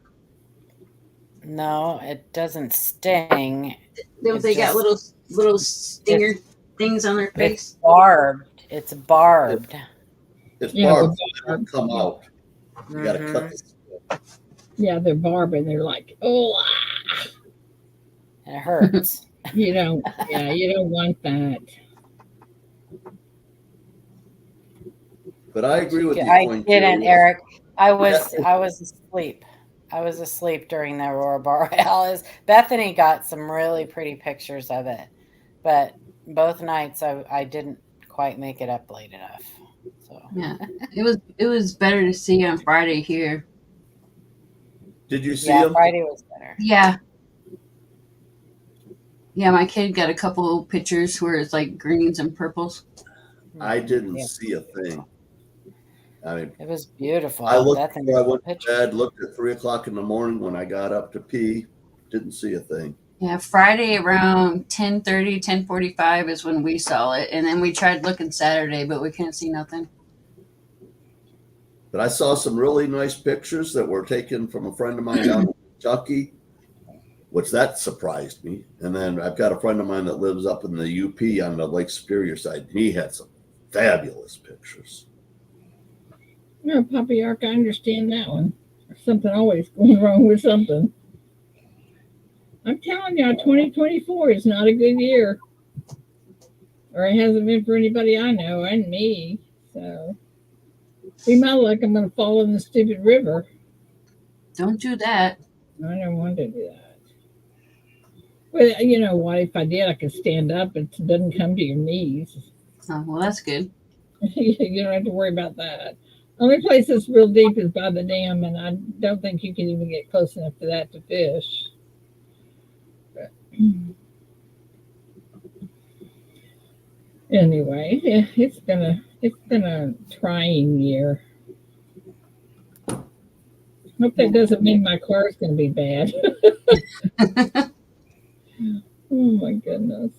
No, it doesn't sting. They got little stinger things on their It's face. barbed. It's barbed. It's Yeah, barbed. they're They don't come out. You got to cut the skin. Yeah, they're barbed, and they're like, oh, It hurts. you don't want that. But I agree with you. I Coin didn't, Curious. Eric. I was asleep. I was asleep during the aurora borealis. Bethany got some really pretty pictures of it, but both nights I didn't quite make it up late enough. So Yeah, it was better to see on Friday here. Did you see yeah, them? Friday was better. Yeah, yeah. My kid got a couple pictures where it's like greens and purples. I didn't Yeah, see a thing. I mean, it was beautiful. I looked Bethany before I got went to pictures. bed, looked at 3 o'clock in the morning when I got up to pee, didn't see a thing. Yeah, Friday around 10:30, 10:45 is when we saw it, and then we tried looking Saturday, but we couldn't see nothing. But I saw some really nice pictures that were taken from a friend of mine down in Kentucky, which that surprised me. And then I've got a friend of mine that lives up in the UP on the Lake Superior side. He had some fabulous pictures. No, Papa Ark, I understand that one. There's something always going wrong with something. I'm telling y'all, 2024 is not a good year. Or it hasn't been for anybody I know and me. So, be my luck, I'm going to fall in the stupid river. Don't do that. I don't want to do that. Well, you know what? If I did, I could stand up. It doesn't come to your knees. Oh, well, that's good. You don't have to worry about that. Only place that's real deep is by the dam, and I don't think you can even get close enough to that to fish. But, anyway, yeah, it's been a trying year. Hope that doesn't mean my car is going to be bad. Oh my goodness.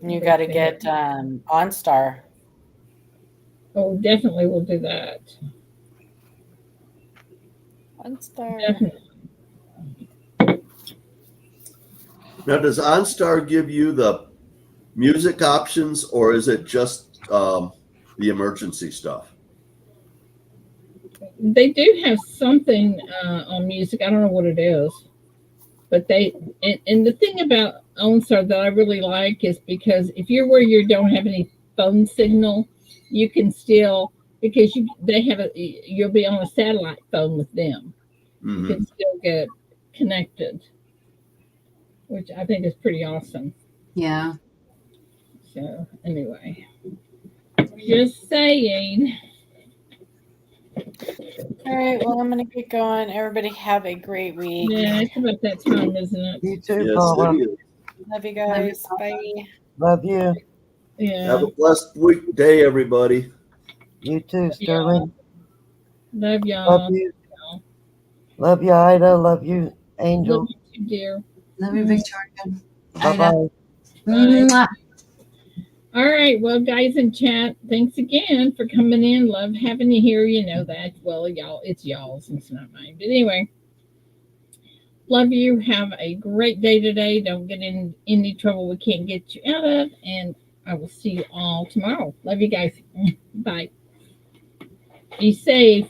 You got to get OnStar. Oh, definitely we'll do that. OnStar. Definitely. Now, does OnStar give you the music options, or is it just the emergency stuff? They do have something on music. I don't know what it is, but and the thing about OnStar that I really like is because if you're where you don't have any phone signal, you can still because you'll be on a satellite phone with them. Mm-hmm. You can still get connected, which I think is pretty awesome. Yeah. So anyway, just saying. All right, well, I'm going to get going. Everybody have a great week. Yeah, it's about that time, isn't it? You too, Yes, Paula. it is. Love you guys. Bye. Love you. Yeah. Have a blessed day, everybody. You too, Sterling. Love y'all. Love you. Love you, Ida. Love you, Angel. Love you too, dear. Love you, Victoria. Bye-bye. Mwah. All right. Well, guys in chat, thanks again for coming in. Love having you here. You know that. Well, y'all, it's y'all's. It's not mine. But anyway, love you. Have a great day today. Don't get in any trouble we can't get you out of. And I will see you all tomorrow. Love you guys. Bye. Be safe.